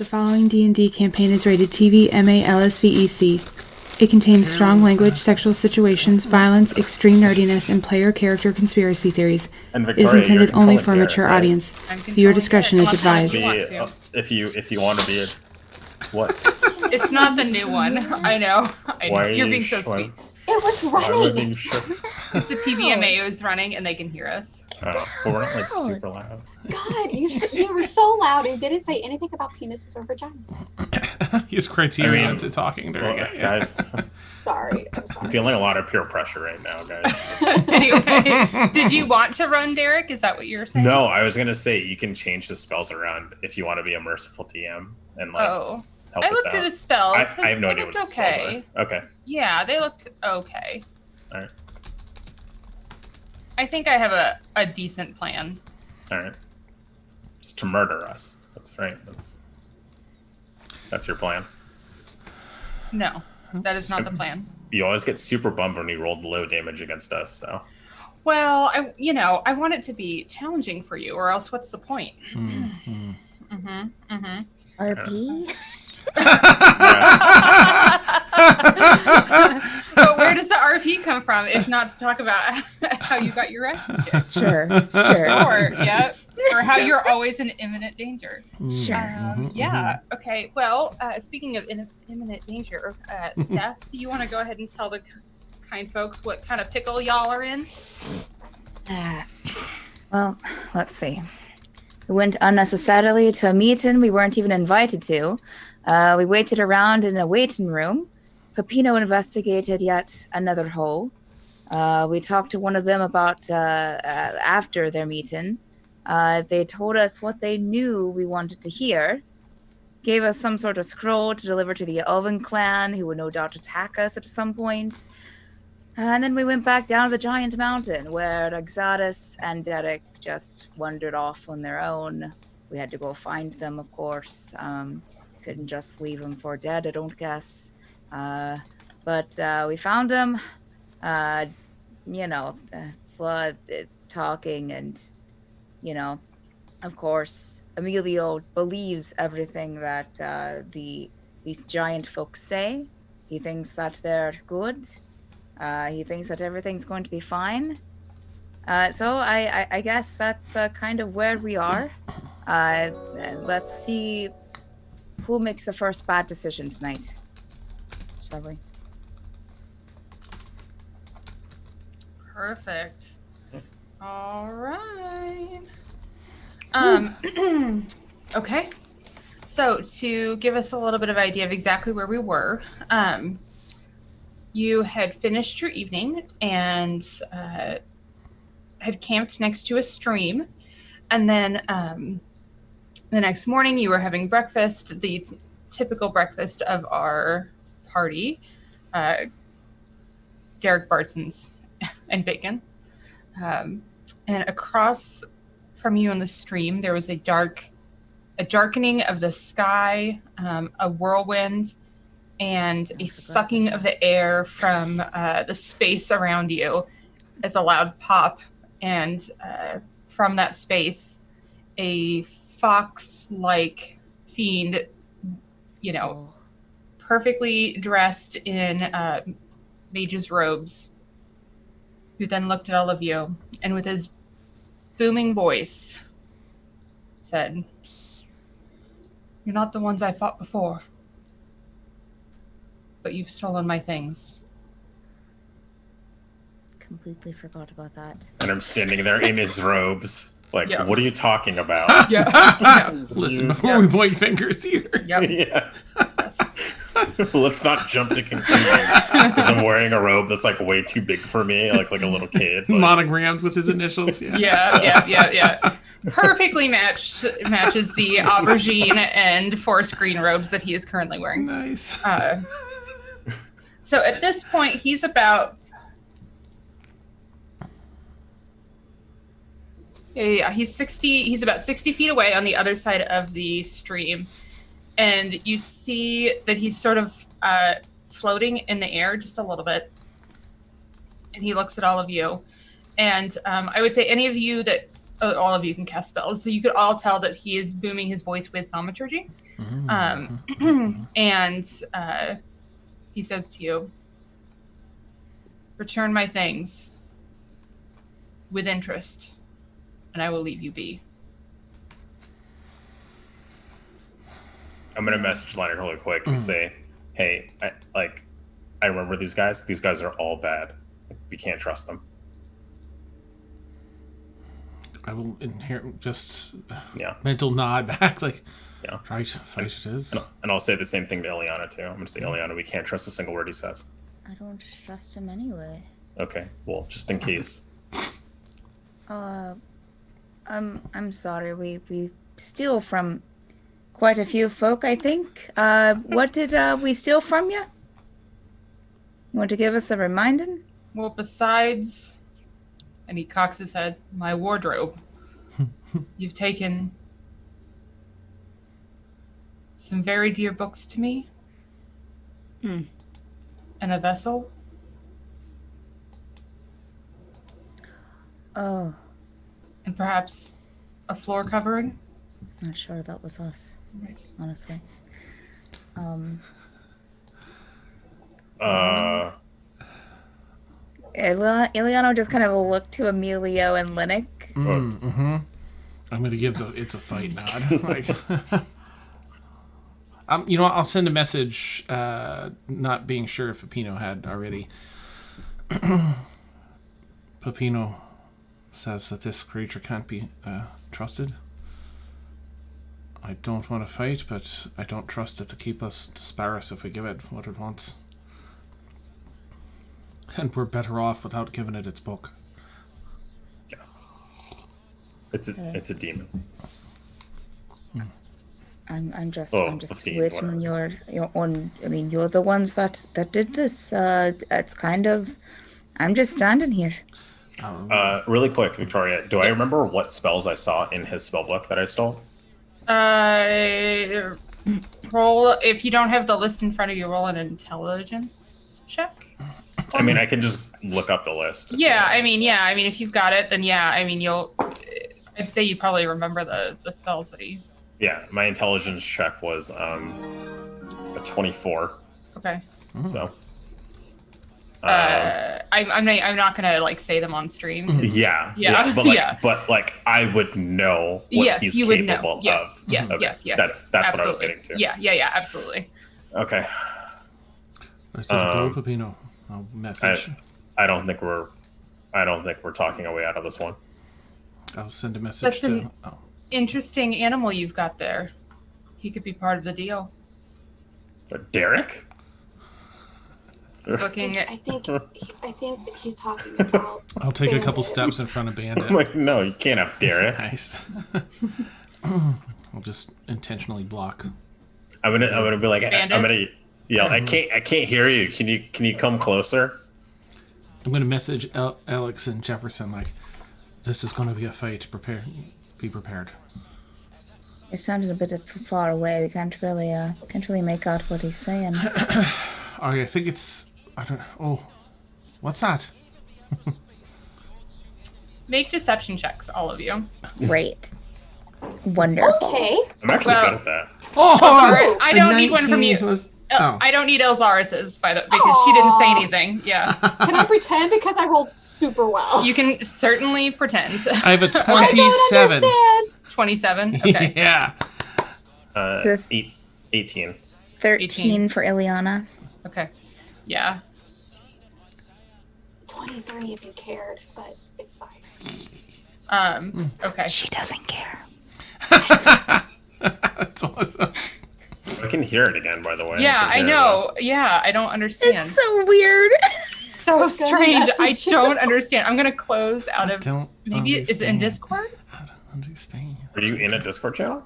The following D&D campaign is rated TV MA LSVEC. It contains strong language, sexual situations, violence, extreme nerdiness, and player character conspiracy theories. It is intended only for a mature audience. Viewer discretion is advised. If you want to be what? It's not the new one. I know. You're being so sweet. It was running. It's the TVMA was running, and they can hear us. Oh, but we're not like super loud. God, you were so loud and didn't say anything about penises or vaginas. Use criterion to talking during it. Guys. Sorry, I'm sorry. I'm feeling a lot of peer pressure right now, guys. Anyway, did you want to run, Derek? Is that what you were saying? No, I was gonna say you can change the spells around if you want to be a merciful DM and like. Oh. Help I us looked out. at his spells. I have no idea what his spells are. Okay. Yeah, they looked okay. All right. I think I have a decent plan. All right. Just to murder us. That's right. That's your plan. No, that is not the plan. You always get super bummed when you rolled low damage against us, so. Well, I want it to be challenging for you, or else what's the point? RP? But where does the RP come from, if not to talk about how you got your ass kicked? Sure. Or, yeah, or how you're always in imminent danger. Sure. Yeah, okay. Well, speaking of imminent danger, Steph, do you want to go ahead and tell the kind folks what kind of pickle y'all are in? Well, let's see. We went unnecessarily to a meeting we weren't even invited to. We waited around in a waiting room. Peppino investigated yet another hole. We talked to one of them about after their meeting. They told us what they knew we wanted to hear. Gave us some sort of scroll to deliver to the Elven clan, who would no doubt attack us at some point. And then we went back down to the giant mountain, where Exodus and Derek just wandered off on their own. We had to go find them, of course. Couldn't just leave them for dead, I don't guess. But we found them, for talking, and, of course, Emilio believes everything that these giant folks say. He thinks that they're good. He thinks that everything's going to be fine. So I guess that's kind of where we are. Let's see who makes the first bad decision tonight. Shall we? Perfect. All right. Okay. So to give us a little bit of idea of exactly where we were, you had finished your evening and had camped next to a stream. And then the next morning you were having breakfast, the typical breakfast of our party, Derek Bartons and bacon. And across from you on the stream, there was a darkening of the sky, a whirlwind, and a sucking of the air from the space around you as a loud pop. And from that space, a fox-like fiend, perfectly dressed in mage's robes, who then looked at all of you and with his booming voice said, "You're not the ones I fought before, but you've stolen my things." Completely forgot about that. And I'm standing there in his robes. Like, What are you talking about? Listen, before we point fingers here. Yeah. Let's not jump to conclusions. Because I'm wearing a robe that's like way too big for me, like a little kid. Like... Monogrammed with his initials. Yeah. Perfectly matches the aubergine and forest green robes that he is currently wearing. Nice. So at this point, he's about... Yeah, he's about 60 feet away on the other side of the stream. And you see that he's sort of floating in the air just a little bit. And he looks at all of you. And I would say any of you that all of you can cast spells. So you could all tell that he is booming his voice with thaumaturgy. And he says to you, return my things with interest, and I will leave you be. I'm gonna message Leonard really quick and say, hey, I remember these guys. These guys are all bad. We can't trust them. I will just mental nod back, like, right, fight it is. And I'll say the same thing to Ileana too. I'm gonna say, Ileana, we can't trust a single word he says. I don't trust him anyway. Okay, well, just in case. I'm sorry. We steal from quite a few folk, I think. What did we steal from you? You want to give us a reminder? Well, besides, and he cocks his head, my wardrobe, you've taken some very dear books to me, and a vessel. Oh. And perhaps a floor covering. Not sure that was us, honestly. Ileana just kind of looked to Emilio and Linnick. I'm gonna give it's a fight nod. Like, you know what, I'll send a message, not being sure if Peppino had already. Peppino says that this creature can't be trusted. I don't want to fight, but I don't trust it to keep us to spare us if we give it what it wants. And we're better off without giving it its book. Yes. It's a demon. I'm just fiend, waiting on your own. I mean, you're the ones that did this. It's kind of. I'm just standing here. Really quick, Victoria, do I remember what spells I saw in his spell book that I stole? Roll, if you don't have the list in front of you, roll an intelligence check. I mean, I can just look up the list. Yeah, I mean, if you've got it, then I mean, I'd say you probably remember the spells that he... Yeah, my intelligence check was a 24. Okay. So... I'm not gonna like say them on stream. But I would know what he's capable of. Yes. That's what I was getting to. Yeah, absolutely. Okay. I said, go, Peppino. I'll message. I don't think we're talking our way out of this one. I'll send a message. That's an interesting animal you've got there. He could be part of the deal. But Derek? Looking at... I think that he's talking about. I'll take Bandit. a couple steps in front of Bandit. I'm like, no, you can't have Derek. Nice. I'll just intentionally block. I'm gonna be like, Bandit? I'm gonna yell. I can't hear you. Can you come closer? I'm gonna message Alex and Jefferson like, this is gonna be a fight. Be prepared. You're sounding a bit far away. We can't really make out what he's saying. I think it's. I don't. Oh, what's that? Make deception checks, all of you. Great. Wonderful. Okay. I'm actually good at that. Oh, sorry. I don't need one from you. Was, I don't need Elzaris's because she didn't say anything. Yeah. Can I pretend because I rolled super well? You can certainly pretend. I have a 27. I don't understand. 27. Okay. Yeah. 18. 13 for Ileana. Okay. Yeah. 23 if you cared, but it's fine. Okay. She doesn't care. That's awesome. I can hear it again, by the way. Yeah, I know. Yeah, I don't understand. It's so weird. So strange. I don't understand. I'm gonna close out of. Maybe is it in Discord? I don't understand. Are you in a Discord channel?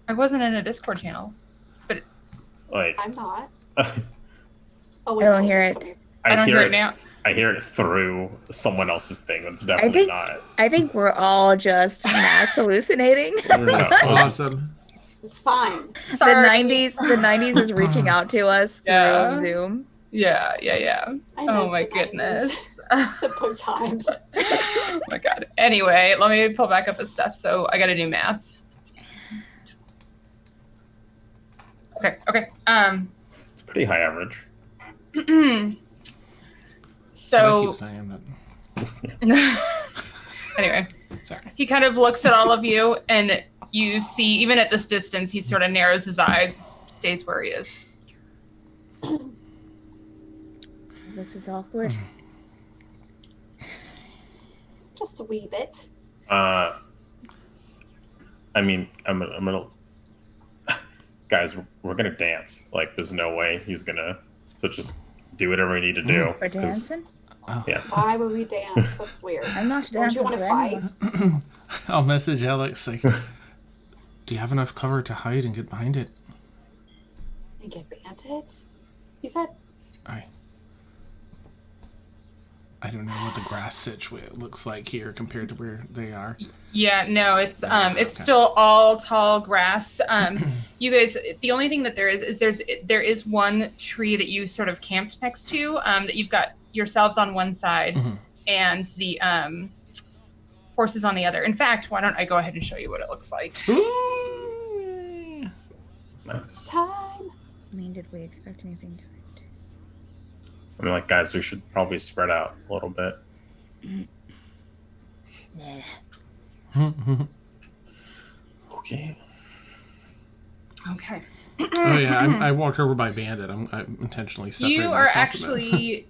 I wasn't in a Discord channel, but Like I'm not. I don't hear it. I don't hear it now. I hear it through someone else's thing. It's definitely not. I think we're all just mass hallucinating. That's awesome. It's fine. Sorry. The 90s is reaching out to us through Zoom. Yeah. I Oh miss my the 90s. goodness. Simpler times. Oh my god. Anyway, let me pull back up the stuff. So I gotta do math. Okay. It's a pretty high average. I So keep saying that. anyway, Sorry. he kind of looks at all of you, and you see, even at this distance, he sort of narrows his eyes, stays where he is. This is awkward. Just a wee bit. I mean, I'm gonna guys, we're gonna dance. Like, there's no way he's gonna. So just do whatever we need to do. We're 'cause- dancing? Oh. Yeah. Why would we dance? That's weird. I'm not Don't you dancing want for to fight? anyone. I'll message Alex like, do you have enough cover to hide and get behind it? And get bandit? He said, I don't know what the grass situation looks like here compared to where they are. Yeah, no, it's Okay. still all tall grass. You guys, the only thing that there is there is one tree that you sort of camped next to, that you've got yourselves on one side Mhm. and the horses on the other. In fact, why don't I go ahead and show you what it looks like? Ooh. Nice. time. I mean, did we expect anything different? I mean, like, guys, we should probably spread out a little bit. Nah. Okay. Okay. Oh yeah, I walk over by Bandit. I'm intentionally separating You are myself from them.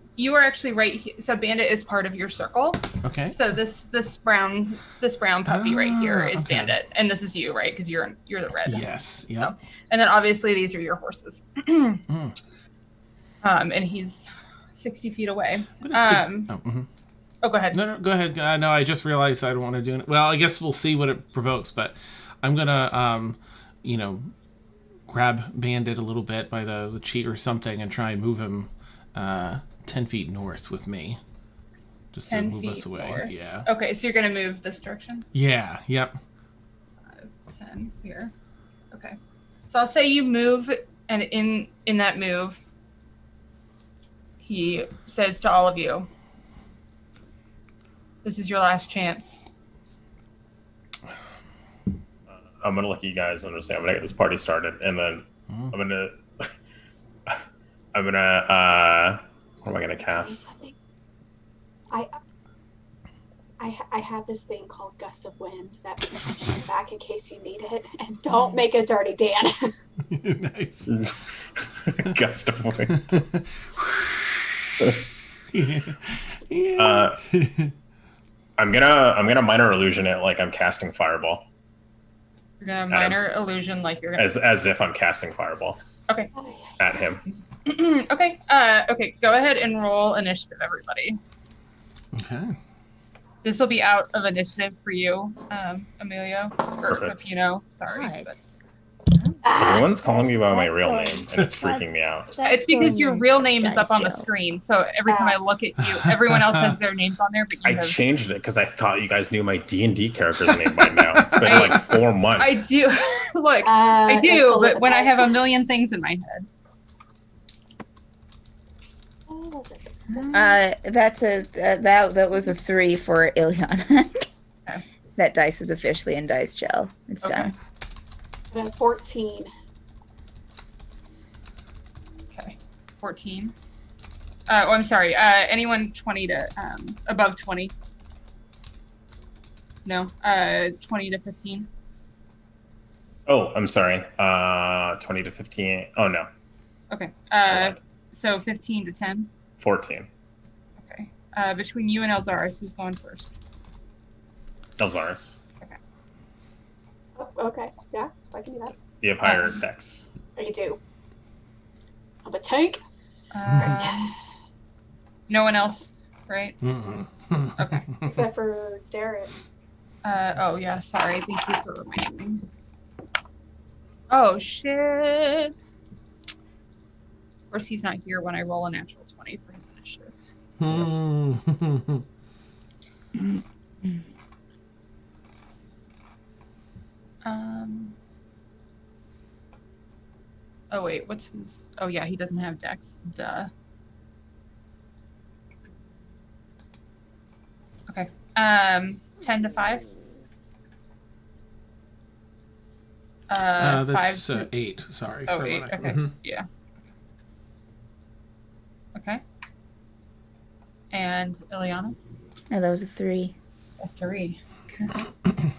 actually right here. So Bandit is part of your circle. Okay. So this brown puppy right here is okay. Bandit, and this is you, right? Because you're the red. Yes. So, Yeah. and then obviously these are your horses. Mm. And he's 60 feet away. Oh, mhm. Oh, go ahead. No, go ahead. No, I just realized I don't want to do it. Well, I guess we'll see what it provokes, but I'm gonna, grab Bandit a little bit by the cheek or something and try and move him 10 feet north with me, just to 10 move us feet away. north. Yeah. Okay, so you're gonna move this direction. Yeah. Yep. 10 here. Okay. So I'll say you move, and in that move, he says to all of you, "This is your last chance." I'm gonna let you guys understand. I'm gonna get this party started, and then I'm gonna, what am I gonna Tell you cast? something. I have this thing called Gust of Wind that can push you back in case you need it. And don't make it dirty, Dan. Nice. Gust of wind. Yeah. I'm gonna minor illusion it like I'm casting fireball, You're gonna minor illusion, like you're gonna. as if I'm casting fireball Okay. at him. Okay. Okay. Go ahead and roll initiative, everybody. Okay. This will be out of initiative for you, Emilio, or Perfect. Pepino. Sorry, Right. but Everyone's calling me by my That's real going- name, and it's freaking me out. it's because your real name is up on the Joe. screen. So every time I look at you, everyone else has their names on there, but I you have. changed it because I thought you guys knew my D&D character's name by now. It's been like 4 months. I do. Look, I It's do, but Elizabeth. when I have a million things in my head. That's that was a 3 for Ilyana. Okay. That dice is officially in dice gel. It's Okay. done. And 14. Okay. 14. I'm sorry. Anyone 20 to above 20? No. 20 to 15. Oh, I'm sorry. 20 to 15. Oh, no. Okay. So 15 to 10. 14. Okay. Between you and Elzaris, who's going first? Elzaris. Oh, okay. Yeah, I can do that. You have higher dex. I do. I'm a tank. No one else, right? Mm-mm. Okay. Except for Derek. Oh yeah, sorry. Thank you for reminding me. Oh shit. Of course, he's not here when I roll a natural 20 for his initiative. Oh wait, what's his? Oh yeah, he doesn't have dex. Duh. Okay. 10 to 5. That's 5 to 8. Sorry. Oh, for 8. what Okay. Mhm. Yeah. Okay. And Ileana? Oh, that was a 3. A 3. Okay.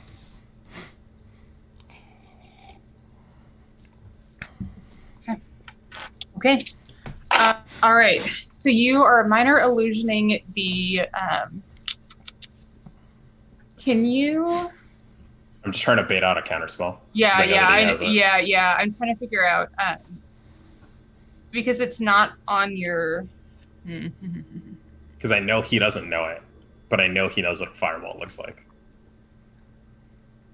Okay. All right. So you are minor illusioning the. Can you? I'm just trying to bait out a counterspell. Yeah, 'cause I know yeah, that he has it. yeah. I'm trying to figure out because it's not on your. Because I know he doesn't know it, but I know he knows what a fireball looks like.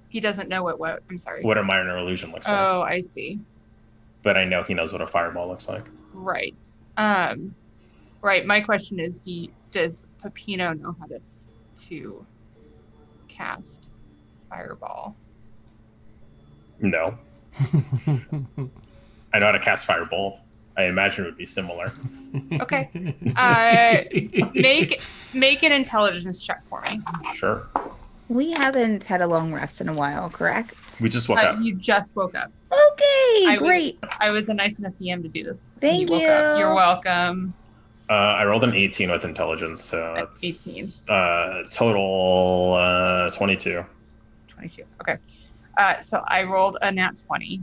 He doesn't know what. I'm sorry. What a minor illusion looks like. Oh, I see. But I know he knows what a fireball looks like. Right. Right. My question is, does Peppino know how to cast fireball? No. I know how to cast firebolt. I imagine it would be similar. Okay. Make an intelligence check for me. Sure. We haven't had a long rest in a while, correct? We just woke up. You just woke up. Okay, great. I was a nice enough DM to do this. Thank woke up. you. You're welcome. I rolled an 18 with intelligence, so that's 18. Total 22. 22. Okay. So I rolled a nat 20.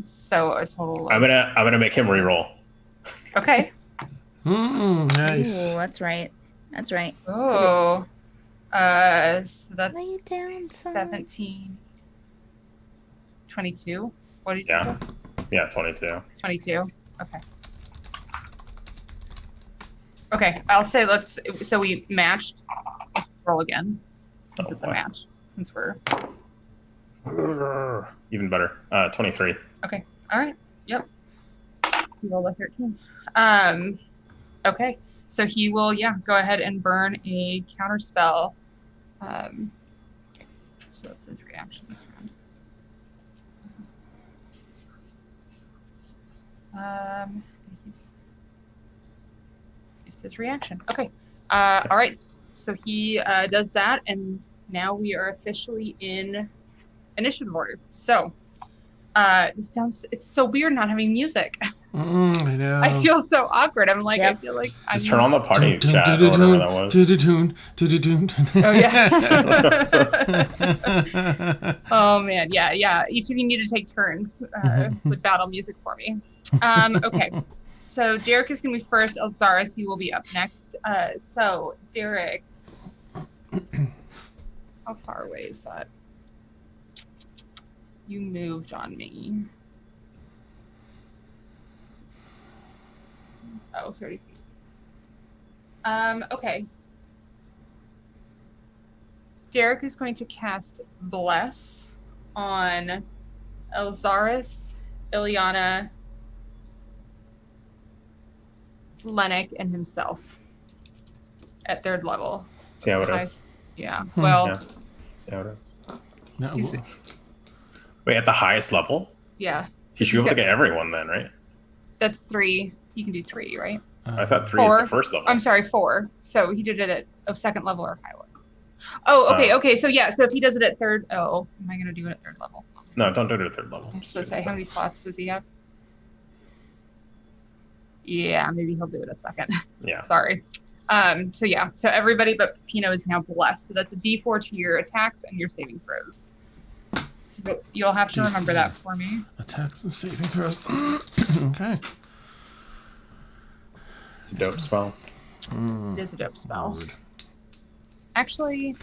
So a total. I'm gonna make him reroll. Okay. Nice. Ooh, that's right. That's right. Oh. So that's Lay it down, son. 17. 22. What did you Yeah. say? Yeah, 22. 22. Okay. Okay, I'll say so we matched. Let's roll again. Since it's a boy. match. Since we're. Even better. 23. Okay. All right. Yep. He rolled a 13. Okay. So he will, go ahead and burn a counter spell. So that's his reaction this round. He's used his reaction. Okay. All right. So he does that, and now we are officially in initiative order. So it's so weird not having music. I know. I feel so awkward. I'm like, Yep. I feel like Just turn on the party chat or whatever that was. Oh yeah. Oh man, yeah. Each of you need to take turns with battle music for me. Okay. So Derek is gonna be first. Elzaris, you will be up next. So Derek, how far away is that? You moved on me. Oh, 30 feet. Okay. Derek is going to cast Bless on Elzaris, Ileana, Lennox, and himself at 3rd level. See how it is. Yeah. Well, Yeah. See how it is. No, He's- Wait, at the highest level? yeah. He should be able to get everyone then, right? That's 3. He can do 3, right? I thought 3 is 4. the first level. I'm sorry, 4. So he did it at 2nd level or higher. Oh, okay, okay. So yeah, so if he does it at 3rd, am I gonna do it at 3rd level? No, don't do it at 3rd level. I'm Just supposed do to it say, how many slots does he have? Yeah, maybe he'll do it at 2nd. Yeah. Sorry. So yeah, so everybody but Pino is now blessed. So that's a D4 to your attacks and your saving throws. So you'll have to remember that for me. Attacks and saving throws. Okay. It's a dope spell. It is a dope spell. Word. Actually,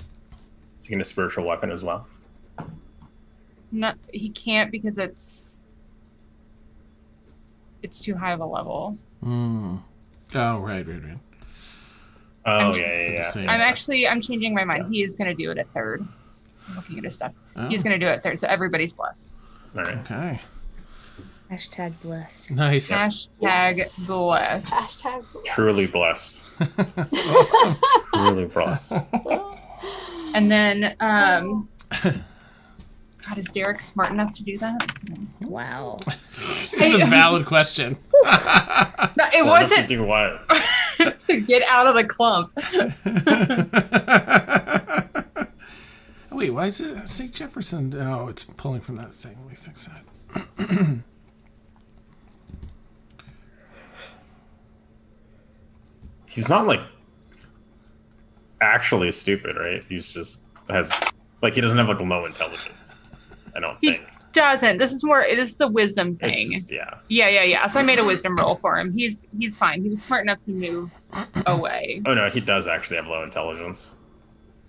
Is he going to spiritual weapon as well? not he can't because it's too high of a level. Oh, right. Oh, I'm- yeah. Same. I'm changing my mind. He is gonna do it at 3rd. I'm looking at his stuff. Oh, He's gonna do it at 3rd, so everybody's blessed. All right. Okay. Hashtag blessed. Nice. Hashtag Yes. blessed. Hashtag blessed. Truly blessed. Truly blessed. And then God, is Derek smart enough to do that? Wow. It's a valid question. No, it So to wasn't do what? to get out of the clump. wait, why is it St. Jefferson? Oh, it's pulling from that thing. Let me fix that. He's not like actually stupid, right? He's just has like he doesn't have like a low intelligence. I don't He think. doesn't. This is the wisdom It's thing. just, yeah. Yeah. So I made a wisdom roll for him. He's fine. He was smart enough to move away. Oh no, he does actually have low intelligence.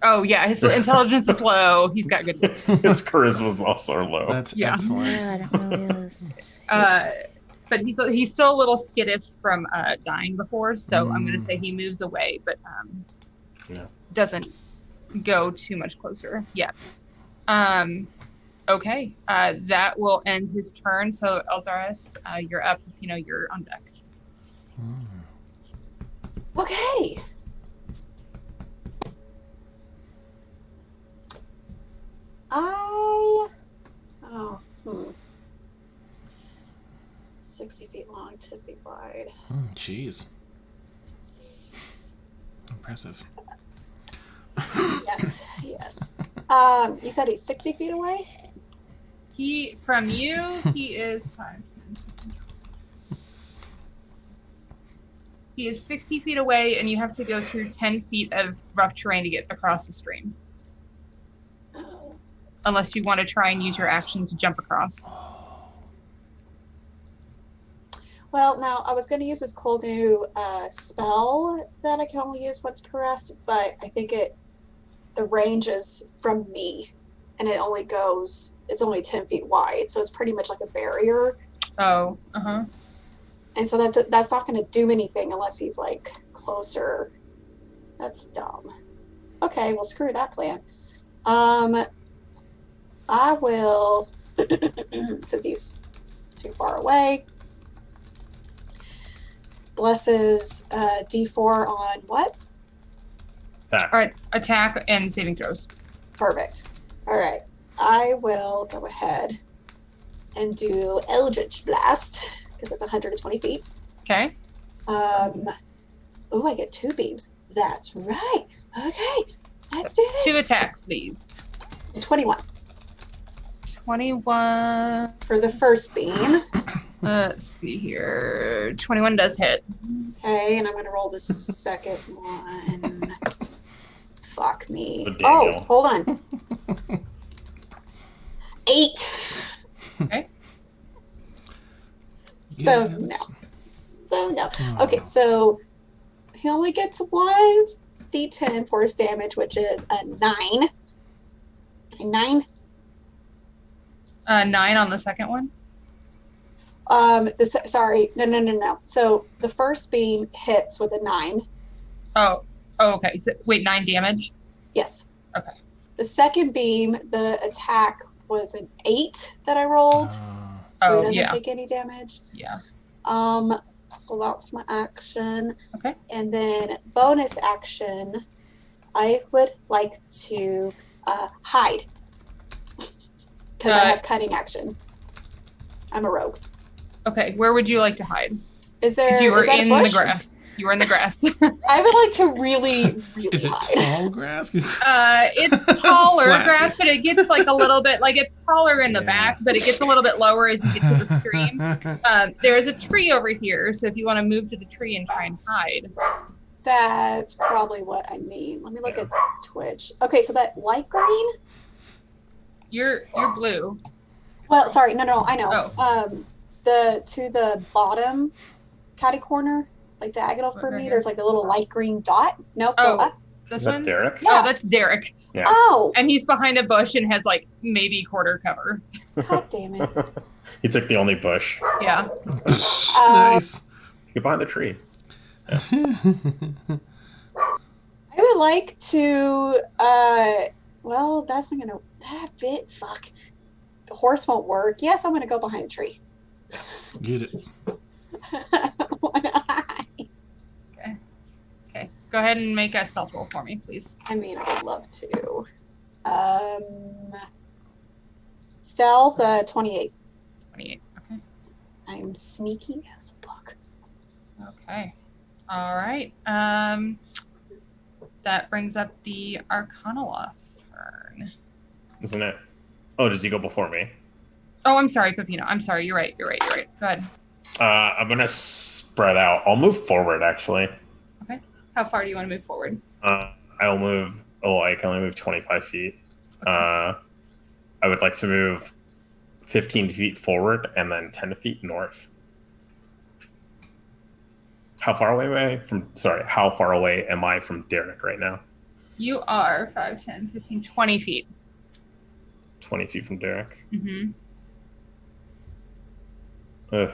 Oh yeah, his intelligence is low. He's got good wisdom. His charisma's also low. That's Yeah. excellent. Yeah, I don't really use. But he's still a little skittish from dying before, so I'm gonna say he moves away, but Yeah. doesn't go too much closer yet. Okay, that will end his turn. So Elzaris, you're up. You're on deck. Okay. Oh. 60 feet long, 10 feet wide. Jeez. Impressive. Yes. You said he's 60 feet away? From you, he is 5, 10, 15. He is 60 feet away, and you have to go through 10 feet of rough terrain to get across the stream. Oh. Unless you want to try and use your action to jump across. Well, now I was going to use this cool new spell that I can only use once per rest, but I think the range is from me, and it's only 10 feet wide, so it's pretty much like a barrier. Oh, And so that's not going to do anything unless he's like closer. That's dumb. Okay, well screw that plan. I will, since he's too far away. Blesses D4 on what? Attack. all right. Attack and saving throws. Perfect. All right. I will go ahead and do Eldritch Blast because it's 120 feet. Okay. Oh, I get 2 beams. That's right. Okay, let's do this. 2 attacks, please. 21 21. for the first beam. Let's see here. 21 does hit. Okay, and I'm going to roll the second one. Fuck me. But Daniel. Oh, hold on. 8. Okay. So, Yes. no. Okay, so he only gets 1 d10 force damage, which is a 9. A 9. 9 on the second one. Sorry, no. So the first beam hits with a 9. Oh, okay. So, wait, 9 damage? Yes. Okay. The second beam, the attack was an 8 that I rolled, so he doesn't take any damage. Yeah. So that's my action. Okay. And then bonus action, I would like to hide because I have cutting action. I'm a rogue. Okay, where would you like to hide? Is there? Because you were is that a in bush? the grass. You were in the grass. I would like to really Is it hide. tall grass? It's taller Flat. grass, but it gets like a little bit, like it's taller in the Yeah. back, but it gets a little bit lower as you get to the stream. There is a tree over here, so if you want to move to the tree and try and hide. That's probably what I mean. Let me look at Twitch. Okay, so that light green. You're blue. Well, sorry, no, I know. Oh. To the bottom catty corner, like diagonal for Okay, me, here. there's like a little light green dot. Nope. Oh. Go up. This Is that one? Derek? Oh, that's Derek. Yeah. Oh, And he's behind a bush and has like maybe quarter cover. god damn it. He took the only bush. Yeah. Nice. Get behind the tree. I would like to. Well, that's not gonna. That bit. Fuck. The horse won't work. Yes, I'm gonna go behind a tree. Get it. Okay. Go ahead and make a stealth roll for me, please. I mean, I would love to. Stealth, 28. 28. Okay. I'm sneaky as fuck. Okay. All right. That brings up the arcanaloth's turn. isn't it? Oh, does he go before me? Oh, I'm sorry, Pepino. I'm sorry. You're right. Go ahead. I'm gonna spread out. I'll move forward, actually. Okay. How far do you want to move forward? I'll move. Oh, I can only move 25 feet. I would like to move 15 feet forward and then 10 feet north. How far away am I from Derek right now? You are 5, 10, 15, 20 feet. 20 feet from Derek. Mm-hmm. Ugh.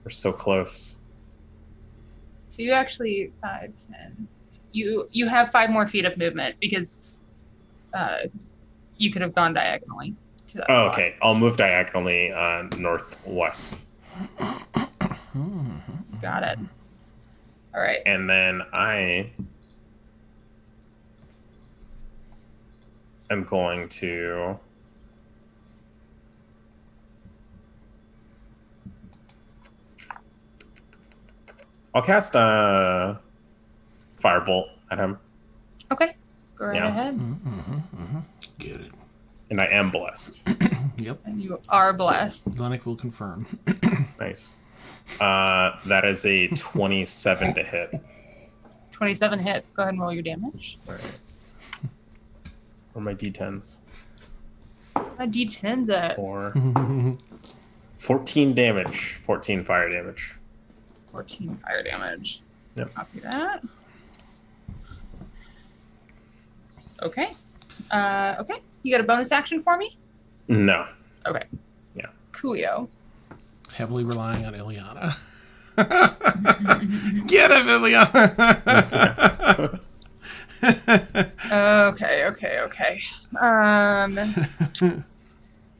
We're so close. So you actually 5, 10. You have 5 more feet of movement because you could have gone diagonally to that spot. Okay. I'll move diagonally northwest. Got it. All right. And then I am going to I'll cast a firebolt at him. Okay. Go right Yeah. ahead. Get it. And I am blessed. Yep. And you are blessed. Lenick will confirm. Nice. That is a 27 to hit. 27 hits. Go ahead and roll your damage. All right. Where are my d10s? A D10's at 14 damage. 14 fire damage. 14 fire damage. Yep. Copy that. Okay. Okay. You got a bonus action for me? No. Okay. Yeah. Coolio. Heavily relying on Ileana. Get him, Ileana! Okay.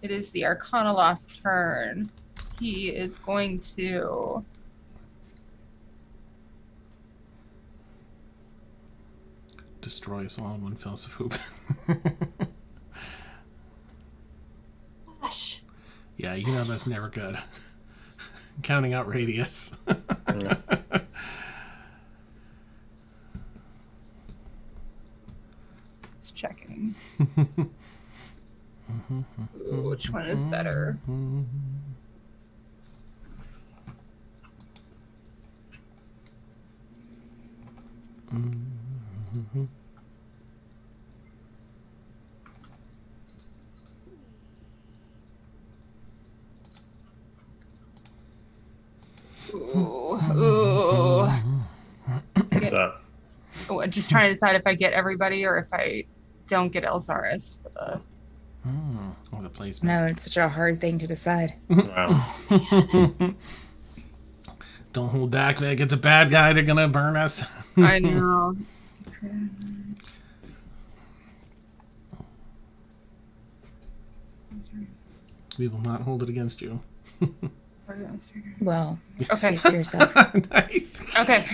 It is the arcanaloth's turn. He is going to Destroy us all in one fell swoop. Gosh. Yeah, you know that's never good. Counting out radius. Just checking. Ooh, which one is better? Ooh. What's up? Oh, I'm just trying to decide if I get everybody or if I don't get Elzaris for the. Oh, the placement. No, it's such a hard thing to decide. Wow. Don't hold back, Vic. It's a bad guy. They're gonna burn us. I know. We will not hold it against you. Well, Okay. speak for yourself. Nice. Okay.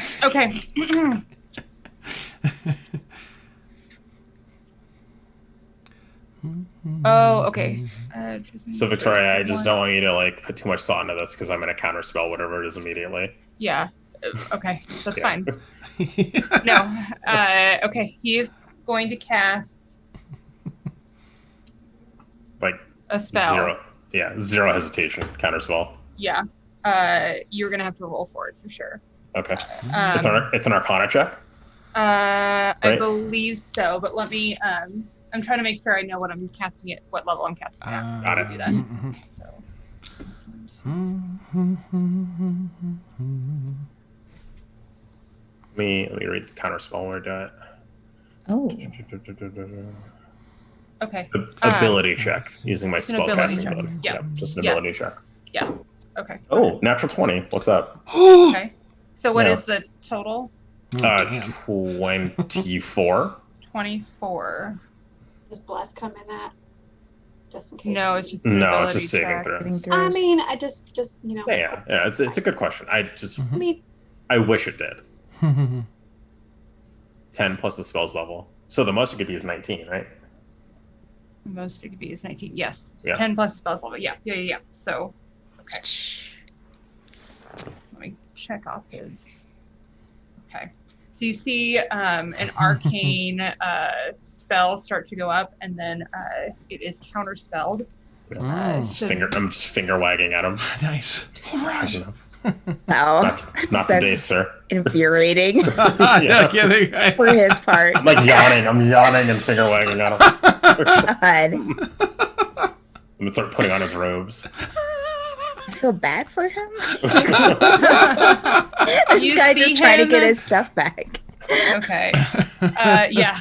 Oh, okay. So Victoria, I just don't want you to like put too much thought into this because I'm gonna counterspell whatever it is immediately. Yeah. Okay. That's Yeah. fine. No. Okay. He is going to cast Like a spell. Zero hesitation. Counterspell. Yeah. You're gonna have to roll for it for sure. Okay. Um, It's an Arcana check. I Right? believe so, but let me. I'm trying to make sure I know what I'm casting at, what level I'm casting at. Got it. Do that. So. Let me read the counterspell where I Oh, do it. Okay. Ability check using my it's an ability spellcasting check. ability. Yes. Yeah, just an Yes. ability check. Yes. Okay. Oh, natural 20. What's up? Okay. So what No. is the total? Damn. 24. 24. Does bless come in that? Just in case. No, it's just an No, ability it's just saving check. saving throws. I throws. mean, I just Yeah. It's a good question. I mean, I wish it did. 10 plus the spell's level. So the most it could be is 19, right? Most it could be is 19. Yes. Yeah. 10 plus spells level. Yeah. So, okay. Let me check off his. Okay. So you see an arcane spell start to go up, and then it is counterspelled. I'm just finger wagging at him. Nice. Right. Wow. Not today, sir. Infuriating No kidding. for his part. I'm like yawning. I'm yawning and finger wagging at him. God. I'm gonna start putting on his robes. I feel bad for him. This You guy see just trying to him- get his stuff back. Okay. Yeah.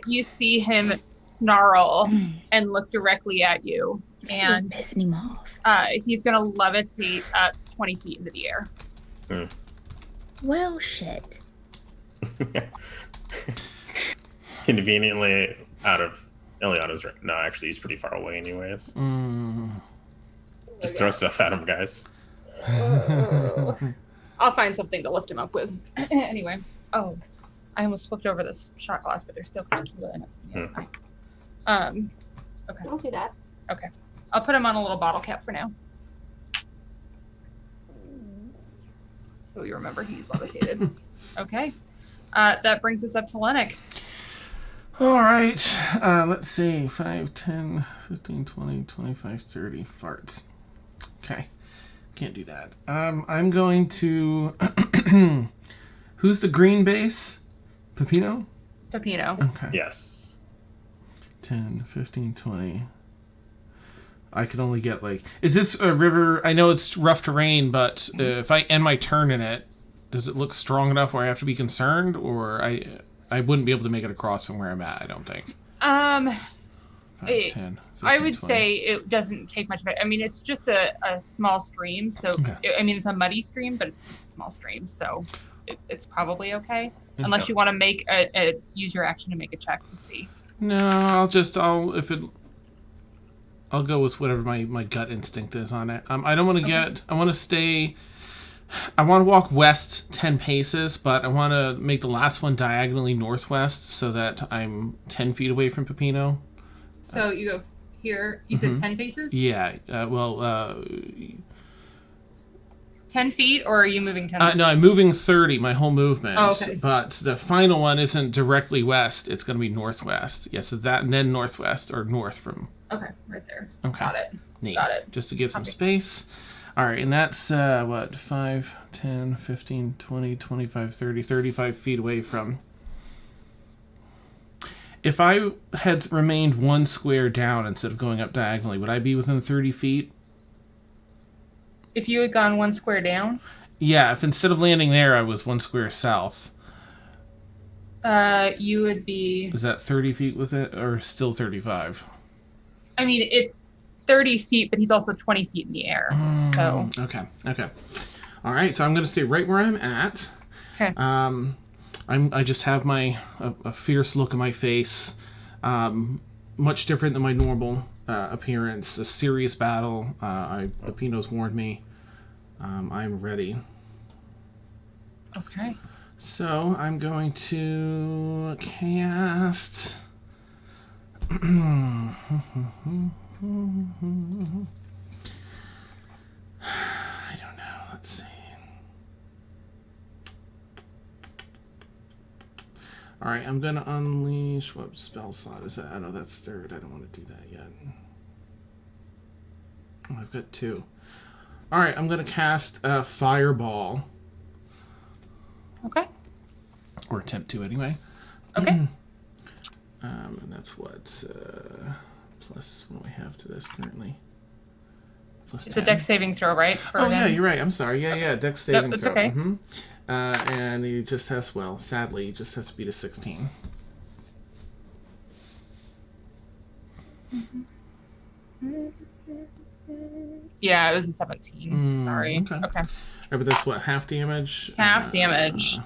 You see him snarl and look directly at you, Just and pissing him off. he's gonna levitate up 20 feet into the air. Well, shit. Conveniently out of Ileana's range. No, actually, he's pretty far away anyways. Just throw stuff at him, guys. I'll find something to lift him up with. Anyway. Oh, I almost flipped over this shot glass, but there's still tequila in it. Okay. Don't do that. I'll put him on a little bottle cap for now. So you remember he's levitated. Okay. That brings us up to Lennox. All right. Let's see. 5, 10, 15, 20, 25, 30 farts. Okay. Can't do that. I'm going to... Who's the green base? Pepino? Pepino. Okay. Yes. 10, 15, 20. I can only get like... Is this a river? I know it's rough terrain, but if I end my turn in it, does it look strong enough where I have to be concerned? Or I wouldn't be able to make it across from where I'm at, I don't think. 5, 10, 15, I would 20. say it doesn't take much of it. I mean, it's just a small stream. So, Okay. it's a muddy stream, but it's just a small stream. So it's probably okay. Yeah. Unless you want to make use your action to make a check to see. No, I'll go with whatever my gut instinct is on it. I don't want to I want to walk west 10 paces, but I want to make the last one diagonally northwest so that I'm 10 feet away from Pepino. So you go here. You said 10 paces? Yeah, 10 feet, or are you moving 10 no, I'm moving 30, my whole movement. Oh, okay. But the final one isn't directly west. It's going to be northwest. Yeah, so that and then northwest, or north from... Okay, right there. Okay. Got it. Neat. Got it. Just to give some Copy. space. All right, and that's, 5, 10, 15, 20, 25, 30, 35 feet away from... If I had remained one square down instead of going up diagonally, would I be within 30 feet? If you had gone one square down, Yeah, if instead of landing there, I was one square south. you would be... Is that 30 feet with it, or still 35? I mean, it's 30 feet, but he's also 20 feet in the air. So, Okay. All right, so I'm going to stay right where I'm at. okay. I just have a fierce look on my face, much different than my normal appearance. A serious battle. Pepino's warned me. I'm ready. Okay. So I'm going to cast. I don't know. Let's see. All right, I'm gonna unleash. What spell slot is that? I know that's third. I don't want to do that yet. Oh, I've got 2. All right, I'm gonna cast Fireball, Okay. or attempt to anyway. Okay. And that's what plus. What do I have to this currently? Plus It's 10. a dex saving throw, right? For Oh him? yeah, you're right. I'm sorry. Yeah. Dex saving Nope, it's throw. okay. Mhm. And he just has, sadly, he just has to beat a 16. Yeah, it was a 17. Sorry. okay. Okay. Right, but that's what, half damage? Half damage.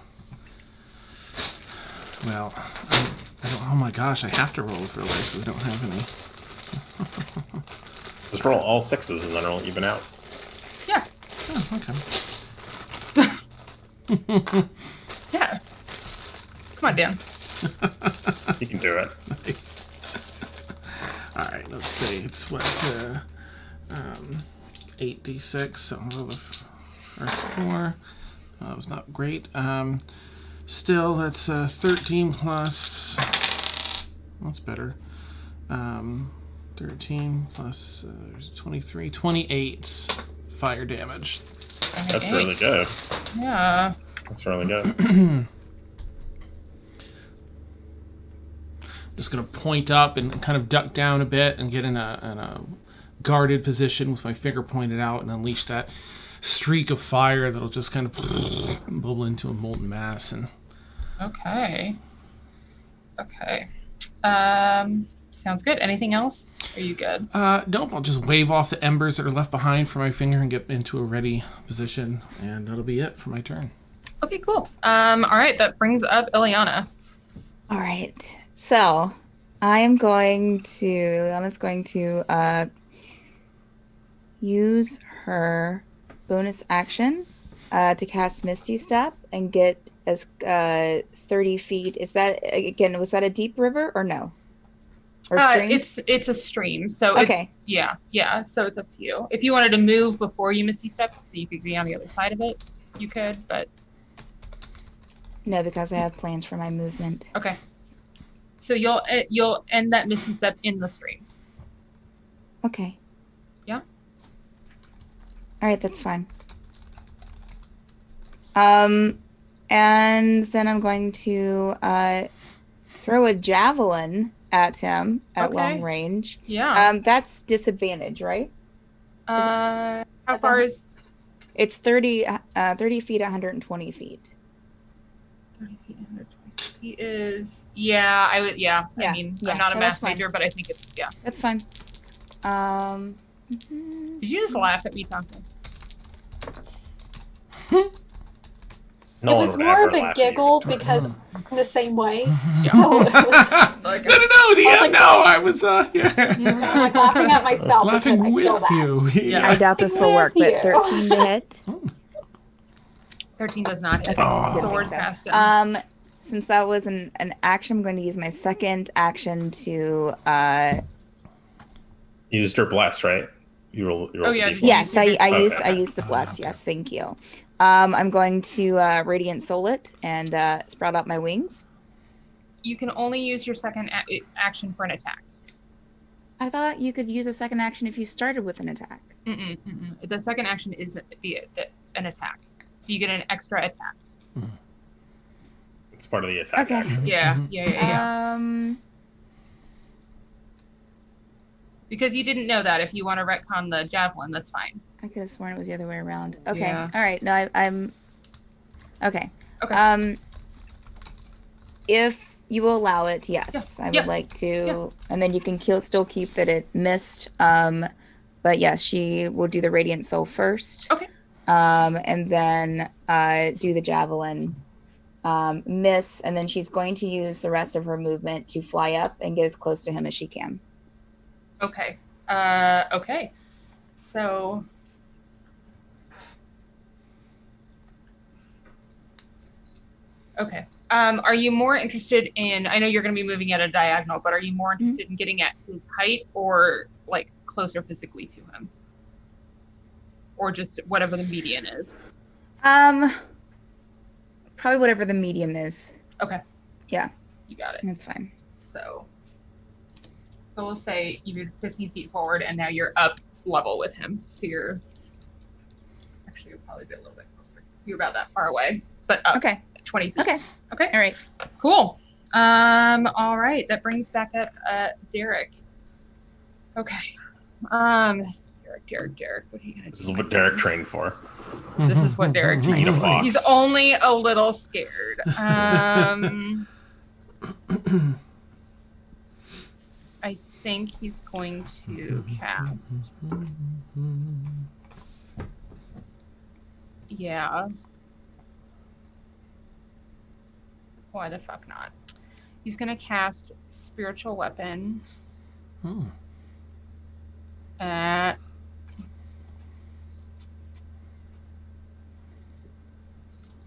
Well, I don't, oh my gosh, I have to roll for life because I don't have any. Just roll all 6s and then it'll even out. Yeah. Oh, okay. Yeah. Come on, Dan. You can do it. Nice. All right, let's see. It's what, 8d6, so I'll roll the first 4. That was not great. Still, that's 13 plus... That's better. 13 plus 23, 28 fire damage. That's really good. Yeah. That's really good. Just going to point up and kind of duck down a bit and get in a guarded position with my finger pointed out and unleash that streak of fire that'll just kind of bubble into a molten mass. And Okay. Sounds good. Anything else? Are you good? nope, I'll just wave off the embers that are left behind from my finger and get into a ready position, and that'll be it for my turn. Okay, cool. All right, that brings up Ileana. All right. So I'm going to use her bonus action to cast Misty Step and get as 30 feet. Is that, again, was that a deep river or no? Or stream? It's a stream, so Okay. it's so it's up to you. If you wanted to move before you Misty Step, so you could be on the other side of it, you could, but No, because I have plans for my movement. okay. So you'll end that Misty Step in the stream. Okay. Yeah. All right, that's fine. And then I'm going to throw a javelin at him at Okay. long range. Yeah. That's disadvantage, right? How far is? It's 30 feet, 120 feet. 30 feet, 120 feet is. Yeah, I would. Yeah. Yeah, I mean, yeah, I'm not a no, math that's fine. major, but I think it's yeah. That's fine. Did you just laugh at me talking? No it one was would more ever of a laugh at you. giggle because in the same way. Yeah. So it was, Like, No, DM, like- no, I was, yeah. I'm like laughing at myself because I Laughing feel with that. you. Yeah. I doubt this will work, but 13 to hit. 13 does not hit. Oh. Sword past him. Since that was an action, I'm going to use my second action to You used your bless, right? You roll. Oh, yeah, the did D4. you- yes, I Okay. used the bless. Yes, thank you. I'm going to radiant soul it and sprout out my wings. You can only use your second action for an attack. I thought you could use a second action if you started with an attack. The second action is an attack, so you get an extra attack. It's part of the attack Okay. action. Yeah. Because you didn't know that. If you want to retcon the javelin, that's fine. I could have sworn it was the other way around. Okay. Yeah. All right. No, I'm. Okay. Okay. If you will allow it, yes, I would Yeah. like to, and then you can still keep that it missed. But yes, she will do the radiant soul first. Okay. And then do the javelin, miss, and then she's going to use the rest of her movement to fly up and get as close to him as she can. Okay. Okay. So. Okay. Are you more interested in? I know you're going to be moving at a diagonal, but are you more interested in getting at his height or like closer physically to him, or just whatever the median is? Probably whatever the medium is. Okay. Yeah. You got it. That's fine. So we'll say you moved 15 feet forward, and now you're up level with him. So you're actually you'll probably be a little bit closer. You're about that far away, but up Okay. 20 feet. Okay. Okay. All right. Cool. All right. That brings back up Derek. Okay. Derek. What are you gonna do? This is what Derek trained for. This is what Derek Being trained a for. fox. He's only a little scared. I think he's going to cast. Yeah. Why the fuck not? He's gonna cast Spiritual Weapon at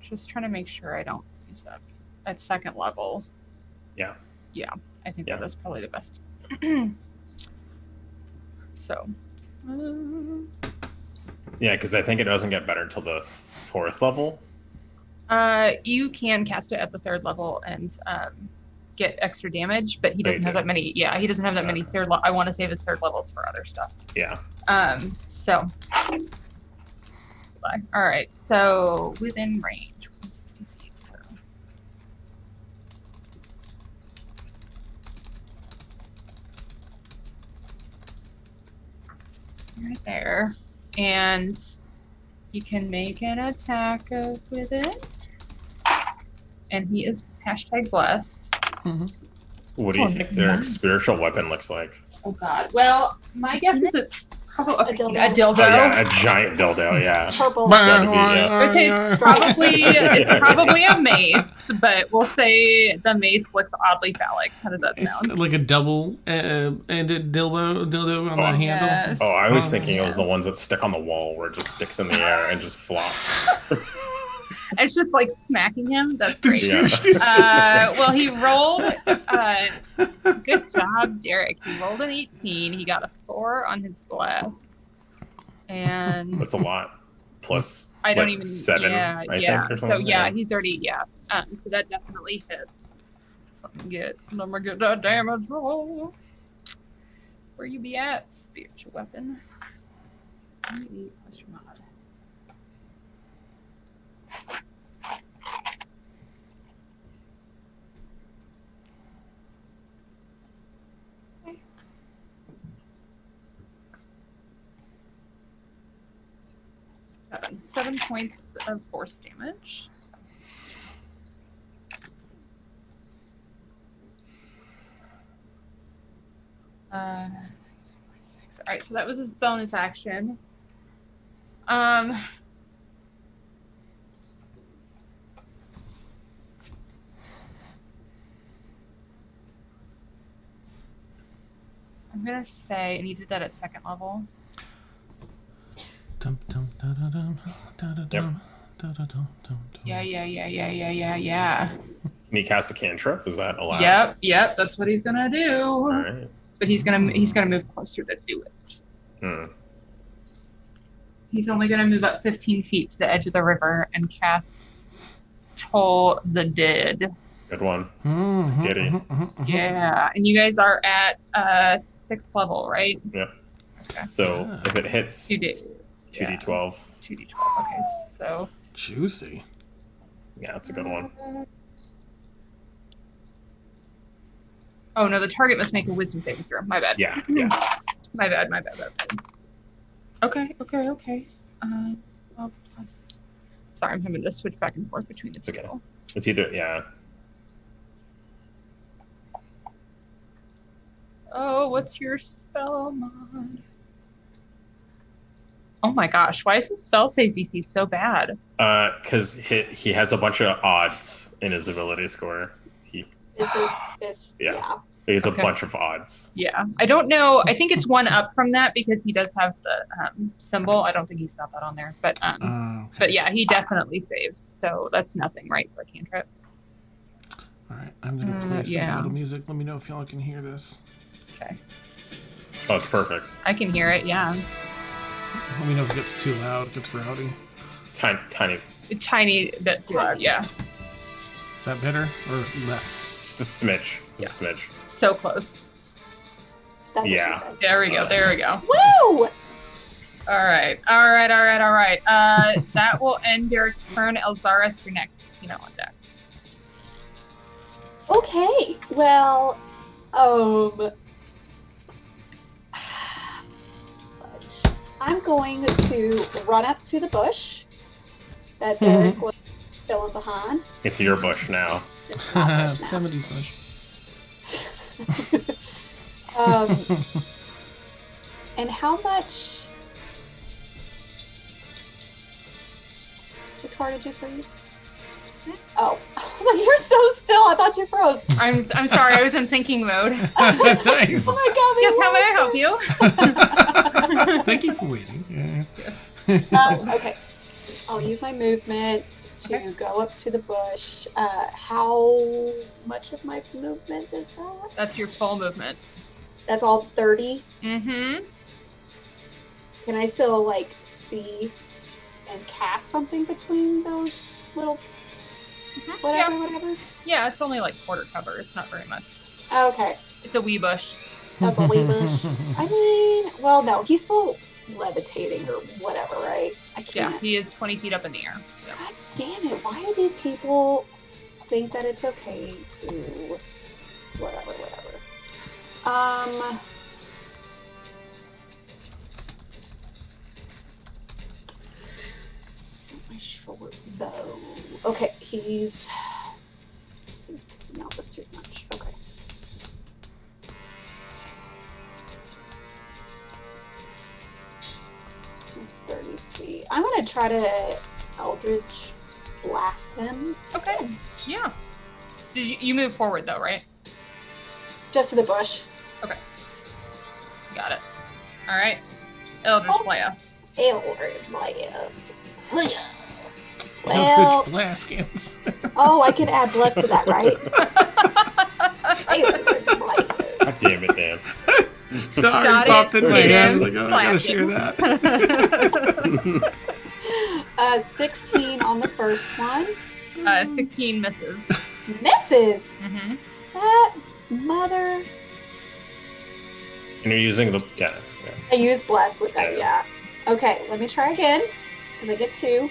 just trying to make sure I don't use up at second level. Yeah. Yeah, I think Yeah. that's probably the best. So. Yeah, because I think it doesn't get better until the 4th level. You can cast it at the 3rd level and get extra damage, but he doesn't have that many. Yeah, he doesn't have that many third. I want to save his 3rd levels for other stuff. Yeah. So. All right. So within range, 160 feet. So. Right there, and you can make an attack with it. And he is #blessed. Mm-hmm. What do you think their spiritual weapon looks like? Oh God. Well, my guess is it's probably a dildo. Oh, yeah, a giant dildo. Yeah. Purple. Okay, it's probably a mace, but we'll say the mace looks oddly phallic. How does that sound? It's like a double-ended dildo on the handle. Oh, I was thinking it was the ones that stick on the wall where it just sticks in the air and just flops. It's just like smacking him. That's great. Yeah. Well, he rolled. Good job, Derek. He rolled an 18. He got a 4 on his bless, and That's a lot. Plus, I don't like, even. 7. Yeah, I yeah. think, or So something. yeah, he's already so that definitely hits. So let me get that damage roll. Where you be at, spiritual weapon? 8 plus your mod. Seven points of force damage. All right, so that was his bonus action. I'm gonna say, and he did that at 2nd level. Yeah. Can he cast a cantrip? Is that allowed? Yep. That's what he's gonna do. All right. But he's gonna move closer to do it. He's only gonna move up 15 feet to the edge of the river and cast Toll the Dead. Good one. It's giddy. Yeah, and you guys are at 6th level, right? Yep. Okay. So if it hits, 2d12. 2d12. Okay, so Juicy. Yeah, that's a good one. Oh no, the target must make a wisdom saving throw. My bad. Yeah. My bad. Okay. Well, plus. Sorry, I'm having to switch back and forth between the two. Okay. It's either Oh, what's your spell mod? Oh my gosh, why is his spell save DC so bad? Because he has a bunch of odds in his ability score. He has a bunch of odds. Yeah, I don't know. I think it's 1 up from that because he does have the symbol. I don't think he's got that on there, but but yeah, he definitely saves. So that's nothing, right, for a cantrip. All right, I'm gonna play some little music. Let me know if y'all can hear this. Okay. Oh, it's perfect. I can hear it. Yeah. Let me know if it gets too loud. It gets rowdy. Tiny. A tiny bit too loud. Yeah. Is that better or less? Just a smidge. Yeah. A smidge. So close. That's what she said. There we go. Woo! All right. That will end Derek's turn. Elzaris, you're next. On deck. Okay. Well, I'm going to run up to the bush that Derek was filling behind. It's your bush now. It's my bush now. Somebody's bush. And how much? Victoria, did you freeze? Oh, I was like, you're so still. I thought you froze. I'm sorry. I was in thinking mode. Nice. Oh my God. Yes. How may I help you? Thank you for waiting. Yes. Okay. I'll use my movement to go up to the bush. How much of my movement is that? That's your full movement. That's all 30? Mm-hmm. Can I still, see and cast something between those little whatever's. Yeah, it's only like quarter cover. It's not very much. Okay. It's a wee bush. Of the wee bush. I mean, well, no, he's still levitating or whatever, right? I can't. Yeah, he is 20 feet up in the air. Yep. God damn it! Why do these people think that it's okay to whatever? My short bow. Okay, he's no, that's too much. Okay. It's 30 feet. I'm gonna try to Eldritch blast him. Okay. Yeah. Did you move forward though, right? Just to the bush. Got it. All right. Eldritch Blast. Eldritch blast. Well, Eldritch Blaskins. oh, I can add bless to that, right? Eldritch blast. God damn it, Dan. Sorry, Got popped it. in my Hit head. him. Like, oh, I gotta Slap share him. that. 16 on the first one. 16 misses. Misses. Mm-hmm. That mother. And you're using the I use bless with that, Yeah. yeah. Okay, let me try again, because I get 2.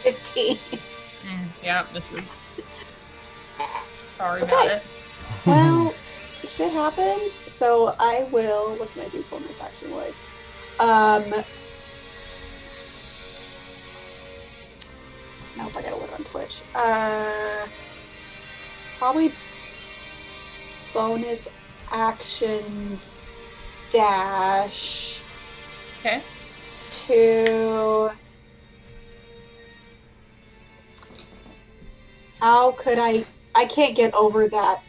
15. Yeah, misses. Sorry Okay. about it. Well, shit happens, so I will. What's my bonus action was? Nope, I gotta look on Twitch. Probably bonus action dash Okay. to. How could I can't get over that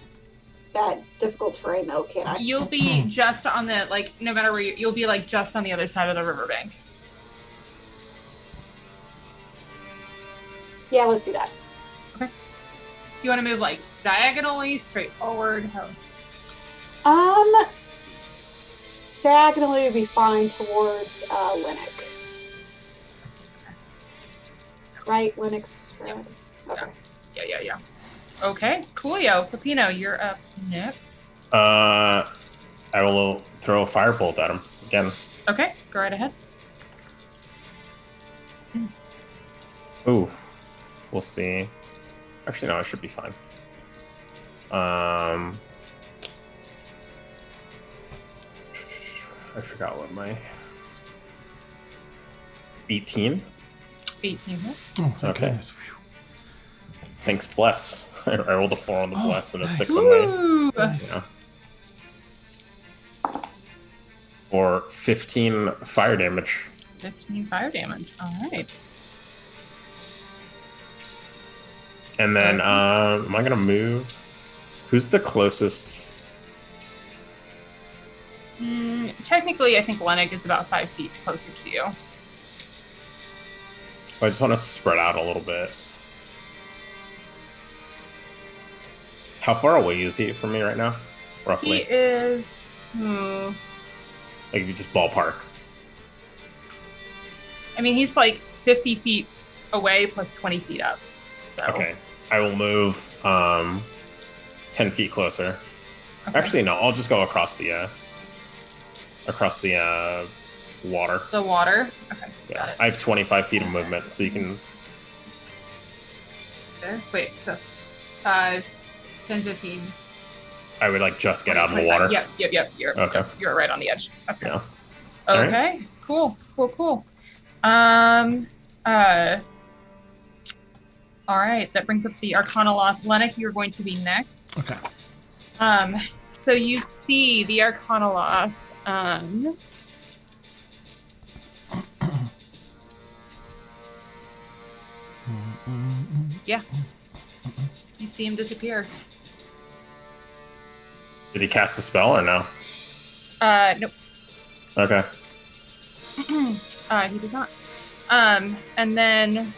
difficult terrain though, can I? You'll be just on the, like, no matter where you'll be, like, just on the other side of the riverbank. Yeah, let's do that. You want to move, like, diagonally, straight forward? How? Diagonally would be fine towards Linux. Right, Linux. Right? Okay. Yeah. Okay, coolio. Pepino, you're up next. I will throw a firebolt at him again. Okay, go right ahead. Ooh, we'll see. Actually, no, I should be fine. I forgot what my 18. 18 hits. Oh, thank Okay. goodness. Thanks, bless. I rolled a 4 on the Oh, bless and a nice. 6 on my. Ooh. Yeah. For 15 fire damage. 15 fire damage. All right. And then, am I gonna move? Who's the closest? Technically, I think Lennox is about 5 feet closer to you. I just want to spread out a little bit. How far away is he from me right now? He Roughly. is. Like if you just ballpark. I mean, he's like 50 feet away plus 20 feet up. So. Okay. I will move 10 feet closer. Okay. Actually, no. I'll just go across the water. The water. Okay. Got Yeah. it. I have 25 feet of movement, so you can. There. Wait. So 5, 10, 15. I would like just get 20, out of the 25. water. Yep. You're right on the edge. Okay. Yeah. All right. Okay. Cool. All right. That brings up the arcanaloth. Lennox, you're going to be next. Okay. So you see the arcanaloth. Yeah. You see him disappear. Did he cast a spell or no? Nope. Okay. He did not. And then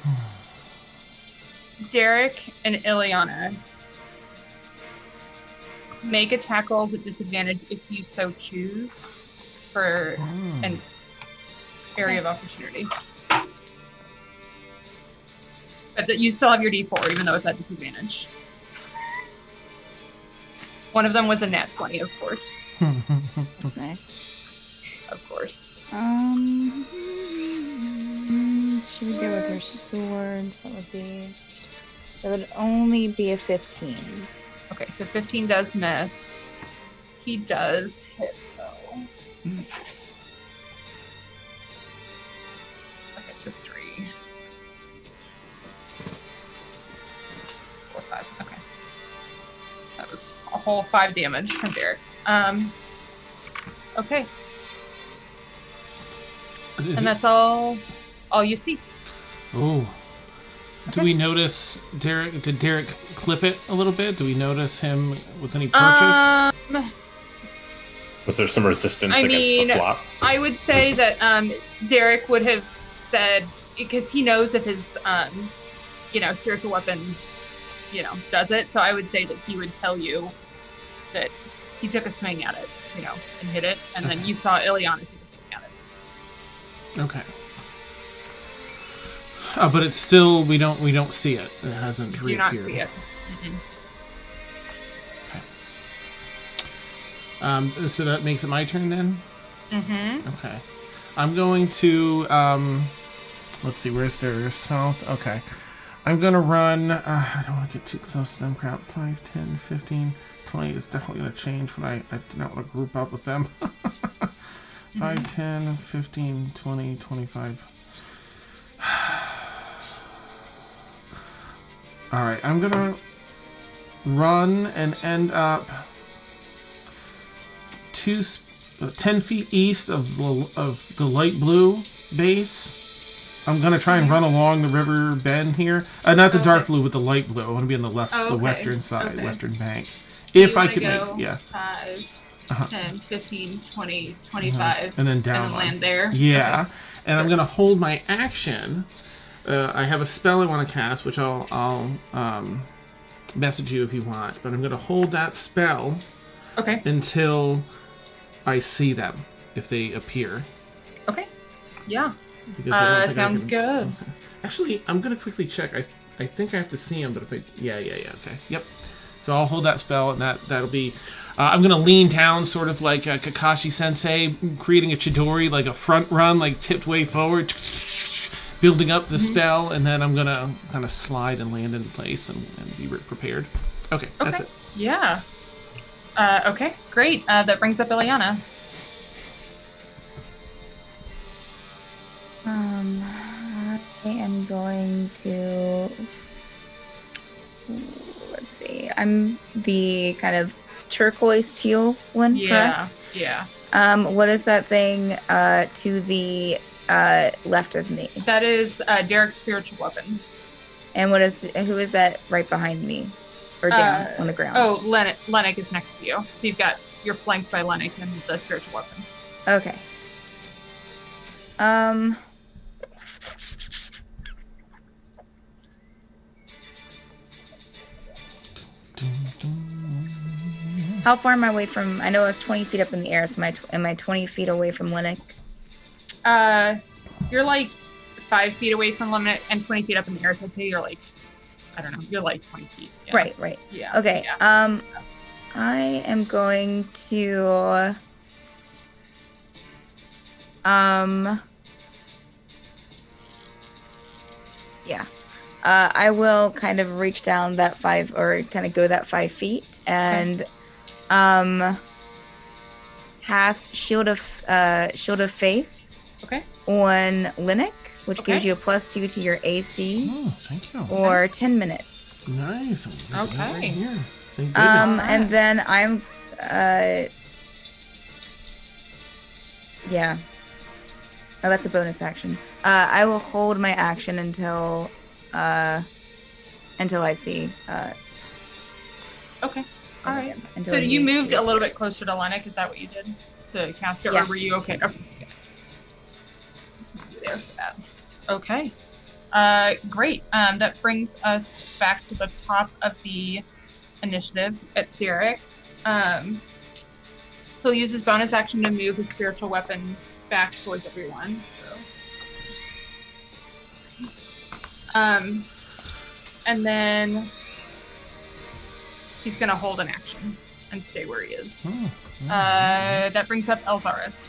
Derek and Ileana make attack rolls at disadvantage if you so choose. And area of opportunity. But that you still have your D4, even though it's at disadvantage. One of them was a nat 20, of course. That's nice. Of course. Should we go with her swords? That would only be a 15. Okay, so 15 does miss. He does hit, though. Okay, so 3. 4, 5. Okay. That was a whole 5 damage from Derek. Okay. And that's all you see. Oh. Do Okay. we notice Derek? Did Derek clip it a little bit? Do we notice him with any purchase? Was there some resistance against the flop? I would say that Derek would have said, because he knows if his spiritual weapon does it, so I would say that he would tell you that he took a swing at it, and hit it, and then you saw Ileana take a swing at it. Okay. But it's still we don't see it. It hasn't Do reappeared. not see it. Okay. So that makes it my turn then? Mm-hmm. Okay. I'm going to let's see, where's their south? Okay. I'm gonna run I don't want to get too close to them. Crap. 5, 10, 15, 20 is definitely gonna change when I do not want to group up with them. 5, 10, 15, 20, 25. Alright, I'm gonna run and end up 10 feet east of the light blue base. I'm gonna try and run along the river bend here. Not the dark blue, but the light blue. I want to be on the left, the western side, western bank. So if I could make, 5, 10, 15, 20, 25. And then down. And then land there. Yeah. Okay. And I'm gonna hold my action. I have a spell I want to cast, which I'll message you if you want. But I'm gonna hold that spell. Okay. Until I see them, if they appear. Okay. Yeah. Because sounds good. Okay. Actually, I'm gonna quickly check. I think I have to see them, but if I okay, yep. So I'll hold that spell, and that'll be. I'm gonna lean down, sort of like Kakashi Sensei, creating a Chidori, like a front run, like tipped way forward, building up the spell, and then I'm gonna kind of slide and land in place and be prepared. Okay, that's it. Yeah. Okay, great. That brings up Ileana. I am going to. Let's see. I'm the kind of turquoise teal one, correct? Yeah. What is that thing to the left of me? That is Derek's spiritual weapon. And who is that right behind me? Or down on the ground? Oh, Lennox is next to you. So you're flanked by Lennox and the spiritual weapon. Okay. How far am I away from? I know I was 20 feet up in the air. So am I 20 feet away from Lennox? You're like 5 feet away from Lennox and 20 feet up in the air. So I'd say you're like, I don't know. You're like 20 feet. Yeah. Right. Yeah. Okay. Yeah. I am going to. Yeah. I will kind of reach down that 5, or kind of go that 5 feet, and cast Shield of Faith. Okay. On Lennox, which gives you a +2 to your AC. Oh, thank you. Or 10 minutes. Nice. Okay. Right here. Thank goodness. And then I'm yeah. Oh, that's a bonus action. I will hold my action until I see. Okay. All right. Until So you he moved a little bit appears. closer to Lennox. Is that what you did to cast it, Yes. or were you okay? Okay. Let's move you there for that. Okay. Great. That brings us back to the top of the initiative at Derek. He'll use his bonus action to move his spiritual weapon back towards everyone. So, and then he's gonna hold an action and stay where he is. That brings up Elzaris.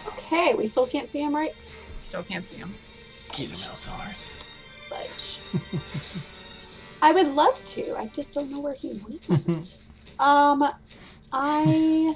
Okay, we still can't see him, right? Still can't see him. Get him, Elsars. Fudge. I would love to. I just don't know where he went. I.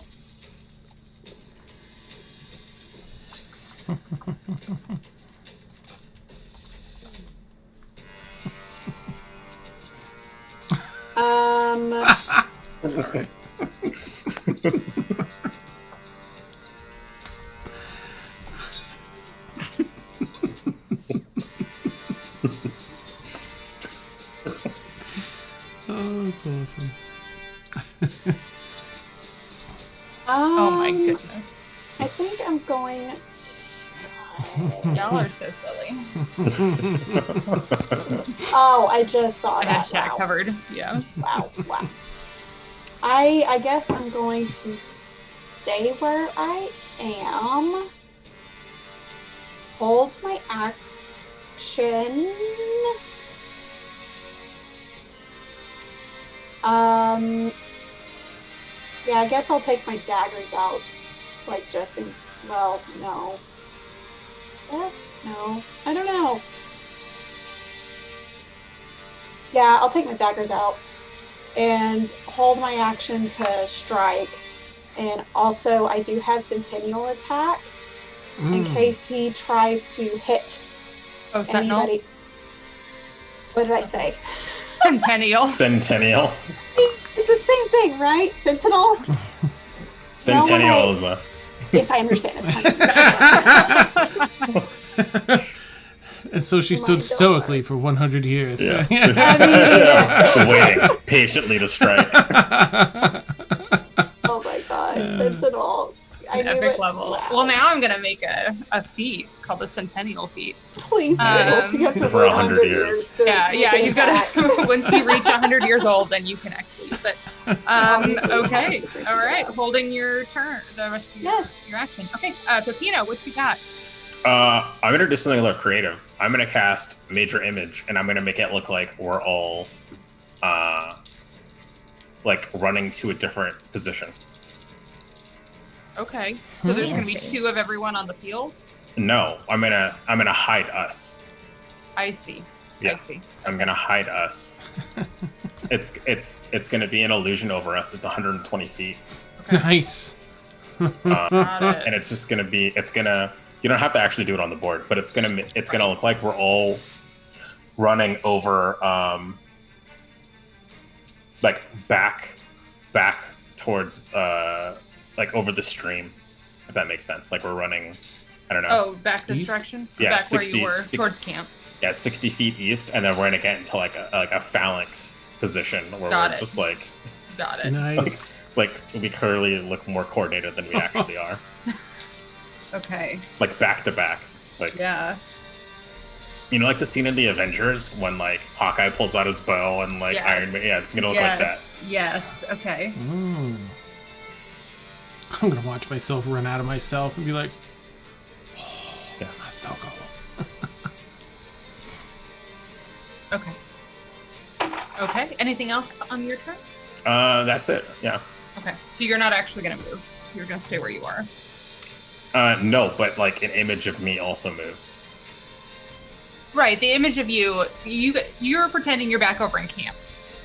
Oh, that's awesome. Oh my goodness. I think I'm going to. Y'all are so silly. Oh, I just saw I had that. chat Wow. covered. Yeah. Wow. I guess I'm going to stay where I am. Hold my action. Yeah, I guess I'll take my daggers out. Like just in, well, no. Yes? No. I don't know. Yeah, I'll take my daggers out and hold my action to strike. And also, I do have Centennial attack in case he tries to hit Sentinel? anybody. What did I say? Centennial. Centennial. It's the same thing, right? Sentinel? Centennial is a. Yes, I understand. It's And so she stood stoically for 100 years. Yeah. I Waiting patiently to strike. Oh my god, Sentinel. I An knew epic it. level. Wow. Well, now I'm gonna make a feat called the Centennial feat. Please do. You have to For wait 100 100 years. years to Yeah, make an you've attack. got to. Once you reach 100 years old, then you can actually use it. Obviously, Okay. drinking All right. enough. Holding your turn, the rest of your action. Okay. Pepino, what you got? I'm gonna do something a little creative. I'm gonna cast Major Image, and I'm gonna make it look like we're all, like running to a different position. Okay. So there's gonna be Fancy. 2 of everyone on the field. No, I'm gonna hide us. I see. Yeah. I see. I'm gonna hide us. It's gonna be an illusion over us. It's 120 feet, Nice. Got it. and it's just gonna be. It's gonna. You don't have to actually do it on the board, but it's gonna look like we're all running over, like back towards, like over the stream, if that makes sense. Like we're running. I don't know. Oh, back this East? direction? Yeah, Back 60 where you were, 60 towards camp. Yeah, 60 feet east, and then we're gonna get into like a phalanx position where Got we're it. just like Got it. Nice. we clearly look more coordinated than we actually are. Okay. Like back to back. Like Yeah. you know, like the scene in the Avengers when like Hawkeye pulls out his bow and like Yes. Iron Man. Yeah, it's gonna look like that. Yes. Okay. I'm gonna watch myself run out of myself and be like, Yeah. that's so cool. Okay. Okay. Anything else on your turn? That's it. Yeah. Okay. So you're not actually gonna move. You're gonna stay where you are. No, but like an image of me also moves. Right. The image of you're pretending you're back over in camp.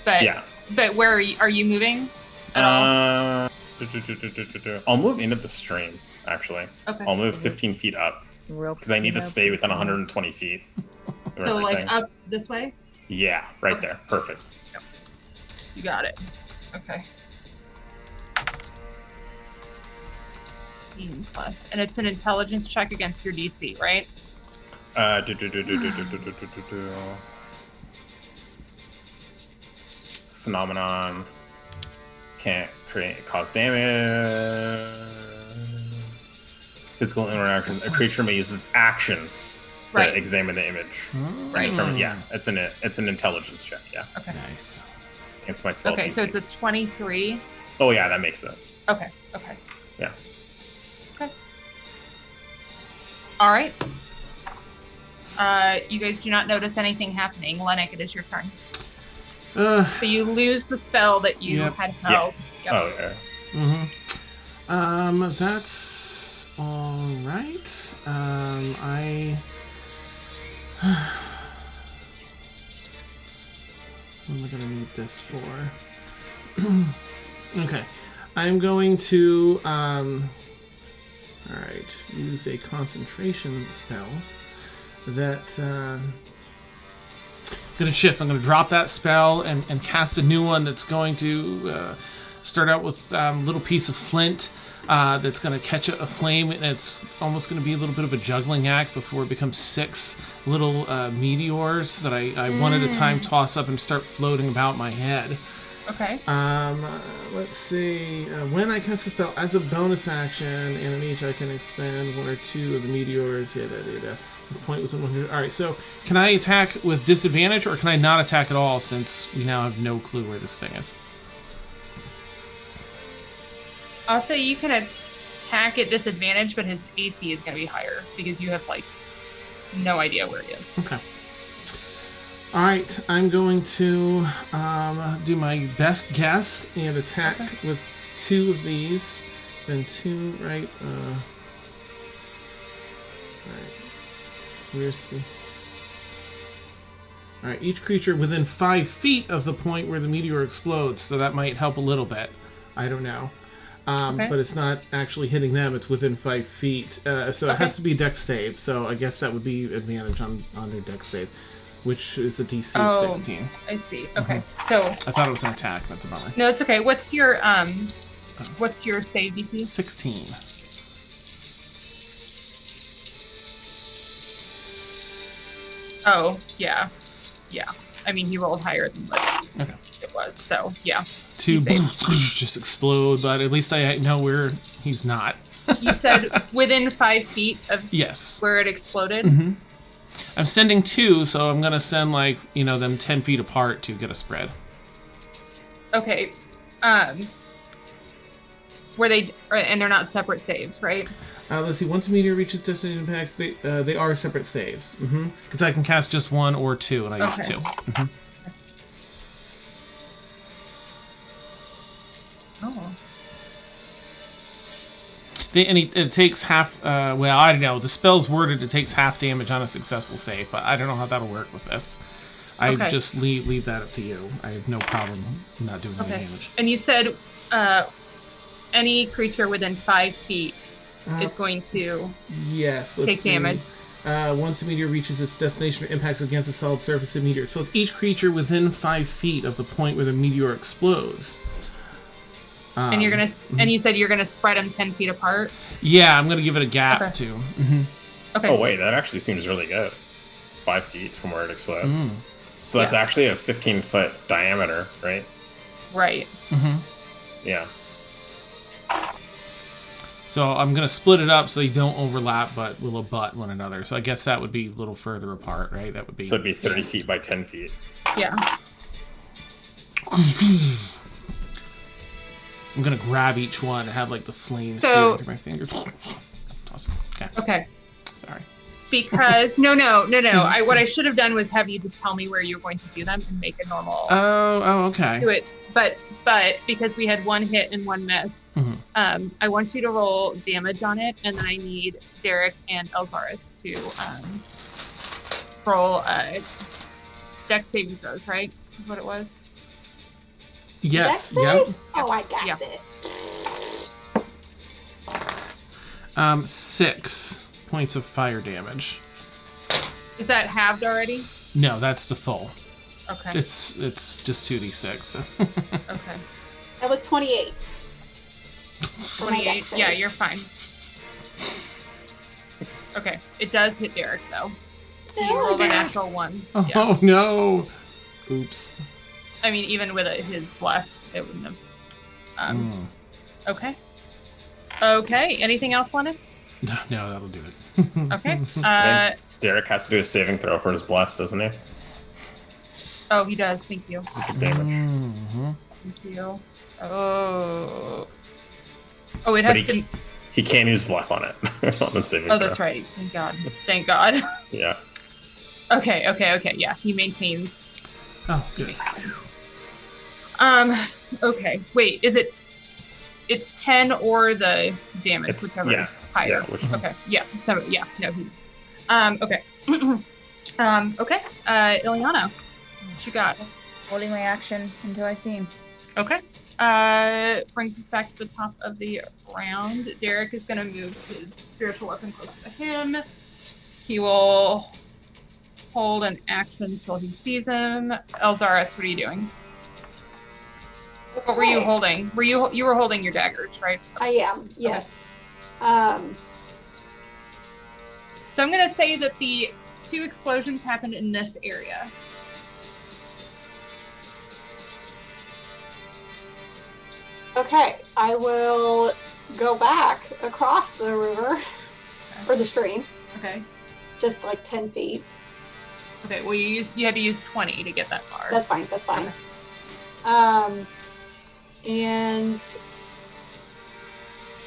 But Yeah. But where are you moving? At all? I'll move into the stream. Actually, Okay. I'll move 15 feet up because I need to stay within 120 feet. of So like everything. up this way. Yeah, right there. Perfect. You got it. Okay. 15 plus, and it's an intelligence check against your DC, right? It's a phenomenon. Can't cause damage. Physical interaction. A creature may use its action to Right. examine the image. Right. Yeah, it's an intelligence check. Yeah, Okay. Nice. it's my spell. Okay, DC. so it's a 23. Oh yeah, that makes it. Okay. Okay. Yeah. All right. You guys do not notice anything happening. Lennox, it is your turn. So you lose the spell that you had held. Yep. Oh, yeah. Mm-hmm. That's all right. What am I going to need this for? Okay. I'm going to, alright, use a concentration spell that, I'm going to shift. I'm going to drop that spell and cast a new one that's going to start out with a little piece of flint that's going to catch a flame, and it's almost going to be a little bit of a juggling act before it becomes 6 little meteors that I one at a time toss up and start floating about my head. Okay. Let's see. When I cast a spell as a bonus action, and in each I can expand 1 or 2 of the meteors. Point within 100. All right. So, can I attack with disadvantage, or can I not attack at all since we now have no clue where this thing is? I'll say you can attack at disadvantage, but his AC is going to be higher because you have no idea where he is. Okay. All right, I'm going to do my best guess and attack with 2 of these. Then 2, right? All right. Where's the... All right, each creature within 5 feet of the point where the meteor explodes, so that might help a little bit. I don't know. But it's not actually hitting them, it's within 5 feet. So it has to be a dex save, so I guess that would be advantage on their dex save, which is a DC of 16. I see. Okay. So I thought it was an attack, that's a bummer. No, it's okay. What's your save DC? 16. Oh, yeah. Yeah. I mean, he rolled higher than what it was, so yeah. 2 just explode, but at least I know where he's not. You said within 5 feet of where it exploded? Mm-hmm. I'm sending 2, so I'm going to send, them 10 feet apart to get a spread. Okay. Were they... And they're not separate saves, right? Let's see. Once a meteor reaches destination impacts, they are separate saves. Because I can cast just 1 or 2, and I use 2. Mm-hmm. Oh. It takes half... I don't know. The spell's worded it takes half damage on a successful save, but I don't know how that'll work with this. I just leave that up to you. I have no problem not doing any damage. And you said any creature within 5 feet is going to take damage. Once a meteor reaches its destination or impacts against a solid surface, the meteor explodes. Each creature within 5 feet of the point where the meteor explodes. And you're gonna, and you said you're gonna spread them 10 feet apart. Yeah, I'm gonna give it a gap too. Mm-hmm. Okay. Oh wait, that actually seems really good. 5 feet from where it explodes. So that's actually a 15-foot diameter, right? Right. Mm-hmm. Yeah. So I'm gonna split it up so they don't overlap, but will abut one another. So I guess that would be a little further apart, right? That would be. So it'd be 30 feet by 10 feet. Yeah. I'm gonna grab each one and have the flames searing through my fingers. Toss it. Okay. Sorry. Because no. What I should have done was have you just tell me where you're going to do them and make a normal. Oh, okay. Do it, but because we had 1 hit and 1 miss, I want you to roll damage on it, and then I need Derek and Elzaris to roll dex saving throws. Right? Is what it was. Yes. Yep. Oh, I got this. 6 points of fire damage. Is that halved already? No, that's the full. Okay. It's just 2d6. So. Okay. That was 28. 28. Yeah, you're fine. Okay. It does hit Derek though. You rolled a natural 1. Oh no! Oops. I mean, even with his bless, it wouldn't have. Okay. Okay. Anything else, Lennon? No, that'll do it. Okay. Derek has to do a saving throw for his bless, doesn't he? Oh, he does. Thank you. This is damage. Thank you. Oh, it has to. He can't use bless on it on the saving Oh, throw. that's right. Thank God. Thank God. Yeah. Okay. Yeah, he maintains. Oh, good. Okay. Wait, is it? It's 10 or the damage, It's whichever's higher. Yeah. Okay. Yeah. So yeah. No. He's. Okay. Okay. Ileana, what you got? Holding my action until I see him. Okay. Brings us back to the top of the round. Derek is going to move his spiritual weapon closer to him. He will hold an action until he sees him. Elzaris, what are you doing? What were you Okay. holding? You were holding your daggers, right? I am, yes. So I'm going to say that the 2 explosions happened in this area. Okay, I will go back across the river, or the stream, Okay. just like 10 feet. Okay. Well, you had to use 20 to get that far. That's fine, that's fine. Okay. And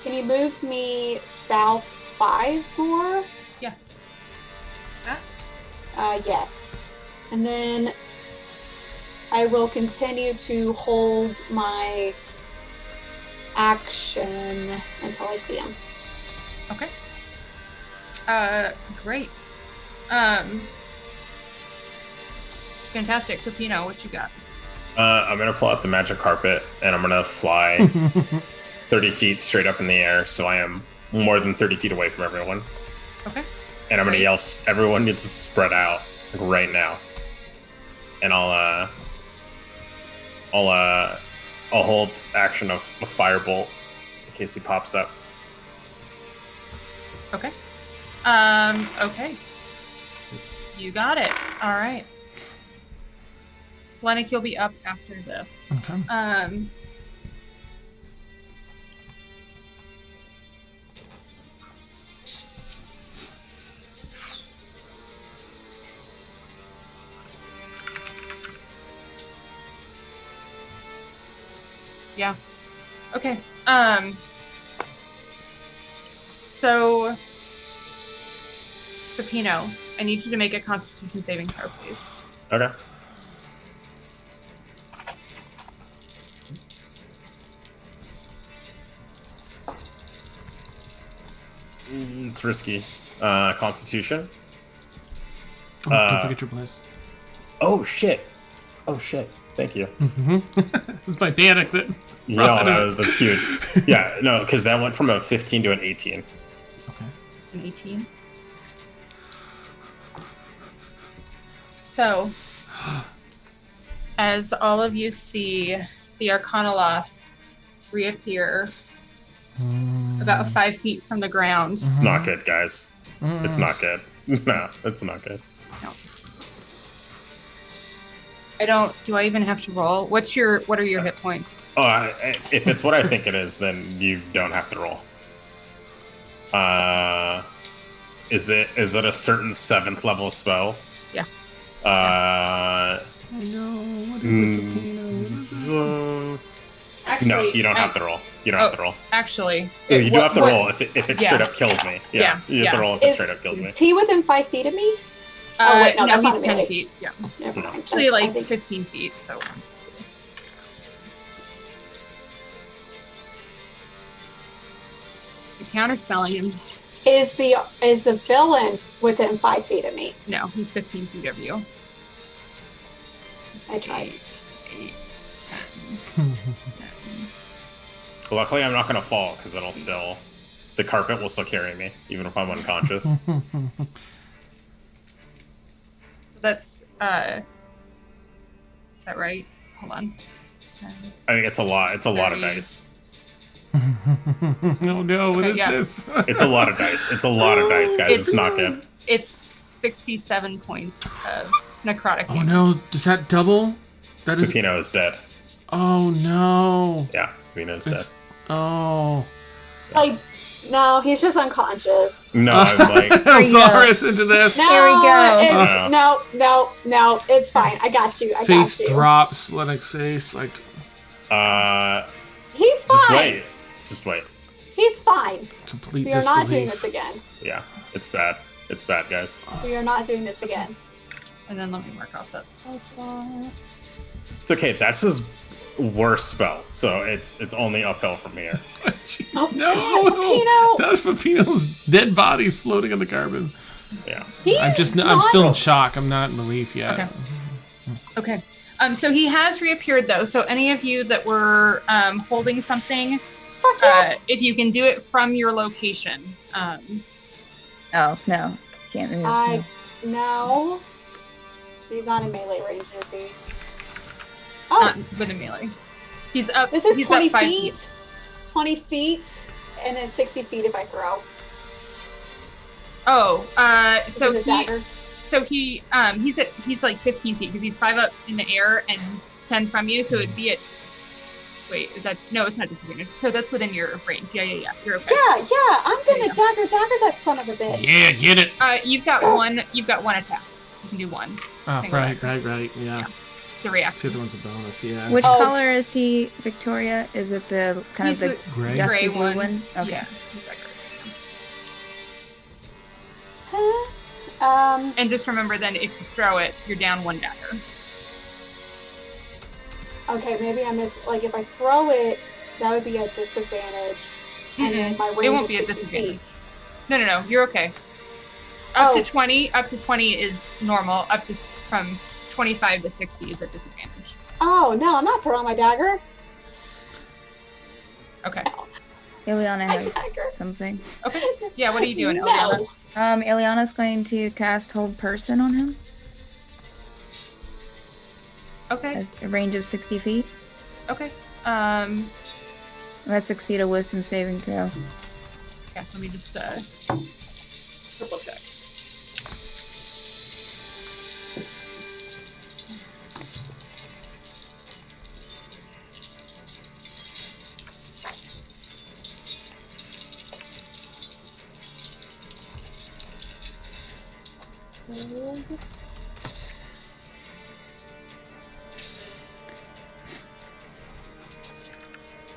can you move me south 5 more? Yeah. That? Yes. And then I will continue to hold my action until I see him. Okay. Great. Fantastic. Pepino, what you got? I'm gonna pull out the magic carpet and I'm gonna fly 30 feet straight up in the air, so I am more than 30 feet away from everyone. Okay. And I'm gonna Great. yell, "Everyone needs to spread out like, right now." And I'll hold action of a firebolt in case he pops up. Okay. Okay. You got it. All right. Lennox, you'll be up after this. Okay. Yeah. Okay. So, Pepino, I need you to make a Constitution saving throw, please. Okay. It's risky. Constitution. Oh, don't forget your bless. Oh shit. Thank you. It's my panic that. Yeah, that's huge. Yeah, no, because that went from a 15 to an 18. Okay. An 18. So, as all of you see the arcanaloth reappear about 5 feet from the ground. Not good, guys. It's not good. No, it's not good. Do I even have to roll? What are your hit points? Oh, if it's what I think it is, then you don't have to roll. Is it a certain 7th level spell? Yeah. I know. What is it? Actually, No, you don't have to roll. You don't have to roll. Actually, You do have to roll if it straight Yeah. up kills me. Yeah, You have to yeah. roll if it Is straight up kills me. Is he within 5 feet of me? Oh, wait, no, that's he's not 10 melee. feet. Yeah, Never mind. actually, That's- I like think- 15 feet. So. You're counterspelling him. Is the villain within 5 feet of me? No, he's 15 feet of you. I tried. 8, 10. Luckily, I'm not going to fall because the carpet will still carry me, even if I'm unconscious. That's is that right? Hold on. 10. I think it's a lot. It's a lot of 30. dice. Oh no, what Okay, is yeah. this? It's a lot of dice. It's a lot of dice, guys. It's not good. It's 67 points of necrotic. Oh damage. no, does that double? That is. Pepino is dead. Oh no. Yeah, Pepino's dead. It's... Oh. No, he's just unconscious. No, I'm like, Elzaris into this. No, Here we go. It's, no, it's fine. I got you. I Face got you. drops, Lennox face, like. He's just fine. wait. Just wait. He's fine. Complete We are not doing disbelief. this again. Yeah, it's bad. It's bad, guys. We are not doing this again. And then let me mark off that spell slot. It's okay. That's his worst spell, so it's only uphill from here. Jeez, Oh, no, God, no. Pepino! That's Pepino's dead body's floating in the carbon. Yeah. I'm still in shock. I'm not in belief yet. Okay. Okay. So he has reappeared though. So any of you that were holding something, Fuck yes! if you can do it from your location. Oh, no. Can't move. No. He's not in melee range, is he? Oh, Not with a melee. He's up. this is he's 20 up 5 feet. 20 feet, and then 60 feet if I throw. Oh, so Is it dagger? he's like 15 feet because he's 5 up in the air and 10 from you. So it'd be at. Wait, is that no? It's not disadvantage. So that's within your range. Yeah. You're okay. Yeah, I'm gonna Yeah. dagger that son of a bitch. Yeah, get it. You've got one. You've got one attack. You can do one. Oh, Single right, attack. yeah. The The reaction. other one's a bonus, yeah. Which Oh. color is he, Victoria? Is it the kind He's of the Gray. dusty gray blue one. one? Okay. Yeah. He's that gray. Huh? And just remember then, if you throw it, you're down 1 dagger. Okay, maybe I miss. Like, if I throw it, that would be a disadvantage. And then my It range won't is be a 60 disadvantage. feet. No. You're okay. Up Oh. to 20 is normal. Up to from 25 to 60 is a disadvantage. Oh, no, I'm not throwing my dagger. Okay. Ileana My has dagger. something. Okay. Yeah. What are you doing, No. Eliana? Ileana's going to cast Hold Person on him. Okay. Has a range of 60 feet. Okay. Let's succeed a wisdom saving throw. Yeah. Let me just triple check.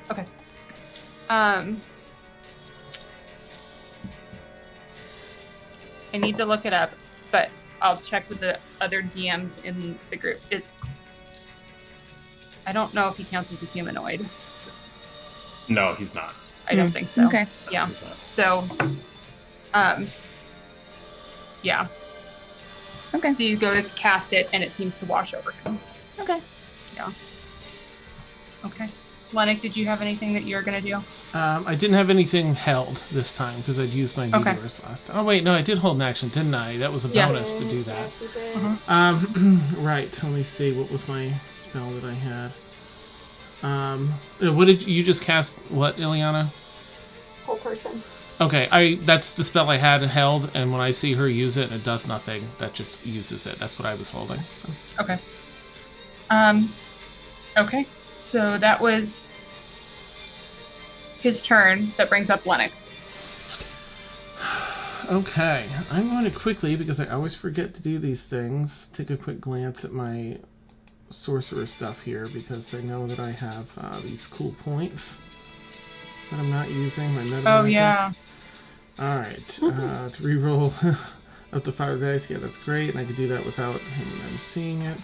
Okay. I need to look it up, but I'll check with the other DMs in the group. I don't know if he counts as a humanoid. No, he's not. I don't think so. Okay. Yeah. He's not. So, yeah. Okay. So you go to cast it, and it seems to wash over him. Okay. Okay. Lennox, did you have anything that you're gonna do? I didn't have anything held this time because I'd used my Okay. meteors last time. Oh wait, no, I did hold an action, didn't I? That was a Yeah. bonus to do that. Yes, you did. Mhm. Right. Let me see. What was my spell that I had? What did you just cast? What, Ileana? Whole person. Okay, that's the spell I had held, and when I see her use it, it does nothing. That just uses it. That's what I was holding. So. Okay. Okay. So that was his turn. That brings up Lennox. Okay, I'm going to quickly, because I always forget to do these things, take a quick glance at my sorcerer stuff here, because I know that I have these cool points that I'm not using. My meta Oh magic. yeah. Alright, to reroll up to 5 dice, yeah, that's great, and I could do that without him seeing it.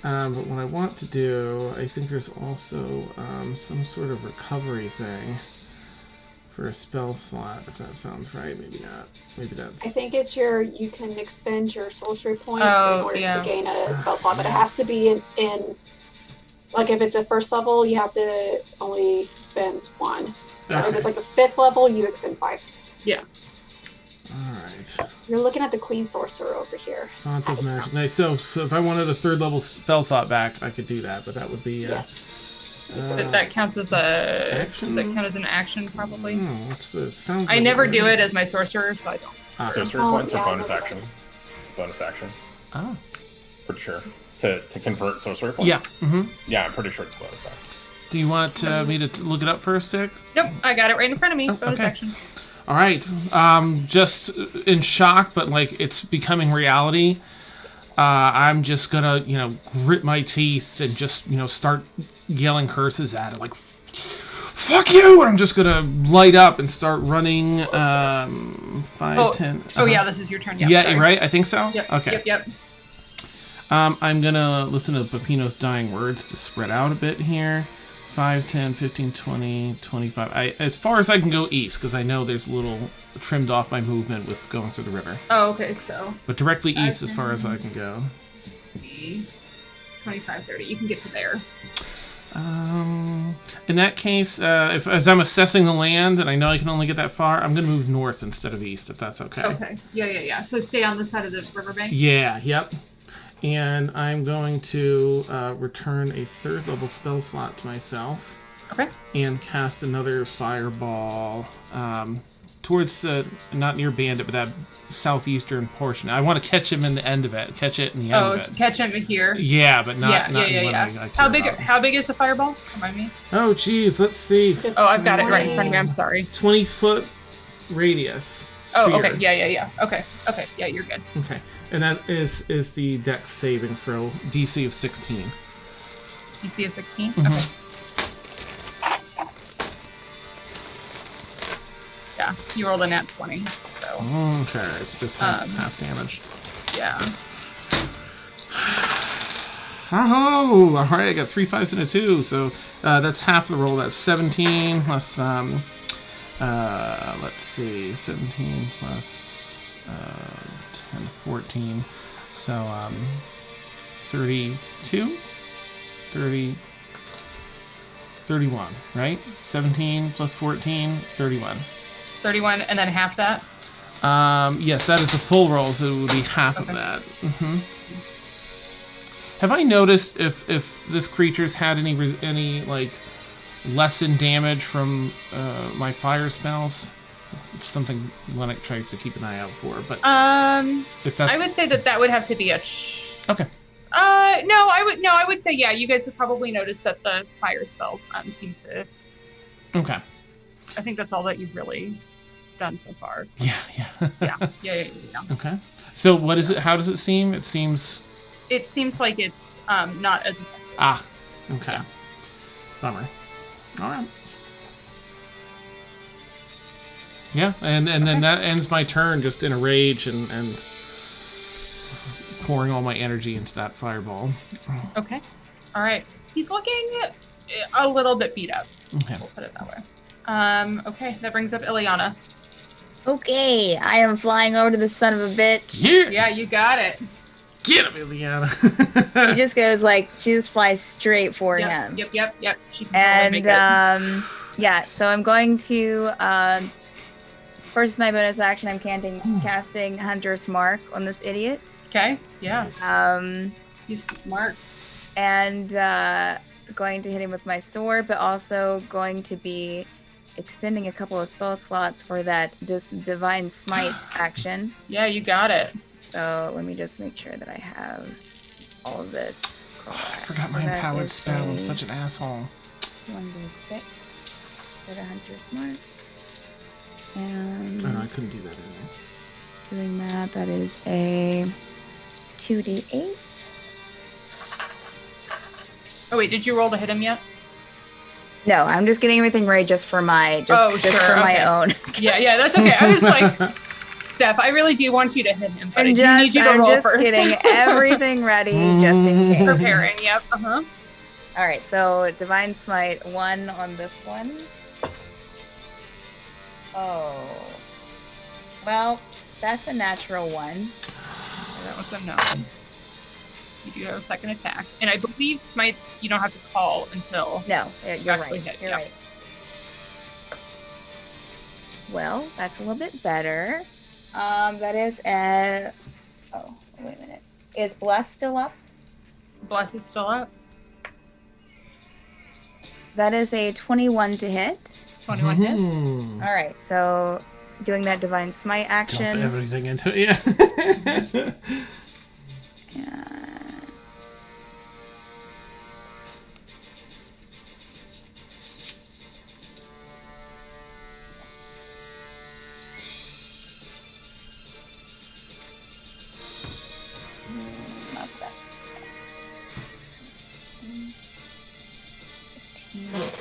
But what I want to do, I think there's also some sort of recovery thing for a spell slot, if that sounds right. Maybe not. Maybe that's... I think it's you can expend your sorcery points Oh, in order yeah. to gain a spell slot, but it has to be in like if it's a first level, you have to only spend 1. But if it's like a 5th level, you expend 5. Alright. You're looking at the Queen Sorcerer over here. Font of Magic. Nice. So if I wanted a 3rd level spell slot back, I could do that, but that would be... Yes. That counts as a... Action? Does that count as an action, probably? Sounds I like never it do would. it as my sorcerer, so I don't. Sorcery Oh, points or yeah, bonus no, action? It's a bonus action, Oh. pretty sure. To convert sorcery points? Yeah. Mm-hmm. Yeah, I'm pretty sure it's bonus action. Do you want me to look it up first, Vic? Nope, I got it right in front of me. Oh, Bonus okay. action. All right. Just in shock, but like it's becoming reality. I'm just gonna, grit my teeth and just, start yelling curses at it, like, fuck you! And I'm just gonna light up and start running 5, 10. Oh, yeah, this is your turn. Yep, yeah, sorry. right? I think so? Yep, Okay. Yep. I'm gonna listen to Peppino's dying words to spread out a bit here. 5, 10, 15, 20, 25. As far as I can go east, because I know there's a little trimmed off my movement with going through the river. Oh, okay, so. But directly east as far as I can go. 25, 30. You can get to there. In that case, if as I'm assessing the land and I know I can only get that far, I'm going to move north instead of east, if that's okay. Okay. Yeah. So stay on the side of the riverbank? Yeah, yep. And I'm going to return a 3rd level spell slot to myself. Okay. And cast another fireball towards, not near Bandit, but that southeastern portion. I want to catch him in the end of it. Catch it in the end of it. Oh, catch him here? Yeah, but not Yeah. I How care big is the fireball? Remind me. Oh, geez, let's see. Oh, I've got it right in front of me. I'm sorry. 20-foot radius. Oh, sphere. okay. Yeah. Okay. Yeah, you're good. Okay. And that is the Dex saving throw, DC of 16. DC of 16? Mhm. Okay. Yeah, you rolled a nat 20, so. Okay, it's just half damage. Yeah. Oh, all right, I got 3 5s and a 2, so that's half the roll. That's 17 plus, let's see, 17 plus 10, 14, so 32, 30, 31, right? 17 plus 14, 31. 31, and then half that? Yes, that is a full roll, so it would be half of that. Mm-hmm. Have I noticed if this creature's had any like lessen damage from my fire spells? It's something Lennox tries to keep an eye out for, but if that's... I would say that would have to be a. Okay. No, I would say yeah. You guys would probably notice that the fire spells seem to. Okay. I think that's all that you've really done so far. Yeah. Yeah. Okay. So what is it? How does it seem? It seems like it's not as effective. Ah. Okay. Yeah. Bummer. All right. Yeah, and then that ends my turn just in a rage and pouring all my energy into that fireball. Okay. All right. He's looking a little bit beat up. Okay. We'll put it that way. Okay, that brings up Ileana. Okay, I am flying over to the son of a bitch. Yeah, you got it. Get him, Ileana. He just goes she just flies straight for him. Yep. She can And totally make it. yeah, so I'm going to first my bonus action. I'm casting Hunter's Mark on this idiot. Okay. Yeah. He's smart. And going to hit him with my sword, but also going to be expending a couple of spell slots for that divine smite action. Yeah, you got it. So let me just make sure that I have all of this. I forgot my empowered spell. I'm such an asshole. 1d6 for the Hunter's Mark. And I couldn't do that anyway. doing that is a 2d8. Oh wait, did you roll to hit him yet? No, I'm just getting everything ready just for my my own. Yeah, that's okay. I was like, Steph, I really do want you to hit him, but I need you to I'm roll just first. getting everything ready just in case. Preparing. Yep. All right, so divine smite 1 on this one. Oh, well, that's a natural 1. That one's a no. You do have a second attack, and I believe smites you don't have to call until you're actually right. hit. You're Yeah. right. Well, that's a little bit better. That is a. Oh, wait a minute. Is Bless still up? Bless is still up. That is a 21 to hit. 21 hits. All right, so doing that divine smite action. Dump everything into it, yeah. Not the best. 15.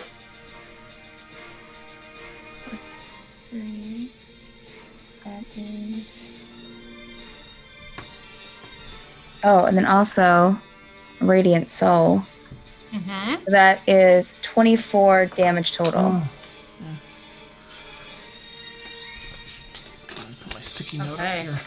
Oh, and then also Radiant Soul. Mm-hmm. That is 24 damage total. Oh, yes. I'll put my sticky note up Okay. here.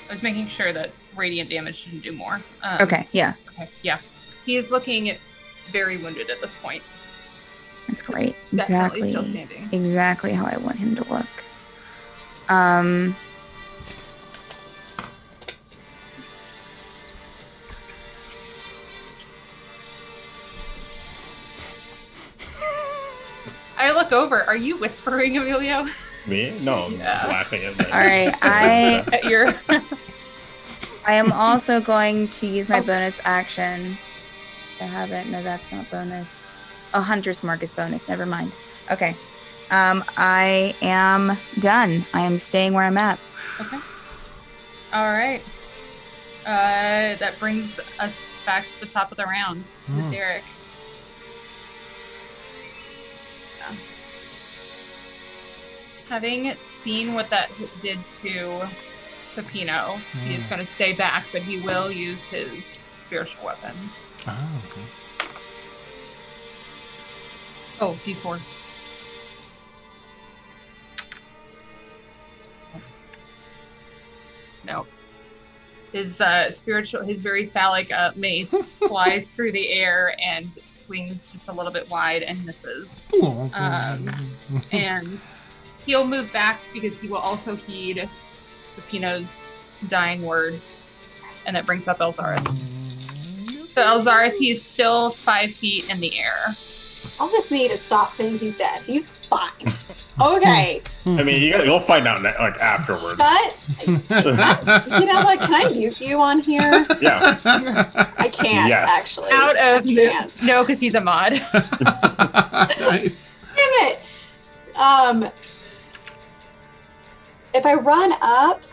I was making sure that radiant damage shouldn't do more. Okay, yeah. Okay, yeah. He is looking very wounded at this point. That's great. Definitely Exactly. still standing. Exactly how I want him to look. I look over. Are you whispering, Emilio? Me? No, I'm just Yeah. laughing at that. All right, At your I am also going to use my Oh. bonus action. I haven't. No, that's not bonus. Oh, Hunter's Mark is bonus. Never mind. Okay. I am done. I am staying where I'm at. Okay. All right. That brings us back to the top of the round with Derek. Yeah. Having seen what that did to Peppino, he is going to stay back, but he will use his spiritual weapon. Oh, okay. Oh, D4. No. His his very phallic mace flies through the air and swings just a little bit wide and misses. And he'll move back because he will also heed Peppino's dying words, and that brings up Elzaris. So Elzaris, he is still 5 feet in the air. I'll just need to stop saying he's dead. He's fine. Okay. I mean, you'll find out like afterwards. But you know what? Can I mute you on here? Yeah. I can't Yes. actually. Out of I can't. no, because he's a mod. Nice. Damn it. If I run up,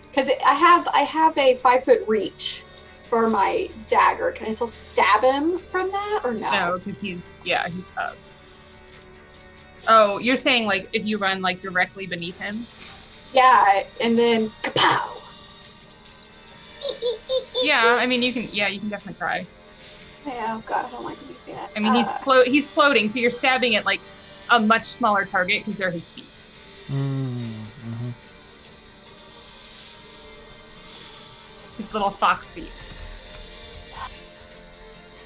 because I have a 5-foot reach for my dagger. Can I still stab him from that or no? No, because he's up. Oh, you're saying like if you run like directly beneath him? Yeah, and then kapow. Yeah, I mean you can definitely try. Yeah, oh god, I don't like when you say that. I mean he's floating, so you're stabbing at like a much smaller target because they're his feet. Mm-hmm. His little fox feet.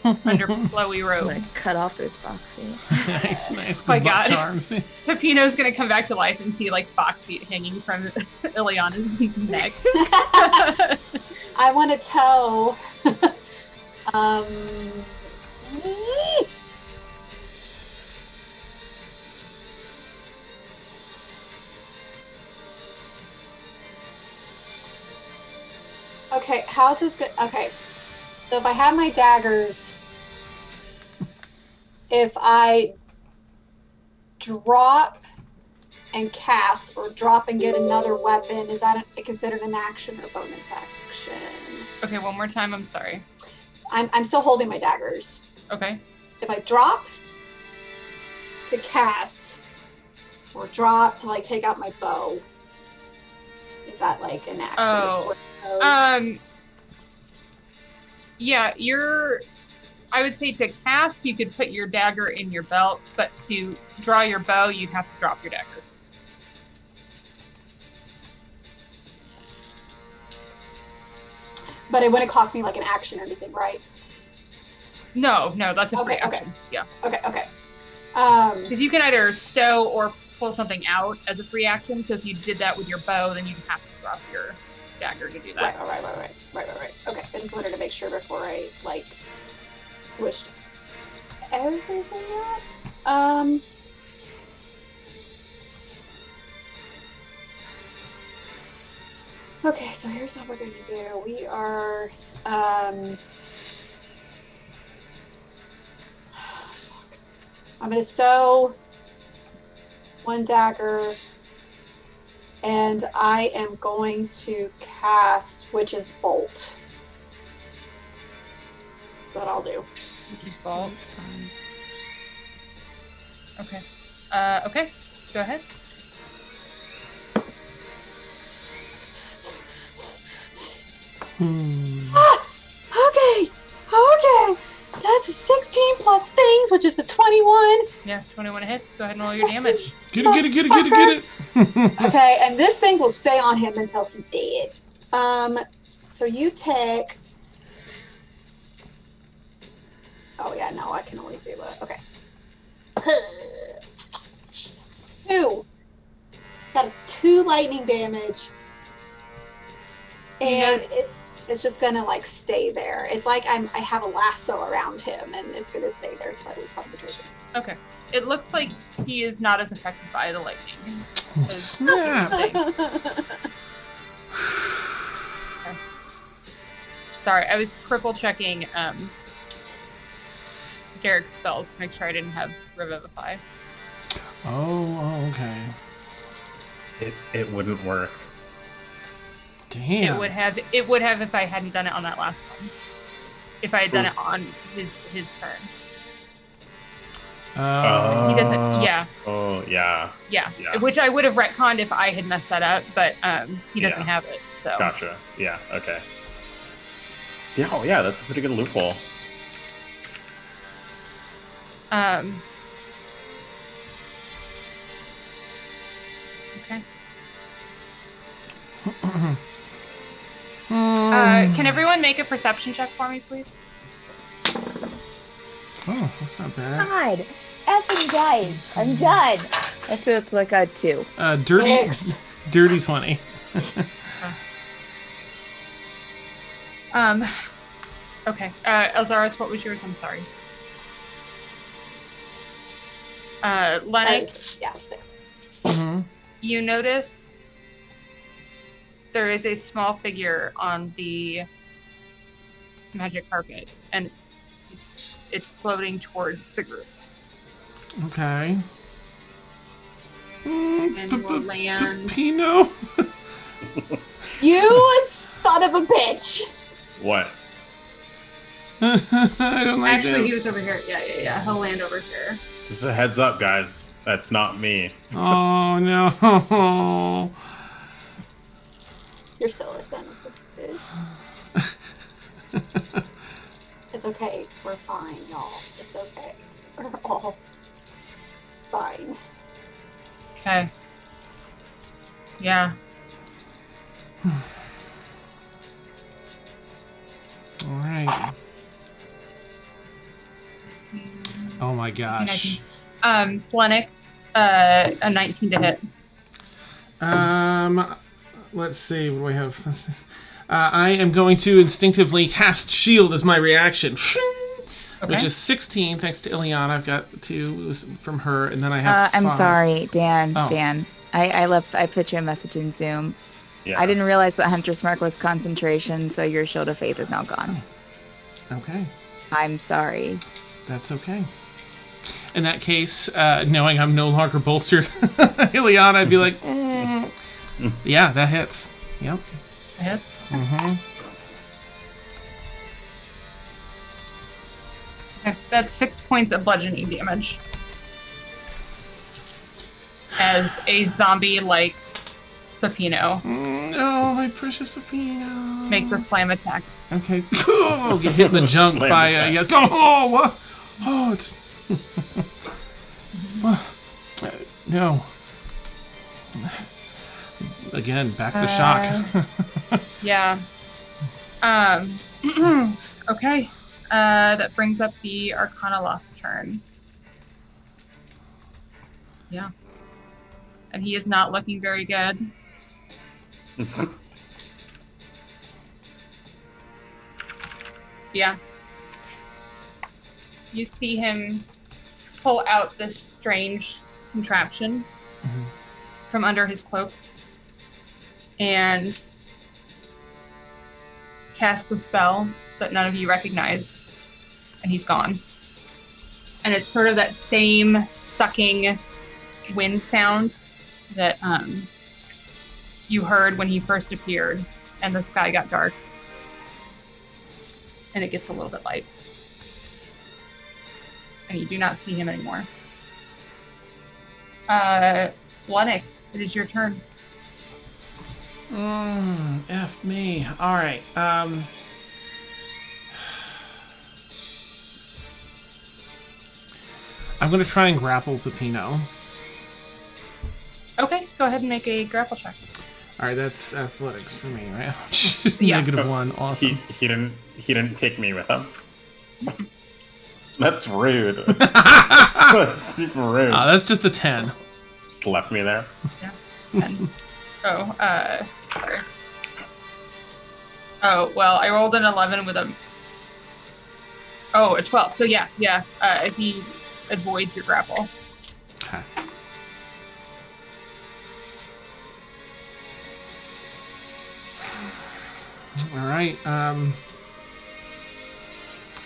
Under flowy I'm robes. gonna cut off those box feet. Nice. Oh my Good luck God. charms. Peppino's gonna come back to life and see like fox feet hanging from Ileana's neck. I want to tell. Okay, how's this good? Okay, so if I have my daggers, if I drop and cast, or drop and get another weapon, is that considered an action or bonus action? Okay, one more time, I'm sorry. I'm still holding my daggers. Okay. If I drop to cast, or drop to like take out my bow, is that like an action? to Oh, switch those? Yeah, I would say to cast, you could put your dagger in your belt, but to draw your bow, you'd have to drop your dagger. But it wouldn't cost me like an action or anything, right? No, that's a free Okay, okay. action. Yeah. Okay. Because you can either stow or pull something out as a free action. So if you did that with your bow, then you'd have to drop your dagger to do that. Right. Okay, I just wanted to make sure before I like switched everything up. Okay, so here's what we're gonna do. We are I'm gonna stow one dagger, and I am going to cast Witch's Bolt. That's what I'll do. Which is bolt. Sounds fun. Okay. Okay. Go ahead. Okay. That's a 16 plus things, which is a 21. Yeah, 21 hits. Go ahead and roll your damage. Get it. Okay, and this thing will stay on him until he's dead. So you take. Oh yeah, no, I can only do it. Okay. 2. Got 2 lightning damage, and it's just gonna like stay there. It's like I have a lasso around him, and it's gonna stay there until I lose concentration. Okay. It looks like he is not as affected by the lightning. Oh, snap. Okay. Sorry, I was triple checking Derek's spells to make sure I didn't have Revivify. Oh, okay. It wouldn't work. Damn. It would have if I hadn't done it on that last one. If I had done it on his turn. He doesn't. Yeah. Oh yeah. Yeah. Which I would have retconned if I had messed that up, but he doesn't have it. So. Gotcha. Yeah. Okay. Yeah. Oh yeah. That's a pretty good loophole. Okay. Can everyone make a perception check for me, please? Oh, that's not bad. God, effing dice. I'm done. So it's like a 2. Dirty 20. Okay. Elzaris, what was yours? I'm sorry. Lennox. Yeah, 6. Mm-hmm. You notice there is a small figure on the magic carpet, and it's floating towards the group. Okay. And will land. Pino. You son of a bitch! What? I don't like Actually, this. he was over here. Yeah. He'll land over here. Just a heads up, guys. That's not me. Oh no. You're still a son of a bitch. It's okay. We're fine, y'all. It's okay. We're all fine. Okay. Yeah. All right. Oh my gosh. Lennox, a 19 to hit. Let's see. What do I have? Let's see. I am going to instinctively cast shield as my reaction, which is 16 thanks to Ileana. I've got 2 from her, and then I have. I'm 5. sorry, Dan. Oh. Dan, I put you a message in Zoom. Yeah. I didn't realize that Hunter's Mark was concentration, so your Shield of Faith is now gone. Okay. I'm sorry. That's okay. In that case, knowing I'm no longer bolstered, Ileana, I'd be like, yeah, that hits. Yep. Hits. Mm-hmm. Okay, that's 6 points of bludgeoning damage. As a zombie-like Peppino No, my precious Peppino. makes a slam attack. Okay. Oh, get hit in the junk Slam by attack. oh, what? Oh, it's no. Again, back to shock. Yeah. Okay. That brings up the arcanaloth's turn. Yeah. And he is not looking very good. Yeah. You see him pull out this strange contraption from under his cloak and cast the spell that none of you recognize, and he's gone. And it's sort of that same sucking wind sound that you heard when he first appeared and the sky got dark. And it gets a little bit light. And you do not see him anymore. Lennox, it is your turn. F me. All right. I'm gonna try and grapple Peppino. Okay, go ahead and make a grapple check. All right, that's athletics for me, right? Yeah. -1. Awesome. He didn't take me with him. That's rude. That's super rude. That's just a 10. Just left me there. Yeah. 10. Sorry. Oh, well, I rolled an 11 with a 12. So yeah. He avoids your grapple. Okay. All right.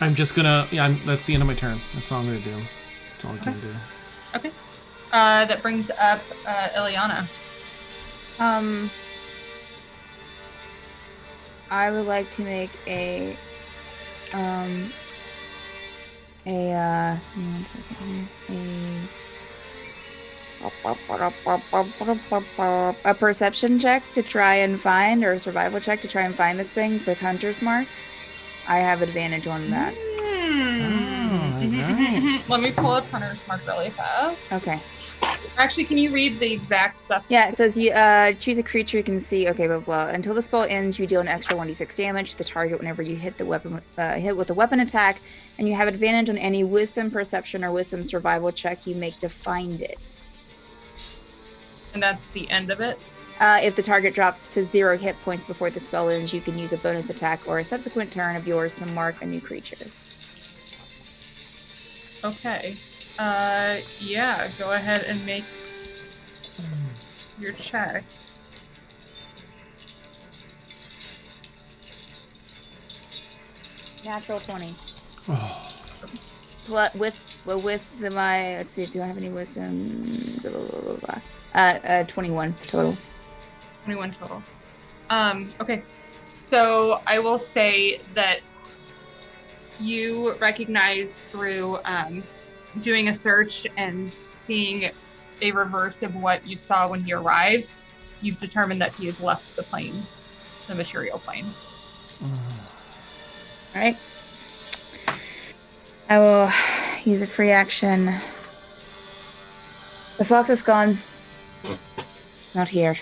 I'm just gonna. Yeah. That's the end of my turn. That's all I'm gonna do. That's all I can do. Okay. That brings up Ileana. I would like to make a give me 1 second here. A perception check to try and find, or a survival check to try and find this thing with Hunter's Mark. I have advantage on that. Right. Let me pull up Hunter's Mark really fast. Okay. Actually, can you read the exact stuff? Yeah, it says you choose a creature you can see. Okay, blah, blah. Until the spell ends, you deal an extra 1d6 damage to the target whenever you hit the weapon hit with a weapon attack, and you have advantage on any wisdom, perception, or wisdom survival check you make to find it. And that's the end of it. If the target drops to 0 hit points before the spell ends, you can use a bonus attack or a subsequent turn of yours to mark a new creature. Okay. Yeah, go ahead and make your check. Natural 20. Oh. With my, let's see, do I have any wisdom? Blah, blah, blah, blah. 21 total. 21 total. Okay. So I will say that you recognize through doing a search and seeing a reverse of what you saw when he arrived, you've determined that he has left the plane, the material plane. All right. I will use a free action. The fox is gone. It's not here.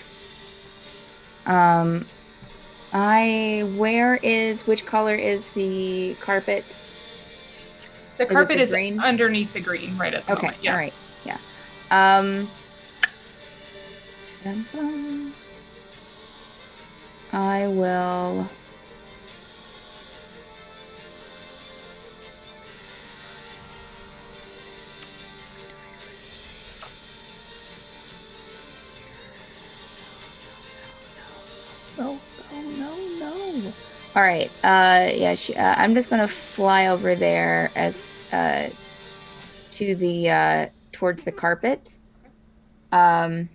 Which color is the carpet? The carpet is green? underneath the green right at the moment. Yeah. All right. Yeah. I will. No. All right. Yeah. I'm just gonna fly over there as to the towards the carpet, and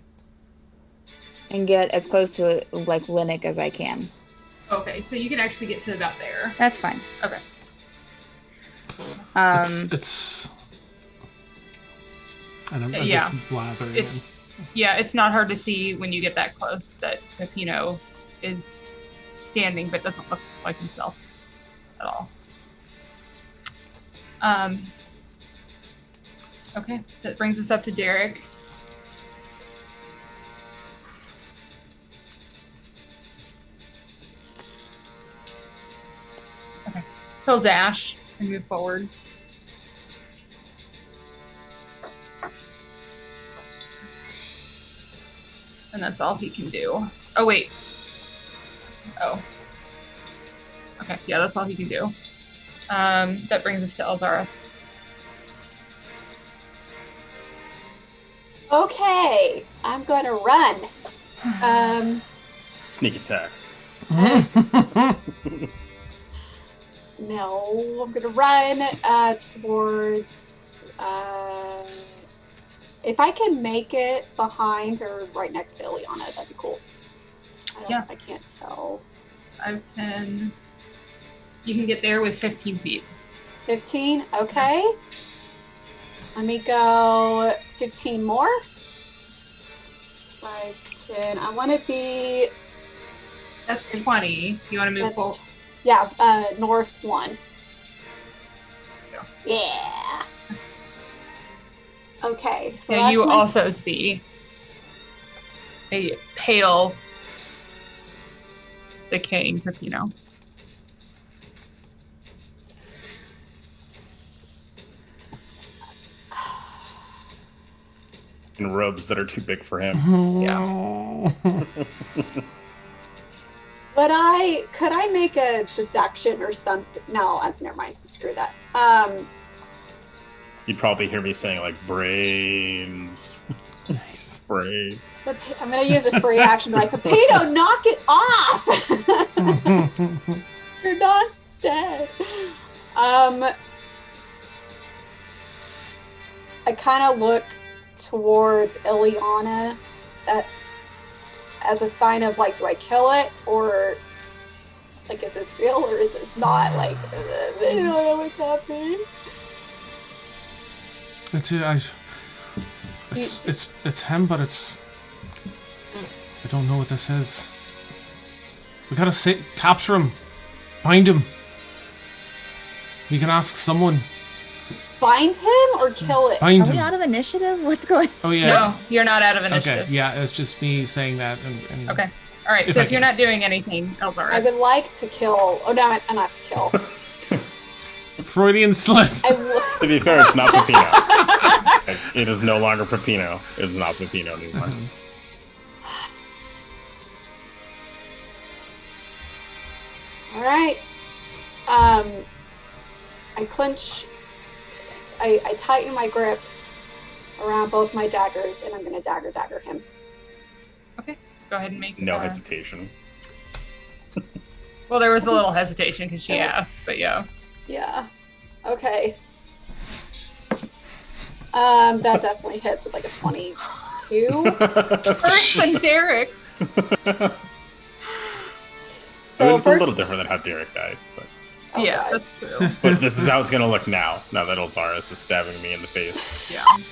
get as close to it like Linnick as I can. Okay, so you can actually get to about there. That's fine. Okay. It's and I'm yeah. just blathering. It's not hard to see when you get that close that Peppino is standing but doesn't look like himself at all. Okay, that brings us up to Derek. Okay, he'll dash and move forward. And that's all he can do. Oh, wait. Oh. Okay, yeah, that's all he can do. That brings us to Elzaris. Okay, I'm going to run. Sneak attack. No, I'm going to run towards... if I can make it behind or right next to Ileana, that'd be cool. I can't tell. 5, 10. You can get there with 15 feet. 15? Okay. Let me go 15 more. 5, 10. I want to be. That's 20. You want to move That's forward? Yeah, north 1. Yeah. Yeah. Okay, so Yeah, that's you my- also see a pale, decaying Peppino. In robes that are too big for him. Yeah. Could I make a deduction or something? No, never mind. Screw that. You'd probably hear me saying like brains. Nice. Brains. I'm gonna use a free action, like Pepito, knock it off. You're not dead. I kind of look towards Ileana, that as a sign of like, do I kill it, or like, is this real or is this not? Like, I don't know what's happening. It's him, but it's. I don't know what this is. We gotta capture him, find him. We can ask someone. Bind him or kill it? Bind Are we him. out of initiative? What's going? Oh yeah. No, you're not out of initiative. Okay. Yeah, it's just me saying that. And Okay. All right. If So I if you're can. not doing anything, Elzaris. I would like to kill. Oh no, not to kill. Freudian slip. To be fair, it's not Peppino. Like, it is no longer Peppino. It is not Peppino anymore. All right. I clench. I tighten my grip around both my daggers, and I'm gonna dagger him. Okay. Go ahead and make. No hesitation. Well, there was a little hesitation because she asked, but yeah. Yeah. Okay. That definitely hits with like a 22. First than Derek. So I mean, it's first, a little different than how Derek died. But, oh, Yeah, God. that's true. but this is how it's going to look now that Elzaris is stabbing me in the face. Yeah. I'm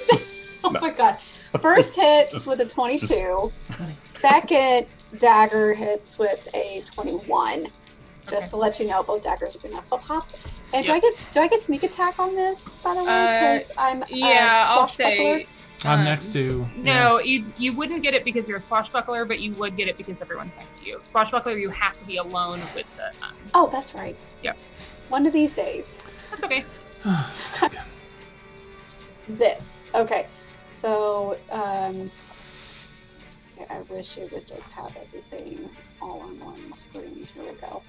gonna oh No. my God. First hits with a 22. Second dagger hits with a 21. Just to let you know, both daggers are gonna pop. And Yeah. do I get sneak attack on this, by the way? Because I'm Yeah, I'll swashbuckler? say. I'm next to. No, you wouldn't get it because you're a swashbuckler, but you would get it because everyone's next to you. Swashbuckler, you have to be alone with the. Oh, that's right. Yep. One of these days. That's okay. This. Okay. So, okay, I wish it would just have everything all on one screen. Here we go.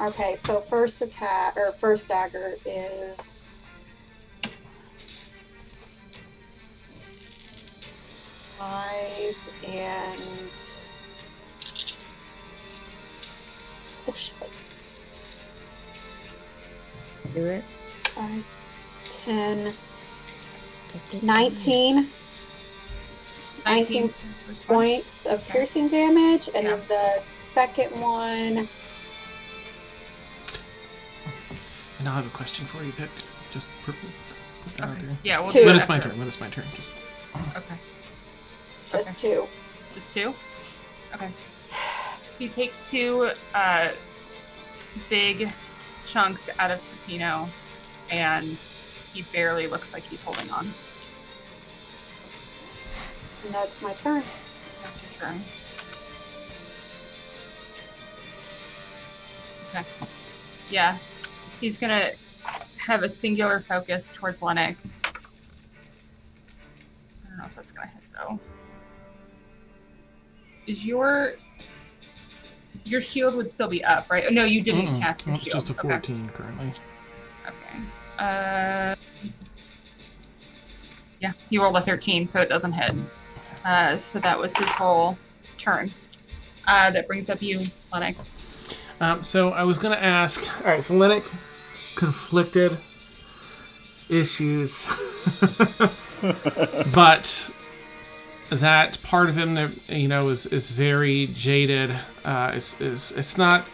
Okay, so first attack, or first dagger is 5 and oh shit. Do it. 5, 10, 15. 19 First one. points of piercing damage, and Yeah. then the second one. And I have a question for you, Vic. Just put that out Okay. there. Yeah, we'll Two. do When it it's my after. turn. When it's my turn. Just. Okay. Just 2. Just 2? Okay. You take 2 big chunks out of Peppino, and he barely looks like he's holding on. And that's my turn. That's your turn. Okay. Yeah. He's gonna have a singular focus towards Lennox. I don't know if that's gonna hit though. Is your shield would still be up, right? Oh, no, you didn't Mm-mm. cast your It's shield. just a 14 currently. Okay. Yeah, he rolled a 13, so it doesn't hit. So that was his whole turn. That brings up you, Lennox. So I was gonna ask. All right, so Lennox, conflicted issues, but that part of him that is very jaded. It's not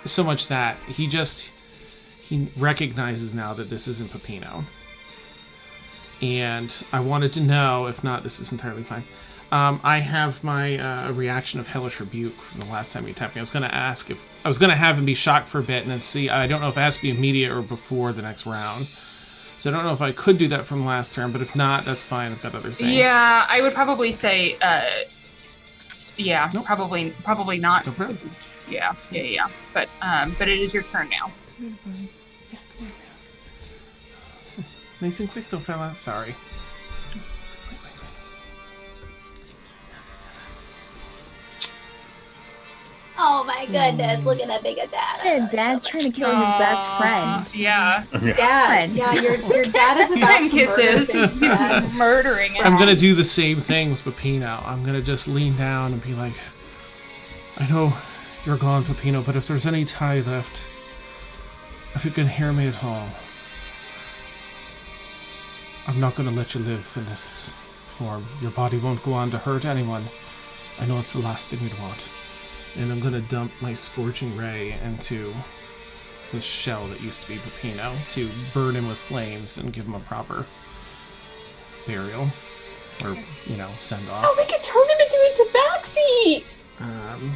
so much that he recognizes now that this isn't Peppino, And I wanted to know, if not, this is entirely fine. I have my reaction of Hellish Rebuke from the last time he attacked me. I was going to ask if... I was going to have him be shocked for a bit and then see... I don't know if it has to be immediate or before the next round. So I don't know if I could do that from last turn, but if not, that's fine. I've got other things. Yeah, I would probably say... Nope. probably not. No problem. Yeah. But it is your turn now. Nice and quick though, fella. Sorry. Oh my goodness, look at that big dad. Yeah, Dad's trying to kill his best friend. Yeah. Yeah, your dad is about to murder Kisses. his best. Murdering it. I'm gonna do the same thing with Peppino. I'm gonna just lean down and be like, I know you're gone, Peppino, but if there's any tie left, if you can hear me at all, I'm not gonna let you live in this form. Your body won't go on to hurt anyone. I know it's the last thing you'd want. And I'm gonna dump my Scorching Ray into this shell that used to be Peppino to burn him with flames and give him a proper burial. Or, send off. Oh, we could turn him into a tabaxi!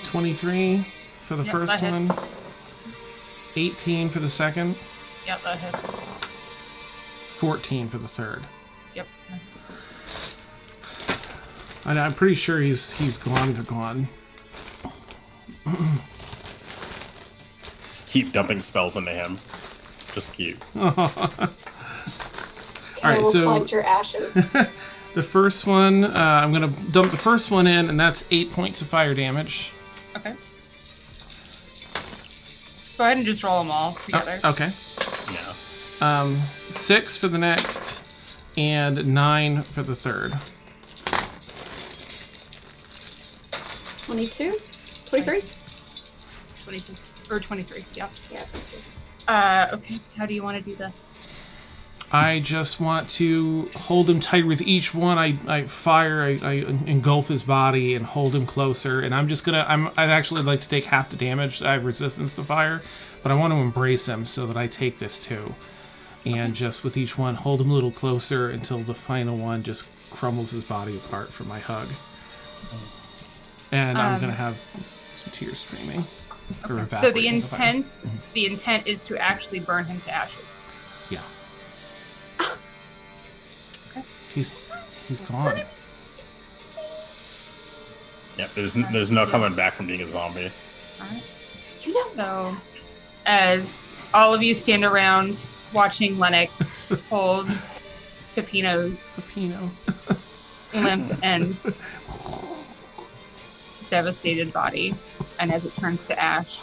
23 for the first that hits. one. 18 for the second. Yep, that hits. 14 for the third. Yep. And I'm pretty sure he's gone. Just keep dumping spells into him. Just keep. Okay, Alright, we'll so- collect your ashes. The first one, I'm going to dump the first one in, and that's 8 points of fire damage. Okay. Go ahead and just roll them all together. Okay. Yeah. 6 for the next, and 9 for the third. 22? 23? 22 or 23. Yep. Yeah, 22. Okay. How do you want to do this? I just want to hold him tight with each one. I fire, I engulf his body and hold him closer. And I'm just gonna, I'd actually like to take half the damage. I have resistance to fire, but I want to embrace him so that I take this too. And just with each one, hold him a little closer until the final one just crumbles his body apart from my hug. And I'm gonna have some tears streaming. Or Okay. So the evaporating the fire. intent is to actually burn him to ashes. Yeah. Okay. He's gone. Yep. There's no coming back from being a zombie. All right. You don't know. So, as all of you stand around watching Lennox hold Peppino's Peppino. limp and devastated body, and as it turns to ash,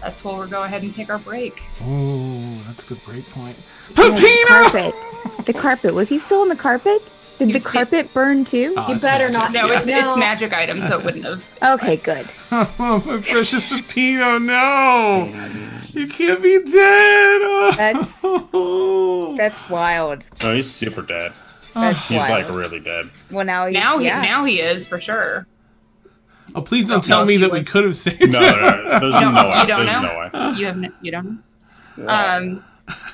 that's where we'll go ahead and take our break. Oh, that's a good break point. Yeah, Peppino! The carpet. Was he still on the carpet? Did He the was sti- carpet burn too? Oh, You it's better magic. not. No, it's No. magic item, so it wouldn't have. Okay, good. Oh, my precious Peppino, no! You can't be dead! Oh. That's wild. No, he's super dead. That's He's wild. like really dead. Well, now he's Now he is for sure. Oh, please don't No, tell no, me he that we was- could have saved No, him. there's No, no way. you don't There's know? no way. You don't know. Yeah.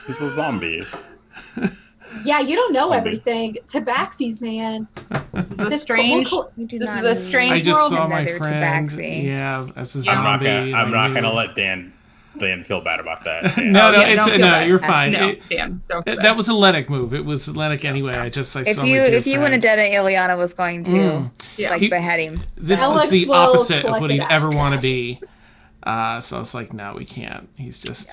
He's a zombie. Yeah, you don't know Zombie. everything. Tabaxis, man. This is a This strange. You do This not is a need strange I just world. saw my Another friend. tabaxi. Yeah, as a Yeah. zombie. I'm not and I gonna knew- let Dan feel bad about that. No, Oh, yeah, it's don't feel no. bad. You're fine. No, It- Dan, don't. feel that bad. was a Lennox move. It was Lennox anyway. I If saw you my dear if you wouldn't friend. have done it, Ileana was going to Mm. Yeah. like He- behead him. This Alex is the will opposite of collect what the he'd ever want to ashes. be. So I was like, no, we can't. He's just,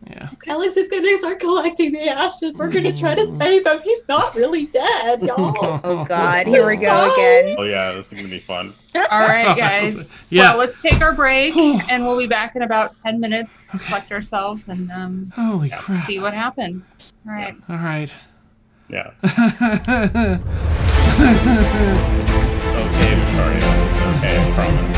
yeah. Alex is gonna start collecting the ashes. We're gonna try to save him. He's not really dead, y'all. Oh God, here we go again. Oh yeah, this is gonna be fun. All right, guys. Yeah. Well, let's take our break, and we'll be back in about 10 minutes. Collect ourselves and Holy Yes. crap. see what happens. All right. All right. Yeah. Okay, Victoria. It's okay, I promise.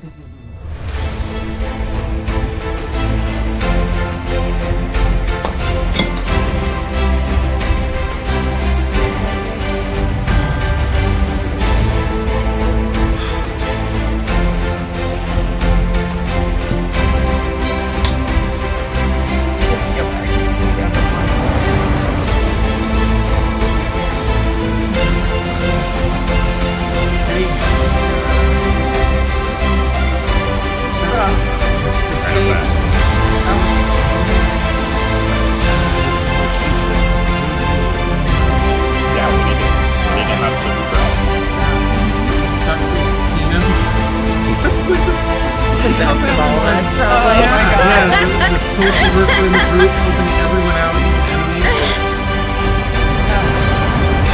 Social worker in the group helping everyone out, even Emily.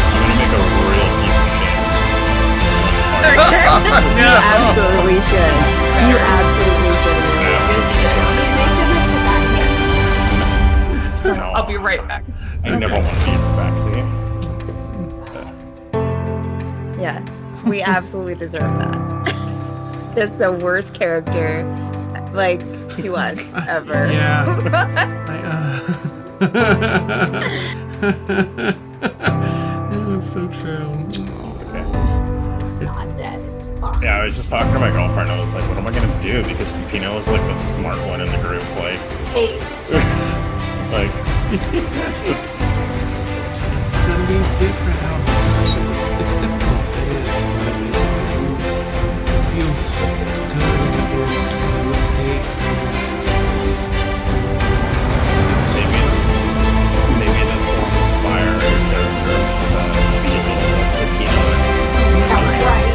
I'm gonna make a real piece of shit. You absolutely should. You absolutely should. No, I'll be right back. I never want to be a tabaxi. Yeah, we absolutely deserve that. Just the worst character, like, to us ever. Yeah. That's so true. It's not dead. It's fine. Yeah, I was just talking to my girlfriend. I was like, what am I gonna do? Because Pino is like the smart one in the group. Like, Hey, like It's gonna be different out there. It's difficult. It is. It feels good that there's mistakes and maybe this will inspire characters that be able to like Pino. right.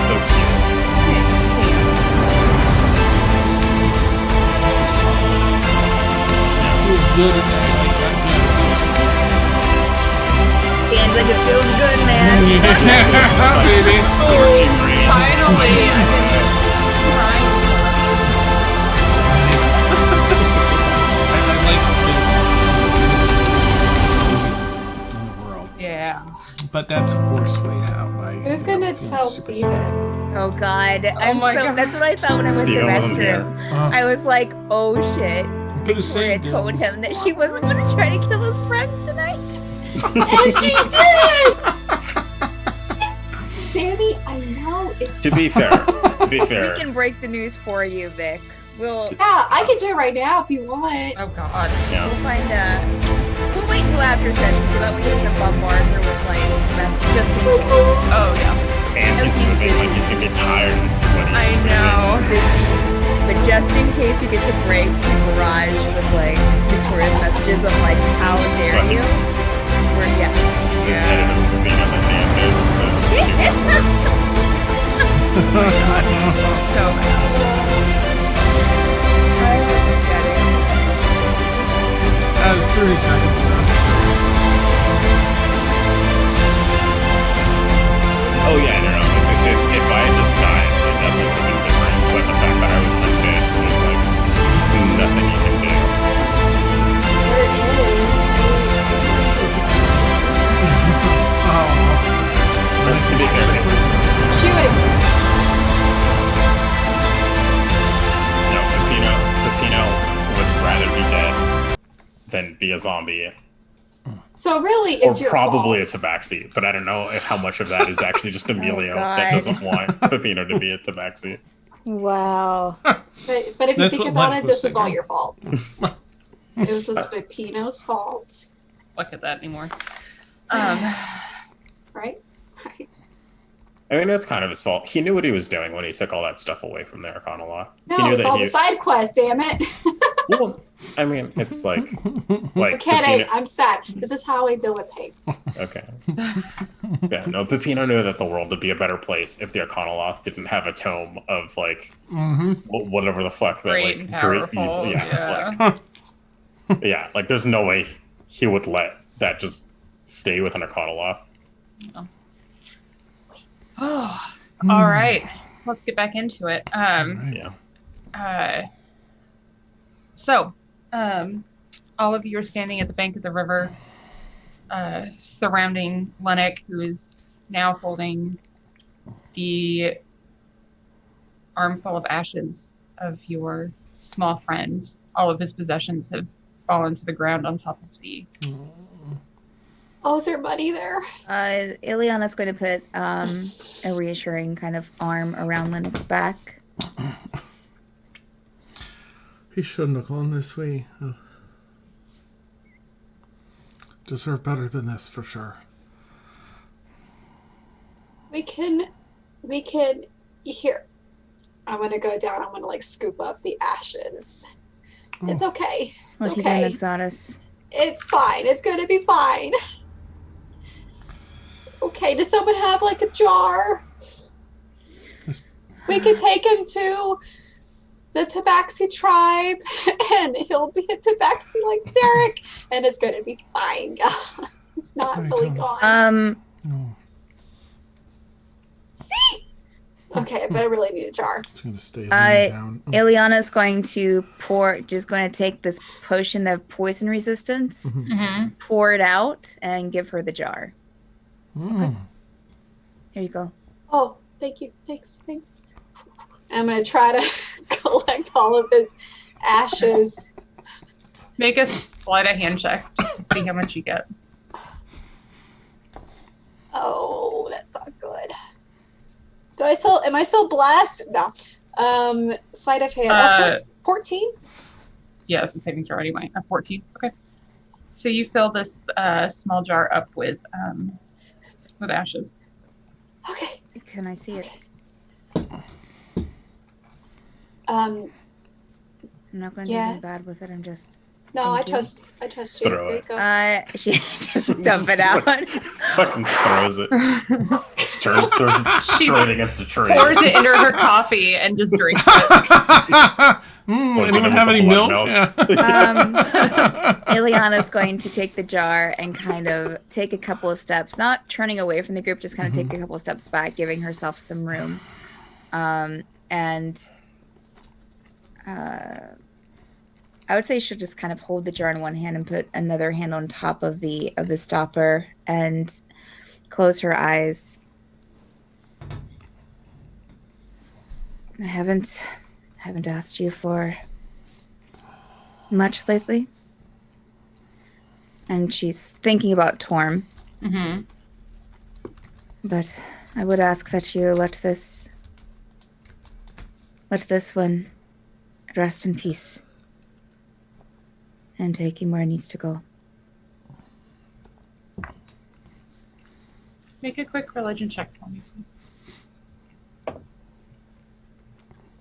So cute. feels good in there. Seems like it feels good, man. Yeah, baby. Scorching rain. Finally, I've been crying. In the world. Yeah. But that's of course weighed out by. Who's gonna tell Steven? Oh God, I'm my so. God. That's what I thought when I went to the Steven wasn't here. restroom. I was like, oh shit. Victoria told him that she wasn't going to try to kill his friends tonight. And she did! Sammy, I know it's. To be fair, We can break the news for you, Vic. We'll Yeah, I can do it right now if you want. Oh God. yeah. find we'll wait till after session so that we can bombard her with like messages just in case. Oh yeah. And he's moving like he's gonna be tired and sweaty. I know. But just in case you get to break the barrage with like Victoria's messages of like, how dare you? We're This edit of moving on the damn dude. So bad. That was 30 seconds. Oh yeah, no. If I had just died, it definitely would have been different. But the fact that I was undead is like nothing you can do. But to be fair, She would. no, Pepino would rather be dead than be a zombie. So really, it's Or your probably fault. a tabaxi, but I don't know how much of that is actually just Emilio God. that doesn't want Pepino to be a tabaxi. Wow. But if you That's think what about Mike it, was this was all saying. your fault. It was just Pepino's fault, Look at that anymore. right? Right. I mean, it's kind of his fault. He knew what he was doing when he took all that stuff away from the arcanaloth. He No, knew it's that all he. the side quest, damn it. Well, I mean, it's like I'm kidding. Pepino- I'm sad. This is how I deal with pain. Okay. Yeah, no, Pepino knew that the world would be a better place if the arcanaloth didn't have a tome of like whatever the fuck that Great like and great powerful. evil. Yeah. Like, yeah, like there's no way he would let that just stay with an arcanaloth. Oh. All right. Let's get back into it. Yeah. So All of you are standing at the bank of the river, surrounding Lennox, who is now holding the armful of ashes of your small friend. All of his possessions have fallen to the ground on top of the... Oh, is there money there? Ileana's going to put a reassuring kind of arm around Lennox's back. He shouldn't have gone this way. Oh. Deserve better than this, for sure. We can, here. I'm gonna go down. I'm gonna scoop up the ashes. Oh. It's okay. It's What okay. are you doing, Exodus? It's fine. It's gonna be fine. Okay, does someone have a jar? We could take him to the Tabaxi tribe, and he'll be a Tabaxi like Derek, and it's gonna be fine. He's not really gone. No. See? Okay, but I really need a jar. It's going to stay down. Oh. Ileana's going to take this potion of poison resistance, Mm-hmm. pour it out, and give her the jar. Mm. Here you go. Oh, thank you. Thanks. I'm gonna try to collect all of his ashes. Make a sleight of hand check just to see how much you get. Oh, that's not good. Am I still blessed? No. Sleight of hand. 14? Yeah, it's the saving throw anyway. A 14. Okay. So you fill this small jar up with ashes. Okay. Can I see it? Um, I'm not going to do Yes. anything bad with it. I'm just... no, I Thank you. trust you. Throw There it. you go. She just dump it out. Fucking throws it. Just throws it straight against a tree. Pours it into her coffee and just drinks it. Pours it Anyone in have with any the milk? blood Yeah. Ileana's going to take the jar and kind of take a couple of steps, not turning away from the group, just kind of take a couple of steps back, giving herself some room. I would say she'll just kind of hold the jar in one hand and put another hand on top of the stopper and close her eyes. I haven't asked you for much lately. And she's thinking about Torm. Mm-hmm. But I would ask that you let this one rest in peace and take him where he needs to go. Make a quick religion check for me, please.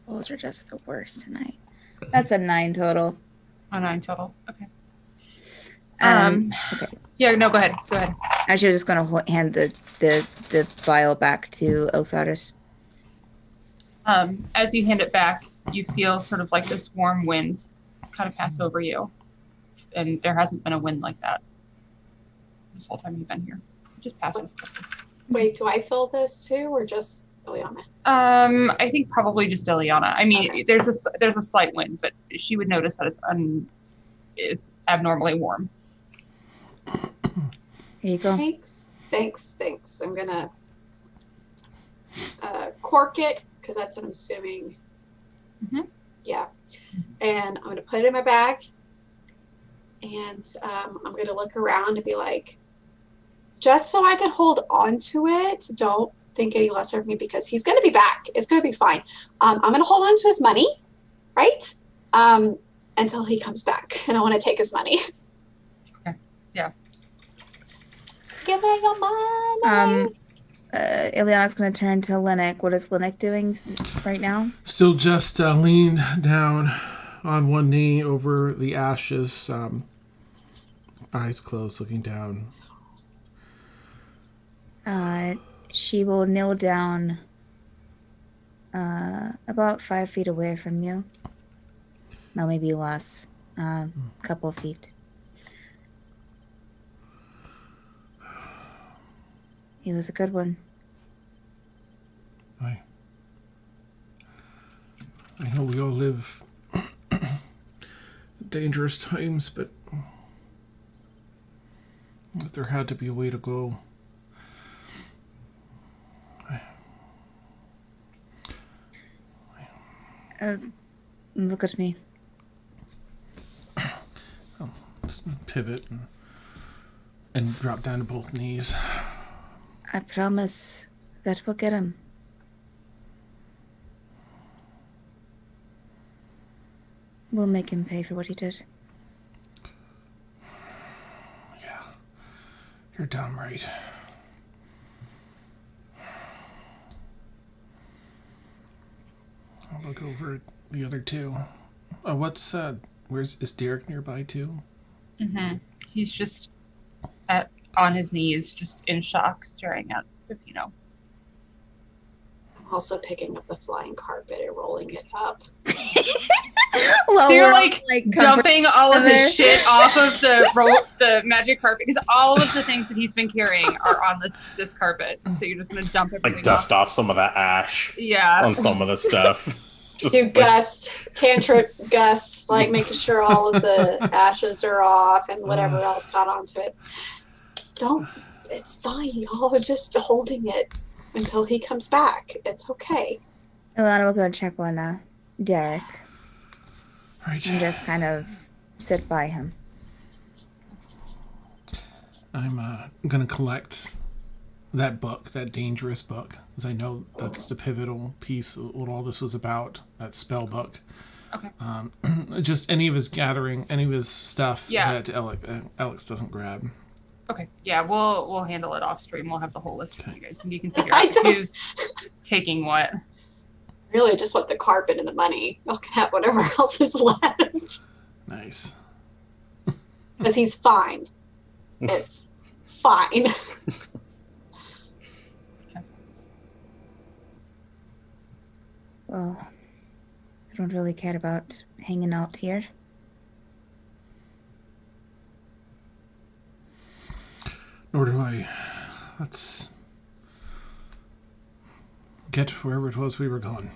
Those are just the worst tonight. That's a 9 total. A 9 total. Okay. Okay. Yeah, no, go ahead. Go ahead. Actually, I was just going to hand the vial back to Osiris. As you hand it back, you feel sort of like this warm wind kind of pass over you. And there hasn't been a wind like that this whole time you've been here. It just passes. Wait, do I fill this too, or just Ileana? I think probably just Ileana. I mean, Okay. there's a slight wind, but she would notice that it's abnormally warm. Here you go. Thanks. I'm gonna cork it, because that's what I'm assuming. Mhm. Yeah. And I'm gonna put it in my bag, and I'm gonna look around and be like, just so I can hold on to it, don't think any lesser of me, because he's gonna be back. It's gonna be fine. I'm gonna hold on to his money, right? Until he comes back, and I want to take his money. Okay. Yeah. Give me your money. Ileana's going to turn to Lennox. What is Lennox doing right now? Still just leaned down on one knee over the ashes, eyes closed, looking down. She will kneel down about 5 feet away from you. Well, maybe less. A couple of feet. He was a good one. I know we all live dangerous times, but if there had to be a way to go. Look at me. Let's pivot and drop down to both knees. I promise that we'll get him. We'll make him pay for what he did. Yeah, you're damn right. I'll look over at the other two. Is Derek nearby too? Mm-hmm. He's just on his knees, just in shock, staring at Peppino. I'm also picking up the flying carpet and rolling it up. Well, So you're we're like dumping all of his shit off of the magic carpet, because all of the things that he's been carrying are on this carpet. So you're just gonna dump everything. Like dust off some of that ash. Yeah. On some of the stuff. Just Do like- gust, cantrip gusts, like making sure all of the ashes are off and whatever else got onto it. It's fine, y'all. We're just holding it until he comes back. It's okay. Ilana will go check on Derek Right. and just kind of sit by him. I'm gonna collect that book, that dangerous book, because I know that's the pivotal piece of what all this was about. That spell book. Okay. Just any of his stuff Yeah. that Alex doesn't grab. Okay. Yeah, we'll handle it off stream. We'll have the whole list for you guys, and you can figure I out don't- who's taking what. Really, just want the carpet and the money. Y'all can have whatever else is left. Nice. Because he's fine. It's fine. Well, I don't really care about hanging out here. Nor do I. Let's get wherever it was we were going.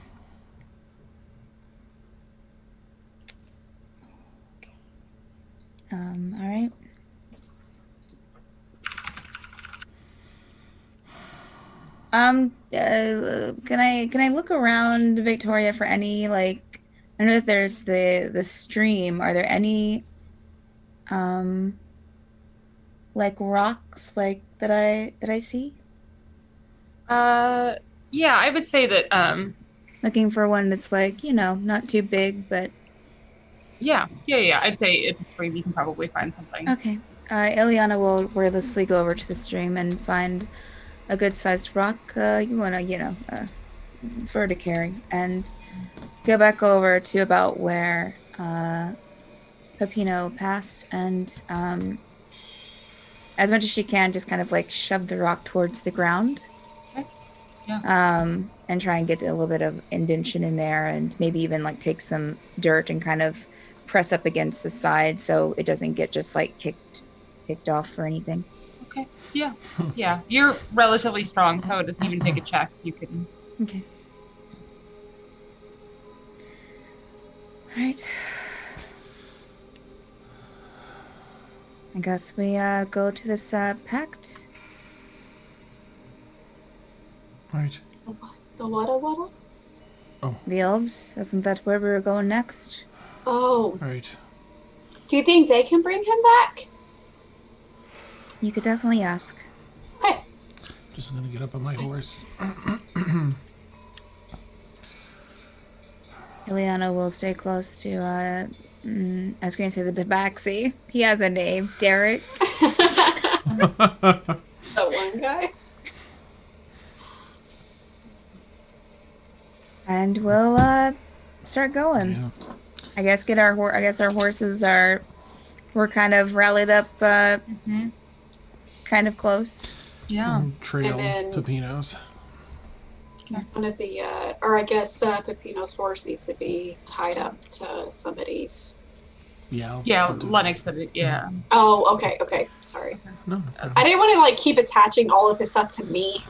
All right. Can I look around Victoria for any, like, I know that there's the stream. Are there any like rocks like that I see? Yeah, I would say that Looking for one that's like, not too big, but yeah. I'd say it's a stream. You can probably find something. okay. Ileana will wordlessly go over to the stream and find a good-sized rock you want to, for her to carry, and go back over to about where Peppino passed, and as much as she can, just kind of like shove the rock towards the ground. Okay. Yeah. And try and get a little bit of indentation in there, and maybe even like take some dirt and kind of press up against the side so it doesn't get just like kicked off or anything. Okay. Yeah. Yeah. You're relatively strong, so it doesn't even take a check. You can. Okay. All right. I guess we go to this pact. Right. The what? The elves. Isn't that where we were going next? Oh. Right. Do you think they can bring him back? You could definitely ask. Okay. Just gonna get up on my horse. Ileana will stay close to, I was going to say the tabaxi. He has a name. Derek. The one guy. And we'll start going. Yeah. I guess our horses we're kind of rallied up, Mhm. kind of close. Yeah. Trail And then- Pepinos. One of the, or I guess Peppino's horse needs to be tied up to somebody's. Yeah. Yeah. I'll do Lennox said it. Yeah. Oh, okay. Sorry. that. No. I didn't want to like keep attaching all of his stuff to me.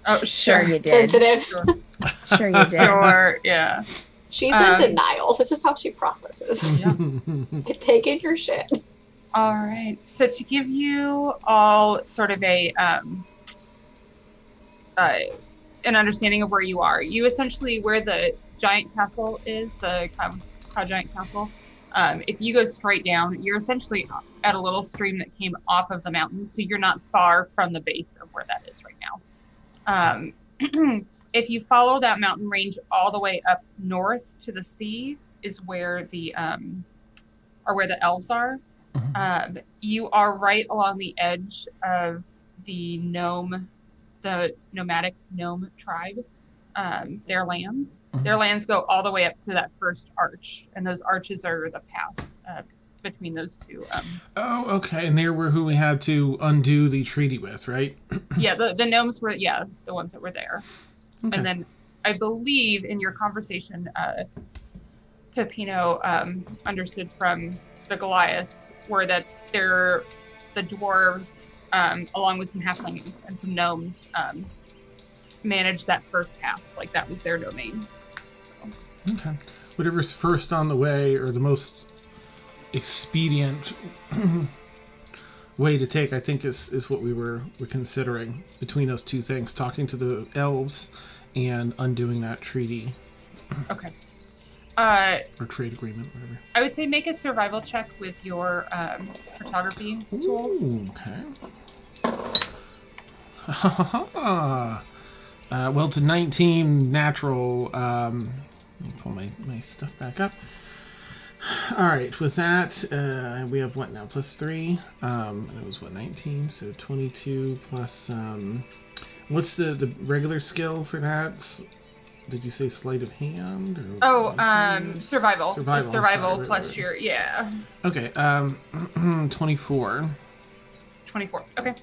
Oh, Sure sure. you did. Sensitive. Sure. Sure you did. Sure. Yeah. She's in denial. This is how she processes. Yeah. Take in your shit. All right. So to give you all sort of an understanding of where you are, you essentially where the giant castle is, the cloud giant castle. If you go straight down, you're essentially at a little stream that came off of the mountain, so you're not far from the base of where that is right now. If you follow that mountain range all the way up north to the sea, is where the elves are. Mm-hmm. You are right along the edge of the nomadic gnome tribe. Their lands. Mm-hmm. Their lands go all the way up to that first arch, and those arches are the pass between those two. Oh, okay. And they were who we had to undo the treaty with, right? Yeah, the gnomes were the ones that were there. Okay. And then I believe in your conversation, Peppino understood from the Goliaths were that the dwarves, along with some halflings and some gnomes, managed that first pass. Like that was their domain. So. Okay. Whatever's first on the way, or the most expedient way to take, I think is what we're considering between those two things: talking to the elves and undoing that treaty. Okay. Or trade agreement, whatever. I would say make a survival check with your photography tools. Ooh, okay. Well, to 19 natural. Let me pull my stuff back up. All right, with that, we have what now? Plus 3. And it was what, 19? So 22 plus. What's the regular skill for that? Did you say sleight of hand? Or Survival. Survival Plus your yeah. Okay. 24. 24. Okay.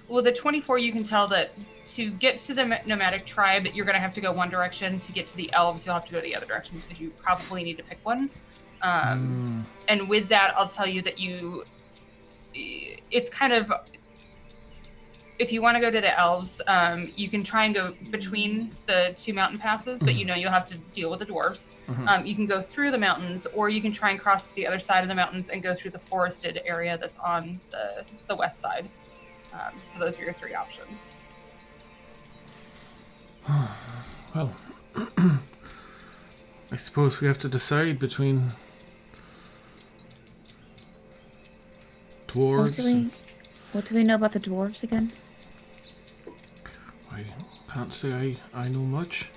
Well, the 24, you can tell that to get to the nomadic tribe, you're going to have to go one direction. To get to the elves, you'll have to go the other direction, so you probably need to pick one. And with that, I'll tell you that it's kind of, if you want to go to the elves, you can try and go between the two mountain passes, but you'll have to deal with the dwarves. You can go through the mountains, or you can try and cross to the other side of the mountains and go through the forested area that's on the west side. So those are your 3 options. Well, I suppose we have to decide between dwarves. What do we know about the dwarves again? I can't say I know much.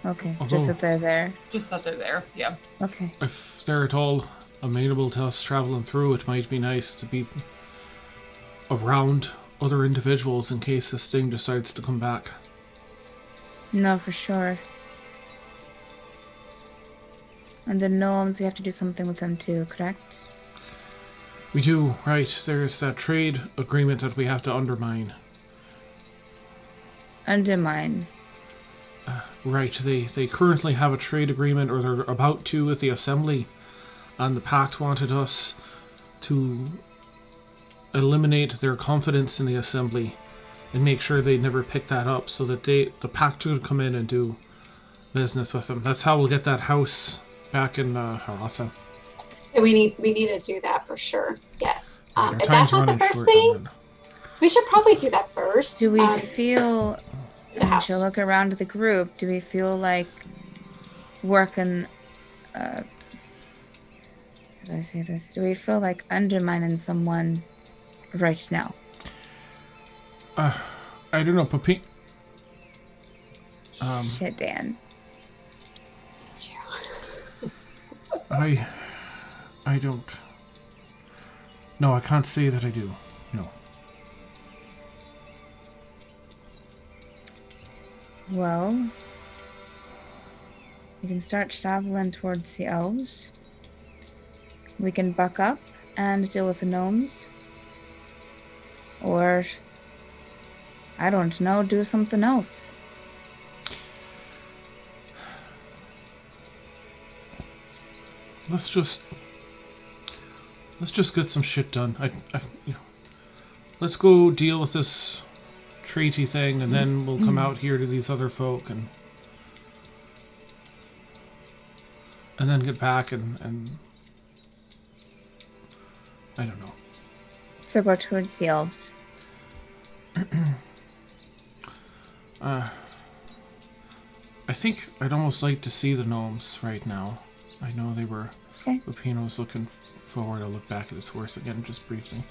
Okay, Although, just that they're there. Just that they're there, yeah. Okay. If they're at all amenable to us traveling through, it might be nice to be around other individuals in case this thing decides to come back. No, for sure. And the gnomes, we have to do something with them too, correct? We do, right. There's that trade agreement that we have to undermine. Undermine. Right, they currently have a trade agreement, or they're about to with the Assembly, and the Pact wanted us to eliminate their confidence in the Assembly and make sure they never pick that up, so that the Pact would come in and do business with them. That's how we'll get that house back in Harassa. We need to do that for sure. Yes. Our If time's that's not the running first short thing, on that. we should probably do that first. Do we feel... the house. To look around the group, do we feel like working... how do I say this? Do we feel like undermining someone right now? I don't know, Papi. Shit, Dan. I don't. No, I can't say that I do. No. Well, we can start traveling towards the elves. We can buck up and deal with the gnomes. Or, I don't know, do something else. Let's just get some shit done. Let's go deal with this treaty thing, and then we'll come out here to these other folk, and and then get back and I don't know. So go towards the elves. I think I'd almost like to see the gnomes right now. I know they were. Okay. Lupino was looking forward. I'll look back at his horse again, just briefly.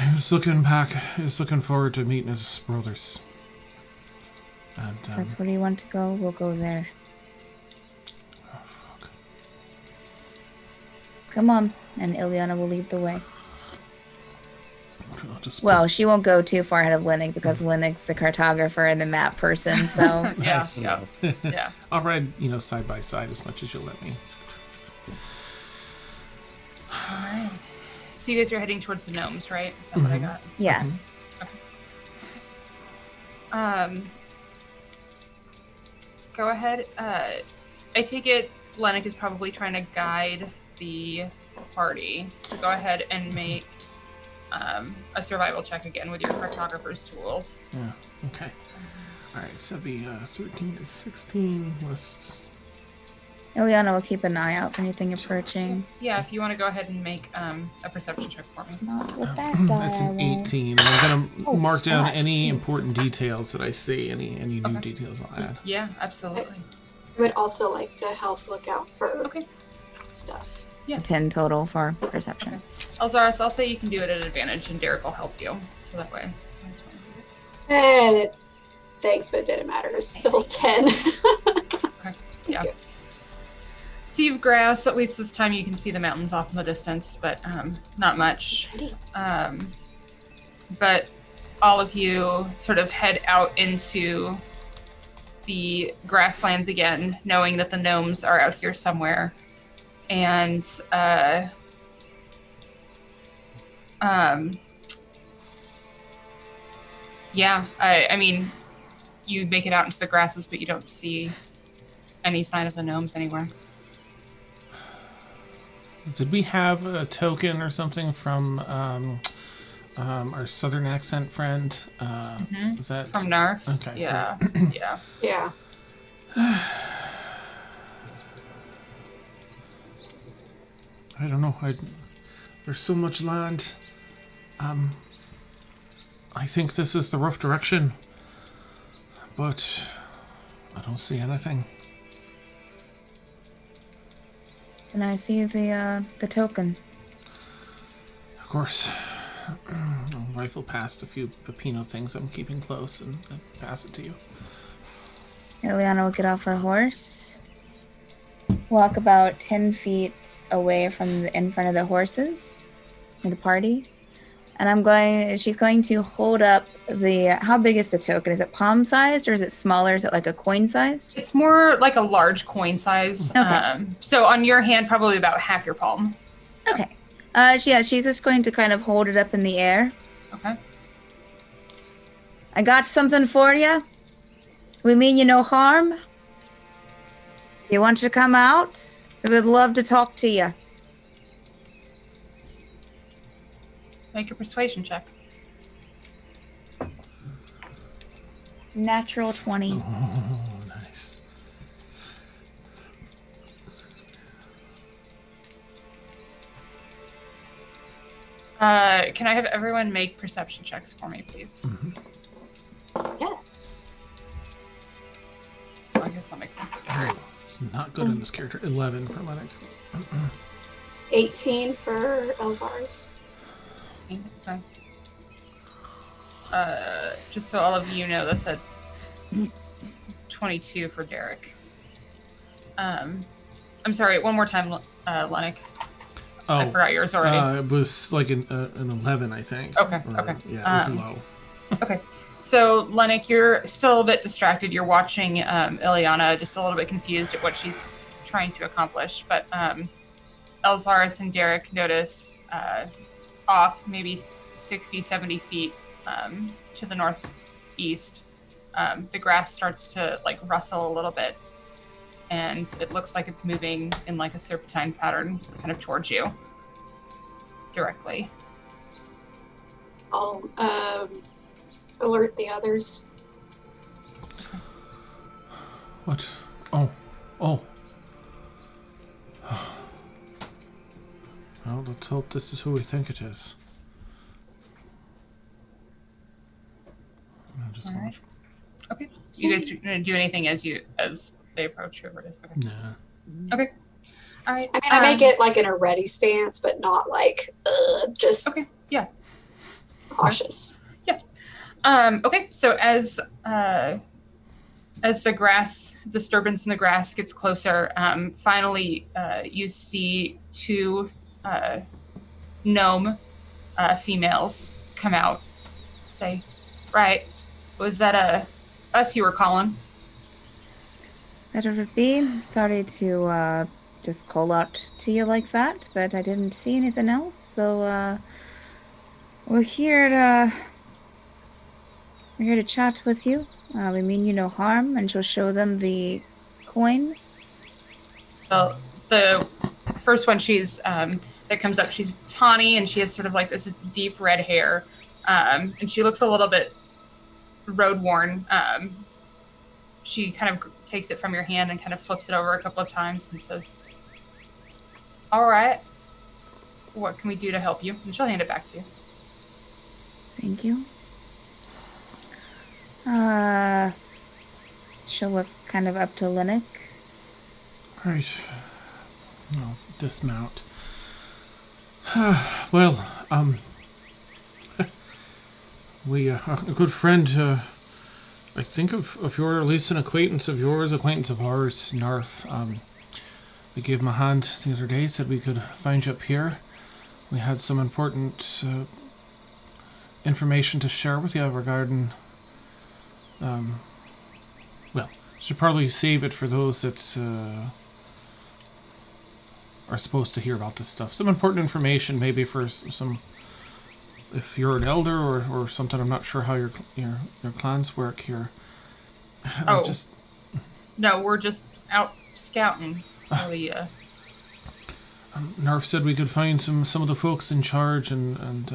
He was looking back. He was looking forward to meeting his brothers. And If that's where you want to go, we'll go there. oh fuck. Come on, and Ileana will lead the way. I'll just Well, she won't go too far ahead of Linux because Linux the cartographer and the map person, so Yeah. Nice. Yeah. Yeah. I'll ride, side by side as much as you'll let me. All right. So you guys are heading towards the gnomes, right? Is that what I got? yes. Go ahead. I take it Lennox is probably trying to guide the party. So go ahead and make a survival check again with your cartographer's tools. Yeah. Okay. All right. So it'll be 13 to 16 lists. Ileana will keep an eye out for anything approaching. Yeah, if you want to go ahead and make a perception check for me. Not with that die. That's I an won't. 18. I'm gonna mark down gosh, any jeez. important details that I see. Any new Okay. details I'll add. Yeah, absolutely. I would also like to help look out for Okay. stuff. 10 total for perception. Okay. Elzaris, I'll say you can do it at advantage, and Derek will help you. So that way. I just want to do this. And thanks, but it didn't matter. It's still 10. Yeah. Sea of grass. At least this time you can see the mountains off in the distance, but not much. Pretty. But all of you sort of head out into the grasslands again, knowing that the gnomes are out here somewhere. And yeah, I mean, you make it out into the grasses, but you don't see any sign of the gnomes anywhere. Did we have a token or something from our southern accent friend? Was that From Narf? Okay. Yeah. Yeah. Yeah. I don't know. There's so much land. I think this is the rough direction, but I don't see anything. Can I see the token? Of course. I'll rifle past a few Pepino things I'm keeping close and pass it to you. Ileana will get off her horse, walk about 10 feet away in front of the horses, or the party, and she's going to hold up how big is the token? Is it palm sized or is it smaller? Is it like a coin sized? It's more like a large coin size. Okay. So on your hand, probably about half your palm. Okay. She's just going to kind of hold it up in the air. Okay. I got something for you. We mean you no harm. If you want to come out, we would love to talk to you. Make a persuasion check. Natural 20. Oh, nice. Can I have everyone make perception checks for me, please? Yes. I guess I'll make them. Oh, it's not good in this character. 11 for Lennox. 18 for Elzar's. Okay. Just so all of you know, that's a 22 for Derek. I'm sorry, one more time, Lennox. Oh, I forgot yours already. it was like an 11, I think. Okay, okay. Yeah, it was low. Okay. So, Lennox, you're still a bit distracted. You're watching Ileana, just a little bit confused at what she's trying to accomplish. But Elzaris and Derek notice off maybe 60, 70 feet to the northeast, the grass starts to like rustle a little bit. And it looks like it's moving in like a serpentine pattern kind of towards you directly. I'll alert the others. What? Oh. let's hope this is who we think it is. I just All want... right. Okay. You guys do anything as they approach whoever it is? Okay. Nah. Okay. All right. I mean, I may get like in a ready stance, but not like just Okay. Yeah. cautious. Yeah. Okay. So as the grass disturbance in the grass gets closer, finally you see two gnome females come out. Say, right, was that us you were calling? That would be. Sorry to just call out to you like that, but I didn't see anything else. So we're here to chat with you. We mean you no harm, and you'll show them the coin. Well, the first one that comes up, she's tawny and she has sort of like this deep red hair, and she looks a little bit road worn. She kind of takes it from your hand and kind of flips it over a couple of times and says, "All right, what can we do to help you?" And she'll hand it back to you. Thank you. She'll look kind of up to Linux. Right. I'll dismount. Well, we, a good friend, I think of your, at least an acquaintance of yours, acquaintance of ours, Narf. We gave him a hand the other day, said we could find you up here. We had some important information to share with you regarding, well, should probably save it for those that are supposed to hear about this stuff. Some important information, maybe for some, if you're an elder or something. I'm not sure how your clans work here. No, we're just out scouting. Really, Narf said we could find some of the folks in charge, and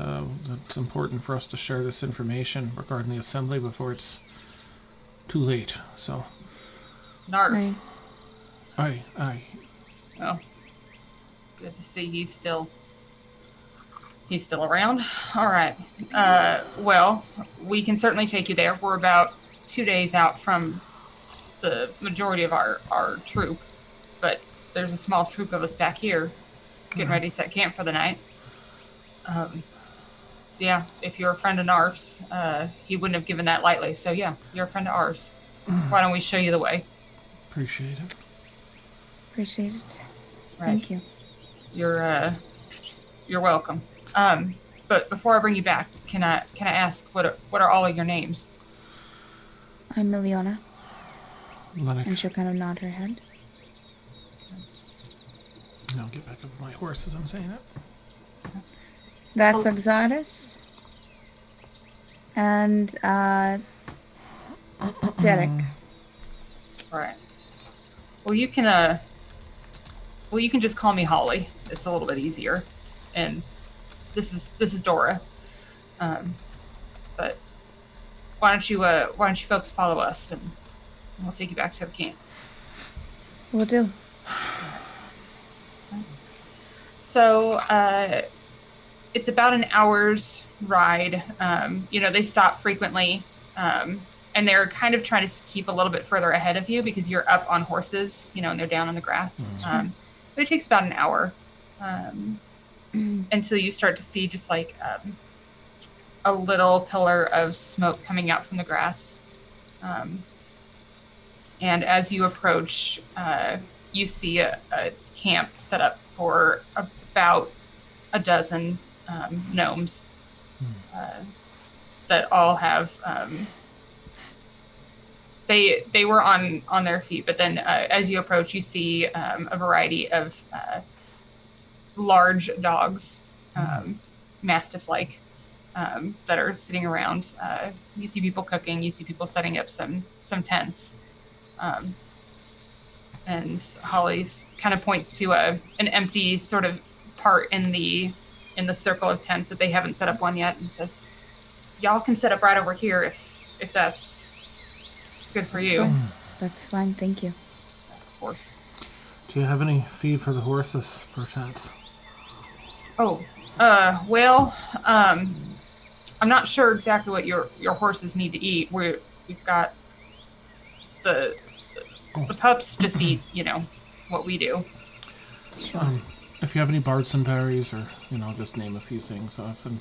it's important for us to share this information regarding the assembly before it's too late. So, Narf. Right. Aye. Well, good to see he's still around. All right. Well, we can certainly take you there. We're about 2 days out from the majority of our troop, but there's a small troop of us back here getting ready to set camp for the night. Yeah, if you're a friend of Narf's, he wouldn't have given that lightly. So yeah, you're a friend of ours. Why don't we show you the way? Appreciate it. Appreciate it. Right. Thank you. You're welcome. But before I bring you back, can I ask what are all of your names? I'm Miliona. Lennox. And she'll kind of nod her head. I'll get back up on my horse as I'm saying it. That's Exardus. And Derek. All right. Well, you can just call me Holly. It's a little bit easier. And this is Dora. But why don't you folks follow us and we'll take you back to the camp. Will do. So it's about an hour's ride. They stop frequently, and they're kind of trying to keep a little bit further ahead of you because you're up on horses, and they're down on the grass. But it takes about an hour until you start to see just like a little pillar of smoke coming out from the grass. And as you approach, you see a camp set up for about a dozen gnomes that all have they were on their feet, but then as you approach, you see a variety of large dogs, mastiff-like, that are sitting around. You see people cooking. You see people setting up some tents. And Holly's kind of points to an empty sort of part in the circle of tents that they haven't set up one yet, and says, "Y'all can set up right over here if that's good for you." Fine. That's fine, thank you. Of course. Do you have any feed for the horses, perchance? Oh, well, I'm not sure exactly what your horses need to eat. We've got the pups just eat, what we do. If you have any Bardson berries, or just name a few things off. And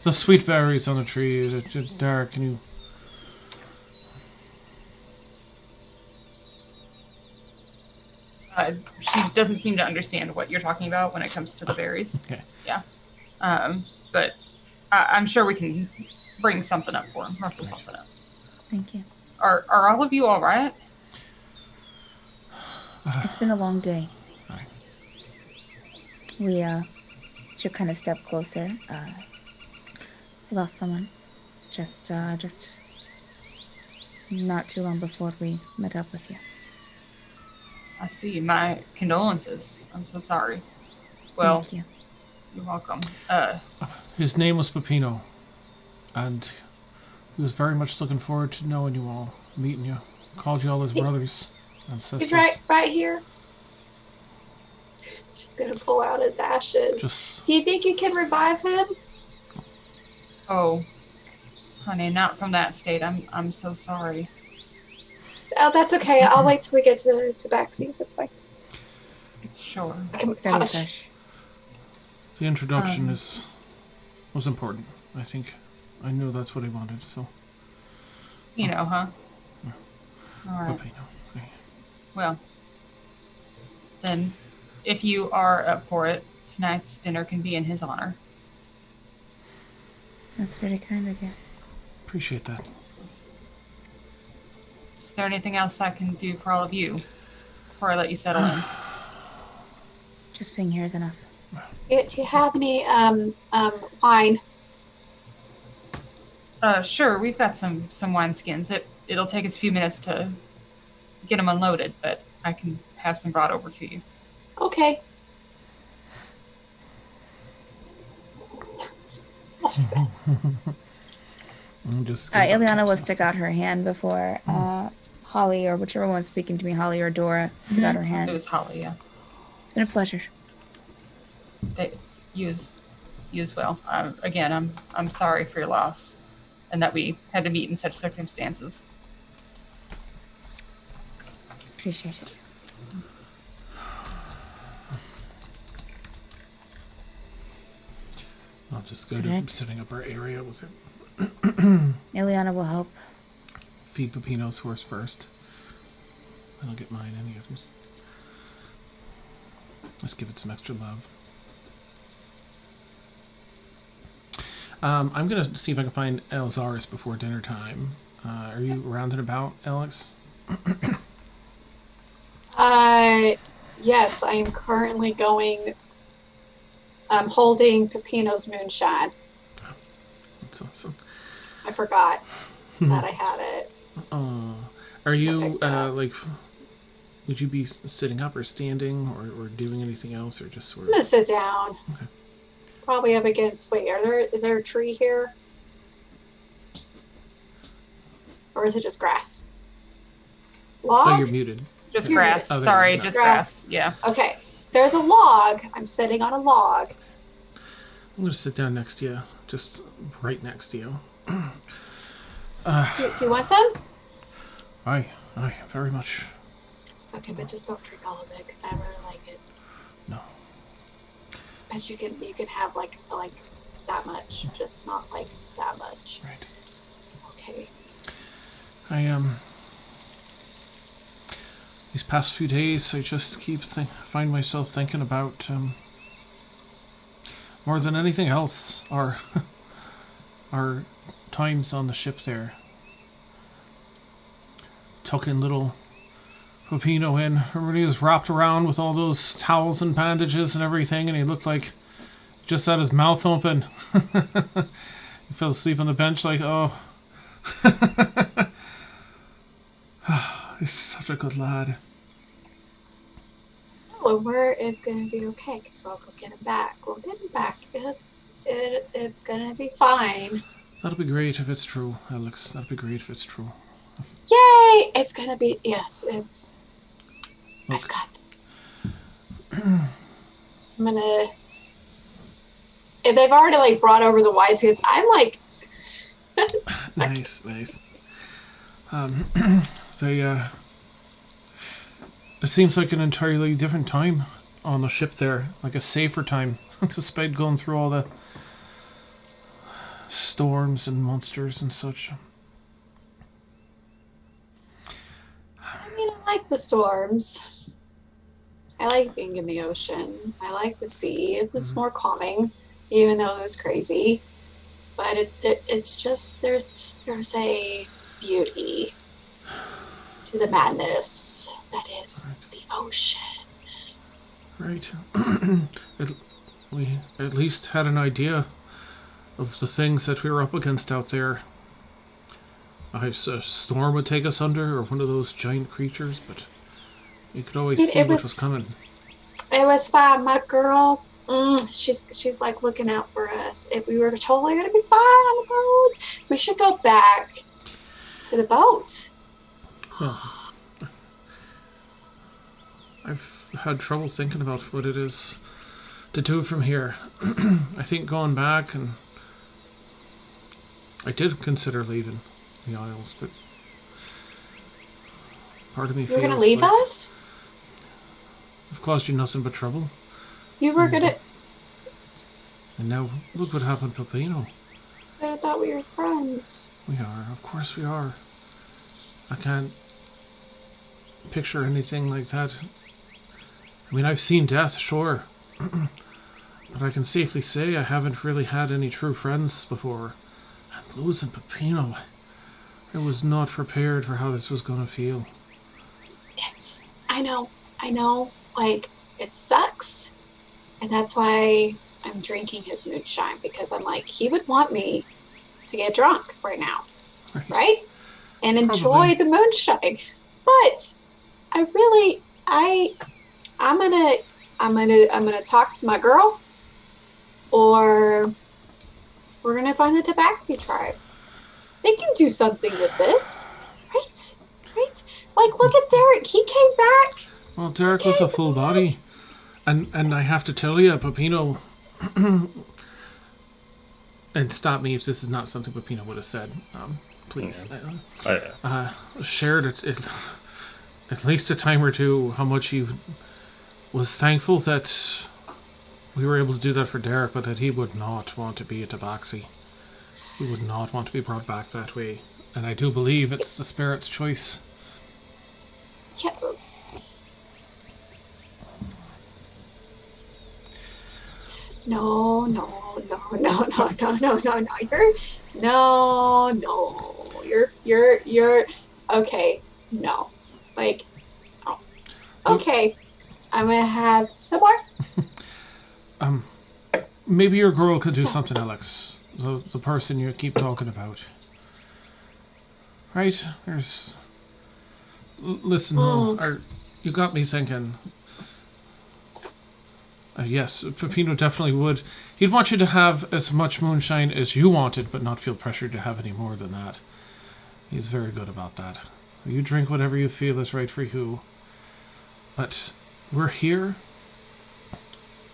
the sweet berries on the tree. Derek, can you? She doesn't seem to understand what you're talking about when it comes to the berries. Okay. Yeah. But I'm sure we can bring something up for him. Rustle something up. Thank you. Are all of you all right? It's been a long day. Right. We should kind of step closer. We lost someone. Just not too long before we met up with you. I see. My condolences. I'm so sorry. Well, Thank you. You're welcome. His name was Peppino, and he was very much looking forward to knowing you all, meeting you. Called you all his brothers and sisters. He's right here. She's gonna pull out his ashes. Do you think you can revive him? Oh, honey, not from that state. I'm so sorry. Oh, that's okay. I'll wait till we get to backseat. That's fine. Sure. Fairly fresh. The introduction was important. I think I knew that's what he wanted. So. Huh? Yeah. All right. Peppino. Well, then, if you are up for it, tonight's dinner can be in his honor. That's very kind of you. Appreciate that. Is there anything else I can do for all of you before I let you settle in? Just being here is enough. Do you have any wine? Sure. We've got some wineskins. It'll take us a few minutes to get them unloaded, but I can have some brought over to you. Okay. Ileana will stick out her hand before Holly, or whichever one's speaking to me, Holly or Dora, stick out her hand. It was Holly, yeah. It's been a pleasure. Use well. Again, I'm sorry for your loss, and that we had to meet in such circumstances. Appreciate it. I'll just go to setting up our area with it. Ileana will help. Feed Peppino's horse first. Then I'll get mine and the others. Let's give it some extra love. I'm gonna see if I can find Elzaris before dinner time. Are you around and about, Alex? Yes, I am currently going. I'm holding Peppino's moonshine. That's awesome. I forgot that I had it. Are you would you be sitting up or standing or doing anything else, or just sort of? I'm gonna sit down. Okay. Probably up against. Wait, is there a tree here, or is it just grass? Log. Oh, you're muted. Just grass. Oh, Sorry, just grass. Yeah. Okay. There's a log. I'm sitting on a log. I'm gonna sit down next to you, just right next to you. Do you want some? Aye, very much. Okay, but just don't drink all of it because I really like it. No. But you can have like that much, just not like that much. Right. Okay. These past few days, I just find myself thinking about more than anything else our times on the ship there. Tucking little Peppino in. Remember he was wrapped around with all those towels and bandages and everything, and he looked like he just had his mouth open. He fell asleep on the bench like, oh. He's such a good lad. Well, it's gonna be okay because we'll go get him back. We'll get him back. It's gonna be fine. That'll be great if it's true, Alex. That'll be great if it's true. Yay! It's gonna be it's. Look. I've got this. I'm gonna if they've already like brought over the wideskins, I'm like, Nice. They it seems like an entirely different time on the ship there, like a safer time, despite going through all the storms and monsters and such. I mean, I like the storms. I like being in the ocean. I like the sea. It was more calming, even though it was crazy. But it's just there's a beauty to the madness that is the ocean. Right. We at least had an idea of the things that we were up against out there. A storm would take us under, or one of those giant creatures, but you could always see what was coming. It was fine, my girl. She's like looking out for us. If we were totally gonna be fine on the boat. We should go back to the boat. Well, I've had trouble thinking about what it is to do from here. I think going back, and I did consider leaving the Isles, but part of me feels You're gonna leave like us? I've caused you nothing but trouble. You were gonna. And now look what happened to Pino. I thought we were friends. We are, of course we are. I can't picture anything like that. I mean, I've seen death, sure. But I can safely say I haven't really had any true friends before. And losing Pepino, I was not prepared for how this was going to feel. I know, like, it sucks. And that's why I'm drinking his moonshine, because I'm like, he would want me to get drunk right now, right? And enjoy the moonshine. But I'm gonna talk to my girl, or we're gonna find the Tabaxi tribe. They can do something with this, right? Like, look at Derek. He came back. Well, Derek was a full body, and I have to tell you, Pepino. And stop me if this is not something Pepino would have said. Please. Shared it at least a time or two how much he was thankful that we were able to do that for Derek, but that he would not want to be a Tabaxi. He would not want to be brought back that way. And I do believe it's the spirit's choice. Yeah. No. You're okay. No. Like, oh. Okay. I'm gonna have some more. Maybe your girl could do something, Alex. The person you keep talking about. Right? There's... Listen, you got me thinking. Yes, Pepino definitely would. He'd want you to have as much moonshine as you wanted, but not feel pressured to have any more than that. He's very good about that. You drink whatever you feel is right for you. But we're here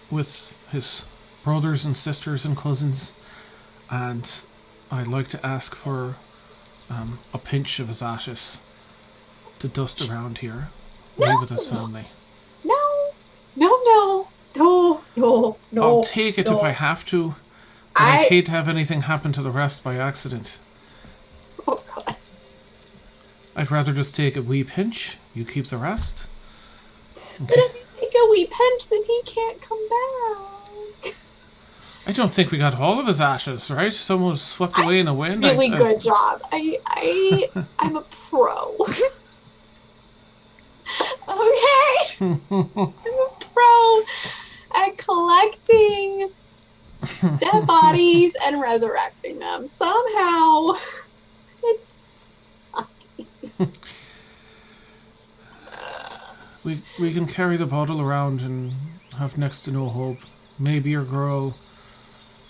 with his brothers and sisters and cousins, and I'd like to ask for a pinch of his ashes to dust around here. Leave with his family. No. I'll take it if I have to. But I hate to have anything happen to the rest by accident. Oh, God. I'd rather just take a wee pinch. You keep the rest. Okay. But if you take a wee pinch, then he can't come back. I don't think we got all of his ashes, right? Some was swept away in the wind. Really good job. I'm a pro. Okay. I'm a pro at collecting dead bodies and resurrecting them. Somehow, it's we can carry the bottle around and have next to no hope. Maybe your girl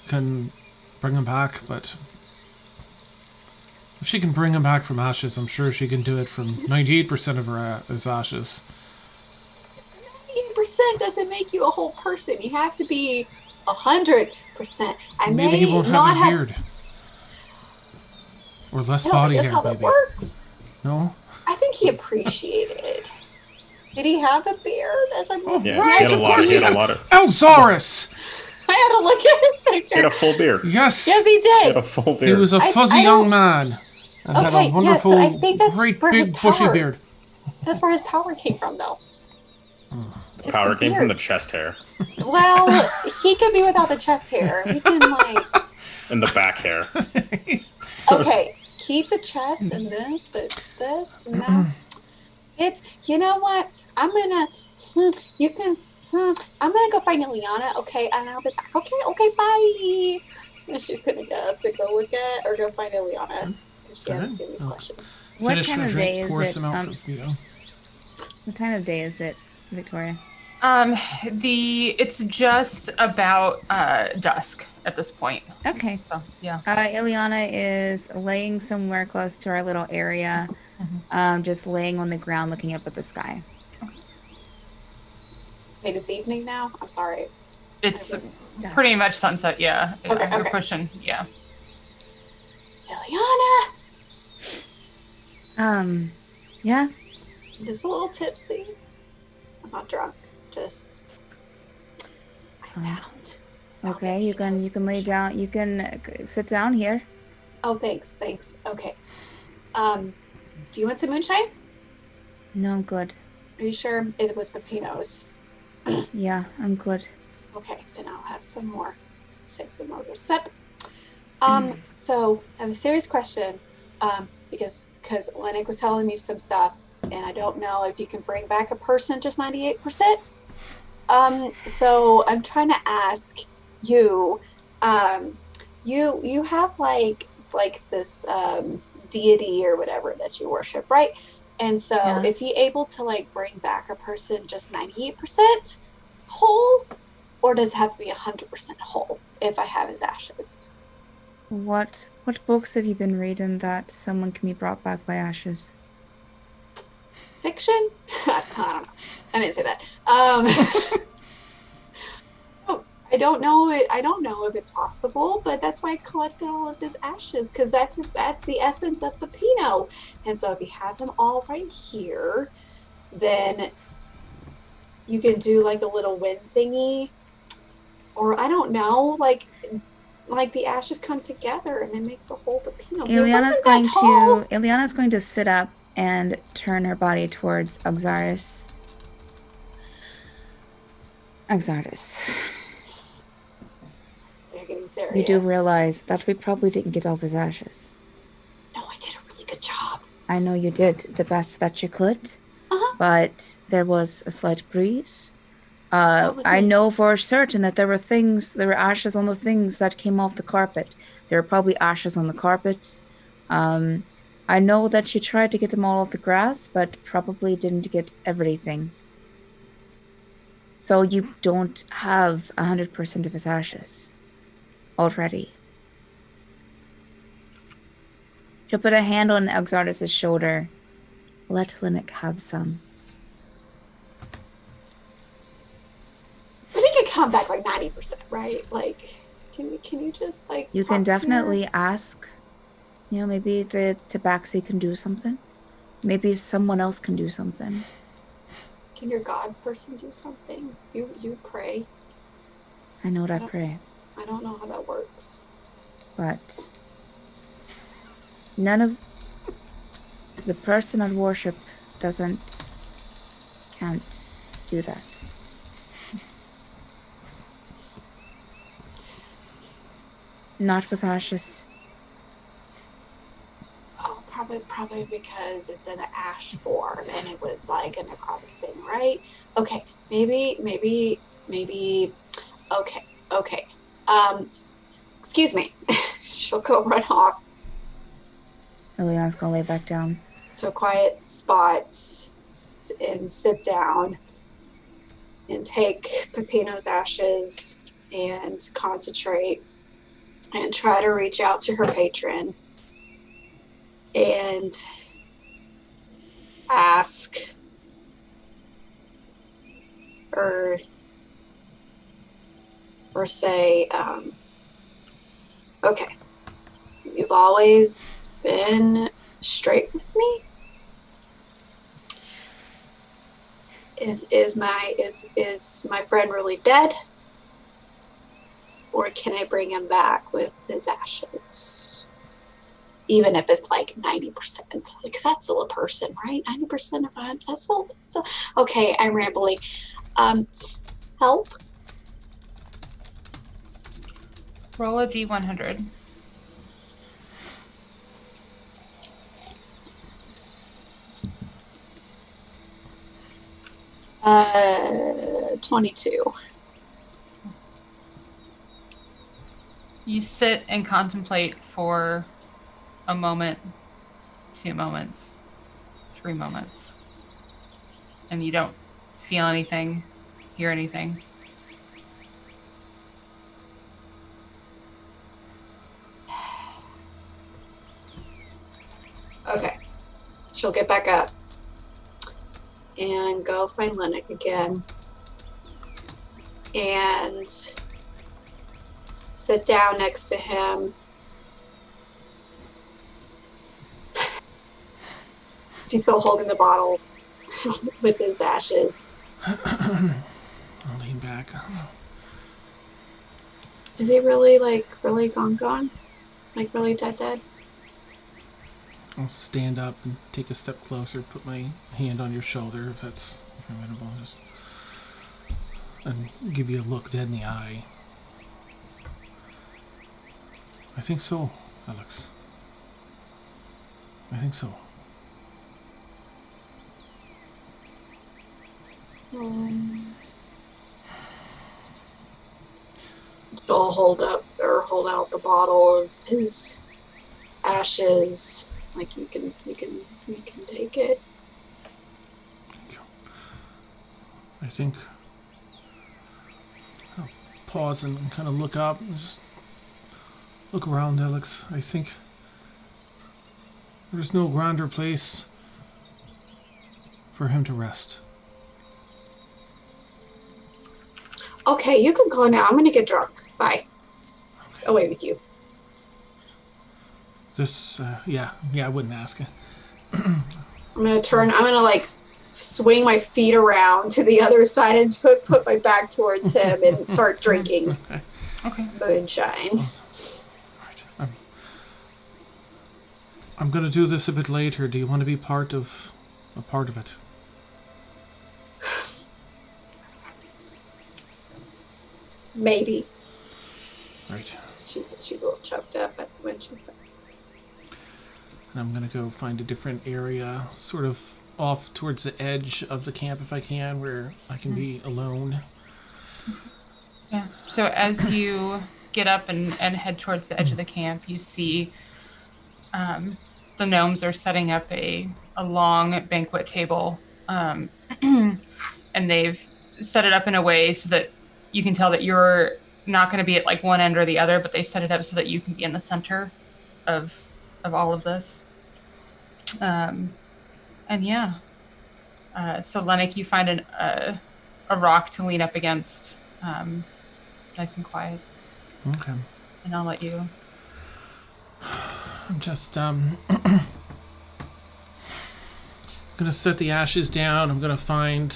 can bring him back, but if she can bring him back from ashes, I'm sure she can do it from 98% of his ashes. 98% doesn't make you a whole person. You have to be 100%. I Maybe may he won't not have a beard. Or less I don't body think that's hair, how maybe. that works. No? I think he appreciated. Did he have a beard as I moved? Yeah, Right, he had a of lot. course He had he a had- lot of. Elzaurus! I had to look at his He picture. had a full beard. Yes! Yes, he He did. had a full beard. He was a I fuzzy young don't- man. And had Okay, a yes, wonderful, but I think that's great where his big bushy power- beard. That's where his power came from, though. The power came from the beard. chest hair Well, he could be without the chest hair. We can and the back hair. okay, keep the chest and this, but this no. It's you know what? I'm gonna you can I'm gonna go find Ileana, okay, and I'll be back. Okay, bye. And she's gonna get up to go look at or go find Ileana because she has a serious question. What Finish time your of drink, day is pour it? some out for Vito. What time of day is it, Victoria? It's just about dusk at this point. Okay. So yeah. Ileana is laying somewhere close to our little area, just laying on the ground looking up at the sky. Wait, it's evening now? I'm sorry. It's Dusk. pretty much sunset, yeah. Okay, We're okay. pushing, yeah. Ileana! Yeah. I'm just a little tipsy. I'm not drunk. Just I found. Okay, you can lay down. You can sit down here. Oh, thanks. Okay. Do you want some moonshine? No, I'm good. Are you sure it was Pepino's? Yeah, I'm good. Okay, then I'll have some more. Take some more sip. So I have a serious question. Because Lennox was telling me some stuff, and I don't know if you can bring back a person just 98%. So I'm trying to ask you. You have like this deity or whatever that you worship, right? And so Yeah. is he able to like bring back a person just 98% whole, or does it have to be 100% whole if I have his ashes? What books have you been reading that someone can be brought back by ashes? Fiction? I don't know. I didn't say that. I don't know. I don't know if it's possible, but that's why I collected all of his ashes, because that's the essence of the Pinot. And so if you have them all right here, then you can do like the little wind thingy, or I don't know, like the ashes come together and it makes a whole Pinot. Ileana's going to sit up and turn her body towards Oxaris. Oxaris, You're getting serious. you do realize that we probably didn't get all of his ashes. No, I did a really good job. I know you did the best that you could, but there was a slight breeze. I know for certain that there were ashes on the things that came off the carpet. There were probably ashes on the carpet. I know that she tried to get them all off the grass, but probably didn't get everything. So you don't have 100% of his ashes already. She'll put a hand on Oxaris' shoulder. Let Linnet have some. But it can come back like 90%, right? Like, can you just like? You talk can to her? definitely ask. You know, maybe the Tabaxi can do something. Maybe someone else can do something. Can your god person do something? You pray. I know what I Yeah. pray, I don't know how that works. but none of the person I worship can't do that. Not with ashes. Oh, probably because it's in an ash form and it was like a necrotic thing, right? Okay, maybe. Okay. Excuse me. She'll go run off Ileana's gonna lay back down. to a quiet spot and sit down and take Pepino's ashes and concentrate and try to reach out to her patron and ask or say, okay, you've always been straight with me. Is my friend really dead? Or can I bring him back with his ashes? Even if it's like 90%, because that's still a person, right? 90% of it, that's still, okay, I'm rambling. Help? Roll a d100. 22. You sit and contemplate for a moment, 2 moments, 3 moments, and you don't feel anything, hear anything. Okay. She'll get back up and go find Lennox again and sit down next to him. She's still holding the bottle with his ashes. I'll lean back. Is he really, really gone? Like, really dead? I'll stand up and take a step closer, put my hand on your shoulder, if that's permissible, and give you a look dead in the eye. I think so, Alex. I think so. She'll hold out the bottle of his ashes. Like, you can take it. I think I'll pause and kind of look up and just look around, Alex. I think there's no grander place for him to rest. Okay, you can go now. I'm gonna get drunk. Bye. Away with you. This, yeah, I wouldn't ask it. I'm gonna swing my feet around to the other side and put my back towards him and start drinking Okay. moonshine. Right. I'm gonna do this a bit later. Do you want to be a part of it? Maybe. Right. She's a little choked up when she says. And I'm gonna go find a different area, sort of off towards the edge of the camp if I can, where I can be alone. Yeah. So as you get up and head towards the edge of the camp, you see the gnomes are setting up a long banquet table, and they've set it up in a way so that you can tell that you're not going to be at like one end or the other, but they've set it up so that you can be in the center of all of this. And yeah. So Lennox, you find a rock to lean up against, nice and quiet. Okay. And I'll let you. I'm just gonna set the ashes down. I'm gonna find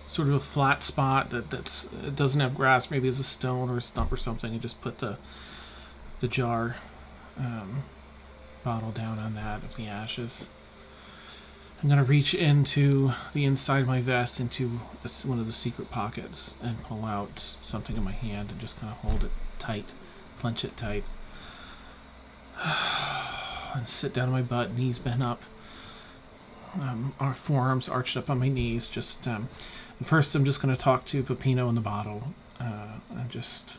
sort of a flat spot that doesn't have grass. Maybe it's a stone or a stump or something, and just put the jar bottle down on that of the ashes. I'm gonna reach into the inside of my vest, into one of the secret pockets, and pull out something in my hand and just kind of hold it tight, clench it tight, and sit down on my butt, knees bent up, our forearms arched up on my knees. Just and first, I'm just gonna talk to Peppino in the bottle, and just,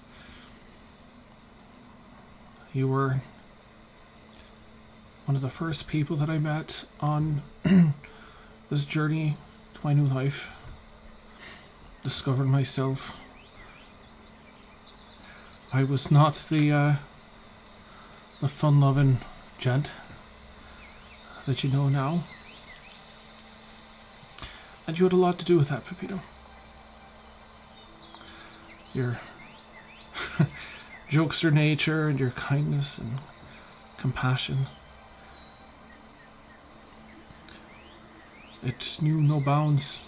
you were one of the first people that I met on this journey to my new life. Discovered myself. I was not the fun-loving gent that you know now. And you had a lot to do with that, Peppino. your jokester nature and your kindness and compassion. It knew no bounds.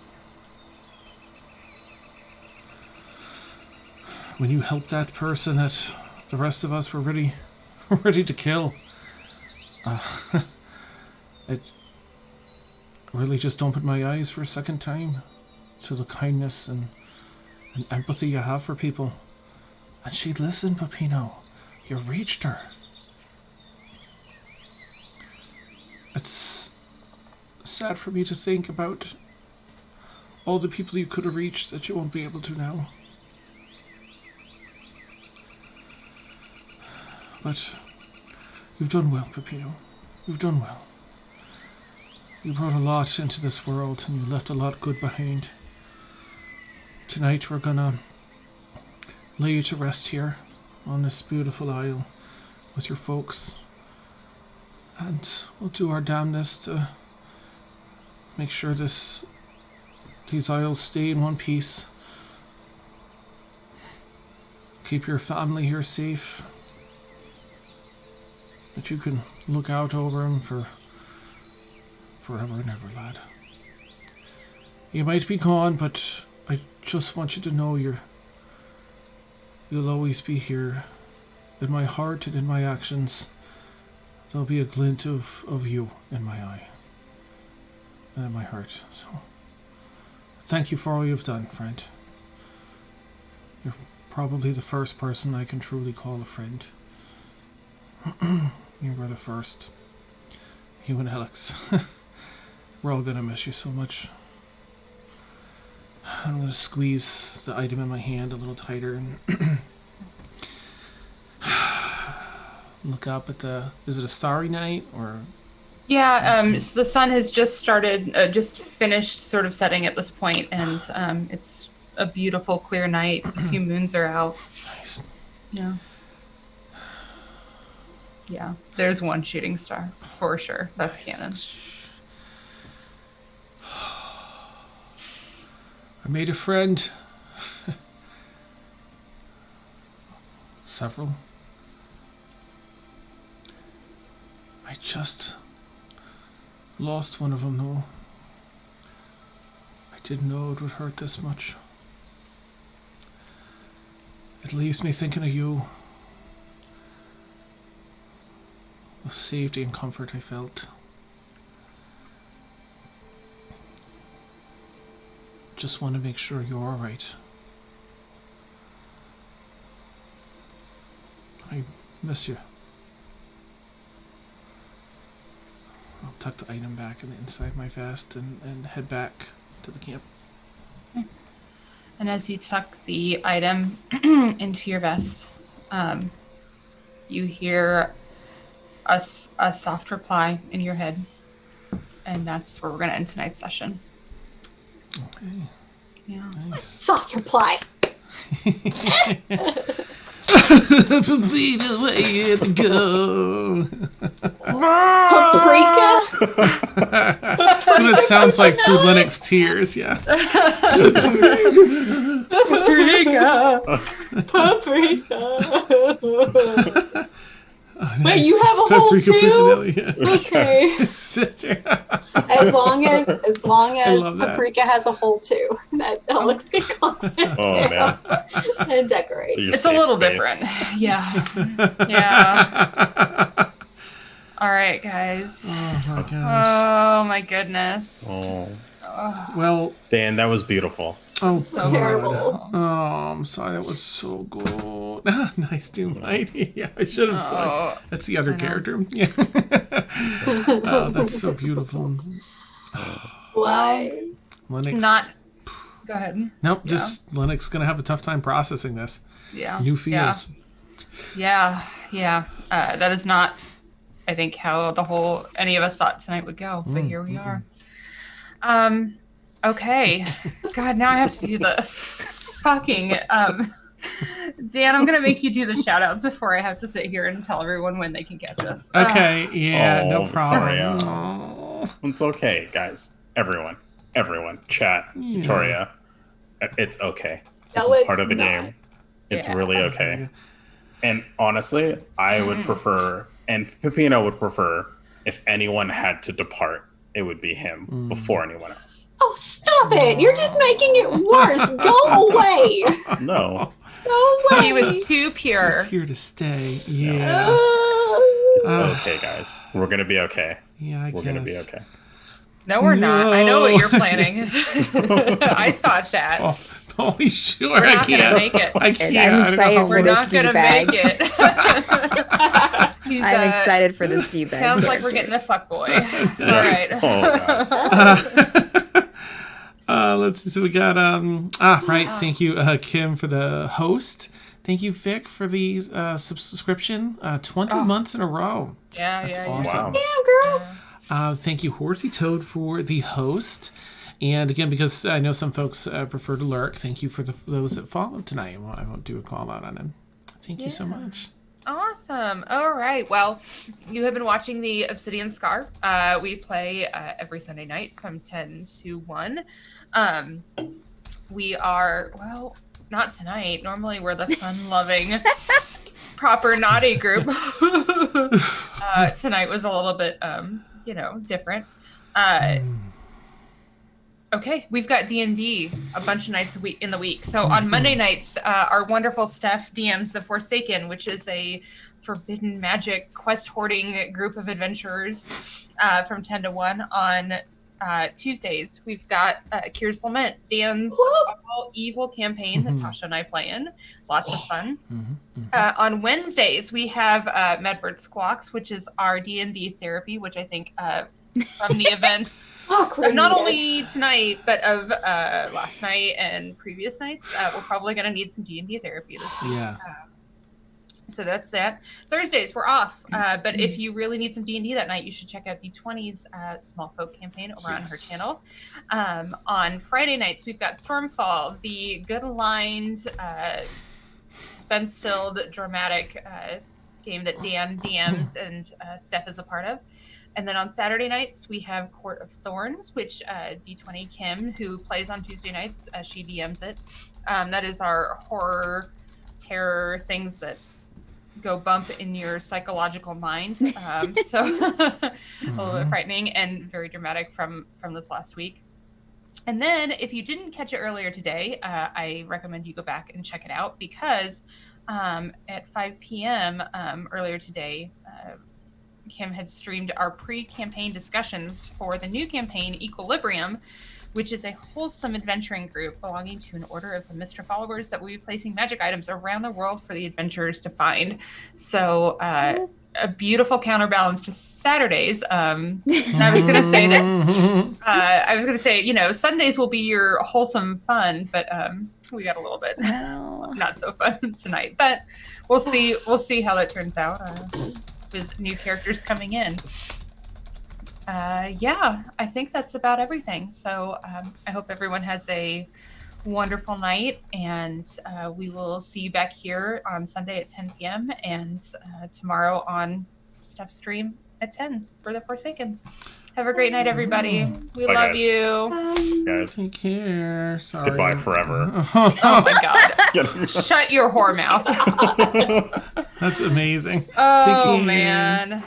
When you helped that person that the rest of us were ready to kill, it really just opened my eyes for a second time to the kindness and empathy you have for people. And she listened, Peppino. You reached her. It's sad for me to think about all the people you could have reached that you won't be able to now. But you've done well, Peppino. You've done well. You brought a lot into this world and you left a lot good behind. Tonight we're gonna lay you to rest here on this beautiful isle with your folks. And we'll do our damnedest to make sure these isles stay in one piece. Keep your family here safe. That you can look out over them for forever and ever, lad. You might be gone, but I just want you to know you'll always be here. In my heart and in my actions, there'll be a glint of you in my eye. And in my heart. So, thank you for all you've done, friend. You're probably the first person I can truly call a friend. You were the first. You and Alex. We're all gonna miss you so much. I'm gonna squeeze the item in my hand a little tighter and look up at is it a starry night or? Yeah, so the sun has just finished sort of setting at this point, and it's a beautiful clear night. 2 moons are out. Nice. Yeah. Yeah, there's 1 shooting star for sure. That's canon. I made a friend. Several. I just lost one of them, though. I didn't know it would hurt this much. It leaves me thinking of you. The safety and comfort I felt. Just want to make sure you're alright. I miss you. I'll tuck the item back in the inside my vest and head back to the camp. And as you tuck the item into your vest, you hear a soft reply in your head. And that's where we're going to end tonight's session. Okay. Yeah. Nice. Soft reply. Be the way to go. Paprika? That's what it sounds like through Lennox tears, yeah. Paprika. Oh, Wait, nice. you have a hole Paprika too? Puccinelli, yeah. Okay. Sister. As long as love that. Paprika has a hole too, that Alex can call it Oh, man. and decorate. Your It's a safe little space. different. Yeah. Yeah. All right, guys. Oh my gosh. Oh, my goodness. Oh, Oh, Well, Dan, that was beautiful. oh, so God. terrible. Oh, I'm sorry. That was so good. Nice, Doom Mighty. Yeah, I should have said. oh. That's the other I know. character. Yeah. Oh, that's so beautiful. Why? Lennox. Not. Go ahead. Nope, Yeah. just Lennox gonna have a tough time processing this. Yeah. New feels. Yeah. That is not, I think, how any of us thought tonight would go. But here we are. Okay. God, now I have to do the fucking. Dan, I'm gonna make you do the shout outs before I have to sit here and tell everyone when they can catch us. Okay, yeah, Oh, no problem. Victoria. Oh. It's okay, guys. Everyone. Chat. Yeah. Victoria. It's okay. No, This is it's part of the not. game. It's Yeah. really okay. And honestly, I would prefer, and Pepino would prefer, if anyone had to depart, it would be him before anyone else. Oh, stop it! You're just making it worse. Go away. No. Go away. He was too pure. He's here to stay. Yeah. It's okay, guys. We're going to be okay. Yeah, I We're guess. going to be okay. No, we're not. I know what No. you're planning. I saw chat. Oh, holy sure. We're not I can't. gonna make it. I can't. I'm I don't know excited how for We're this not gonna D-bag. make it. He's, I'm excited for this D-bag. Sounds like we're getting a fuckboy. All Yes. right. Oh, God. Let's see. So we got right. Thank you, Kim, for the host. Thank you, Vic, for the subscription. 20 months in a row. Yeah, That's yeah, awesome. Wow. Damn, girl. Thank you, Horsey Toad, for the host. And again, because I know some folks prefer to lurk, thank you for those that followed tonight. I won't do a call out on them. Thank you so much. Awesome. All right. Well, you have been watching the Obsidian Scar. We play every Sunday night from 10 to 1. We are, well, not tonight. Normally we're the fun-loving, proper naughty group. Tonight was a little bit, different. Okay, we've got D&D a bunch of nights in the week. So on Monday nights, our wonderful Steph DMs The Forsaken, which is a forbidden magic quest hoarding group of adventurers from 10 to 1. On Tuesdays, we've got Kier's Lament, Dan's all evil campaign that Tasha and I play in. Lots of fun. On Wednesdays, we have Medbird Squawks, which is our D&D therapy, which I think from the events of not only tonight, but of last night and previous nights, we're probably going to need some D&D therapy this week. Yeah. So that's that. Thursdays, we're off. But if you really need some D&D that night, you should check out the 20s Small Folk campaign over on her channel. On Friday nights, we've got Stormfall, the good aligned, suspense-filled, dramatic game that Dan DMs and Steph is a part of. And then on Saturday nights, we have Court of Thorns, which D20 Kim, who plays on Tuesday nights, she DMs it. That is our horror, terror, things that go bump in your psychological mind. So a little bit frightening and very dramatic from this last week. And then if you didn't catch it earlier today, I recommend you go back and check it out because at 5 p.m. Earlier today, Kim had streamed our pre-campaign discussions for the new campaign, Equilibrium, which is a wholesome adventuring group belonging to an order of the Mystra followers that will be placing magic items around the world for the adventurers to find. So a beautiful counterbalance to Saturdays. And I was going to say, Sundays will be your wholesome fun, but we got a little bit not so fun tonight. But we'll see how that turns out. With new characters coming in. I think that's about everything. So I hope everyone has a wonderful night, and we will see you back here on Sunday at 10 p.m. and tomorrow on Steph's stream at 10 for The Forsaken. Have a great night, everybody. We Bye, love guys. you. Guys, Take care. Sorry. goodbye forever. Oh my God. Shut your whore mouth. That's amazing. Oh, Take care. man.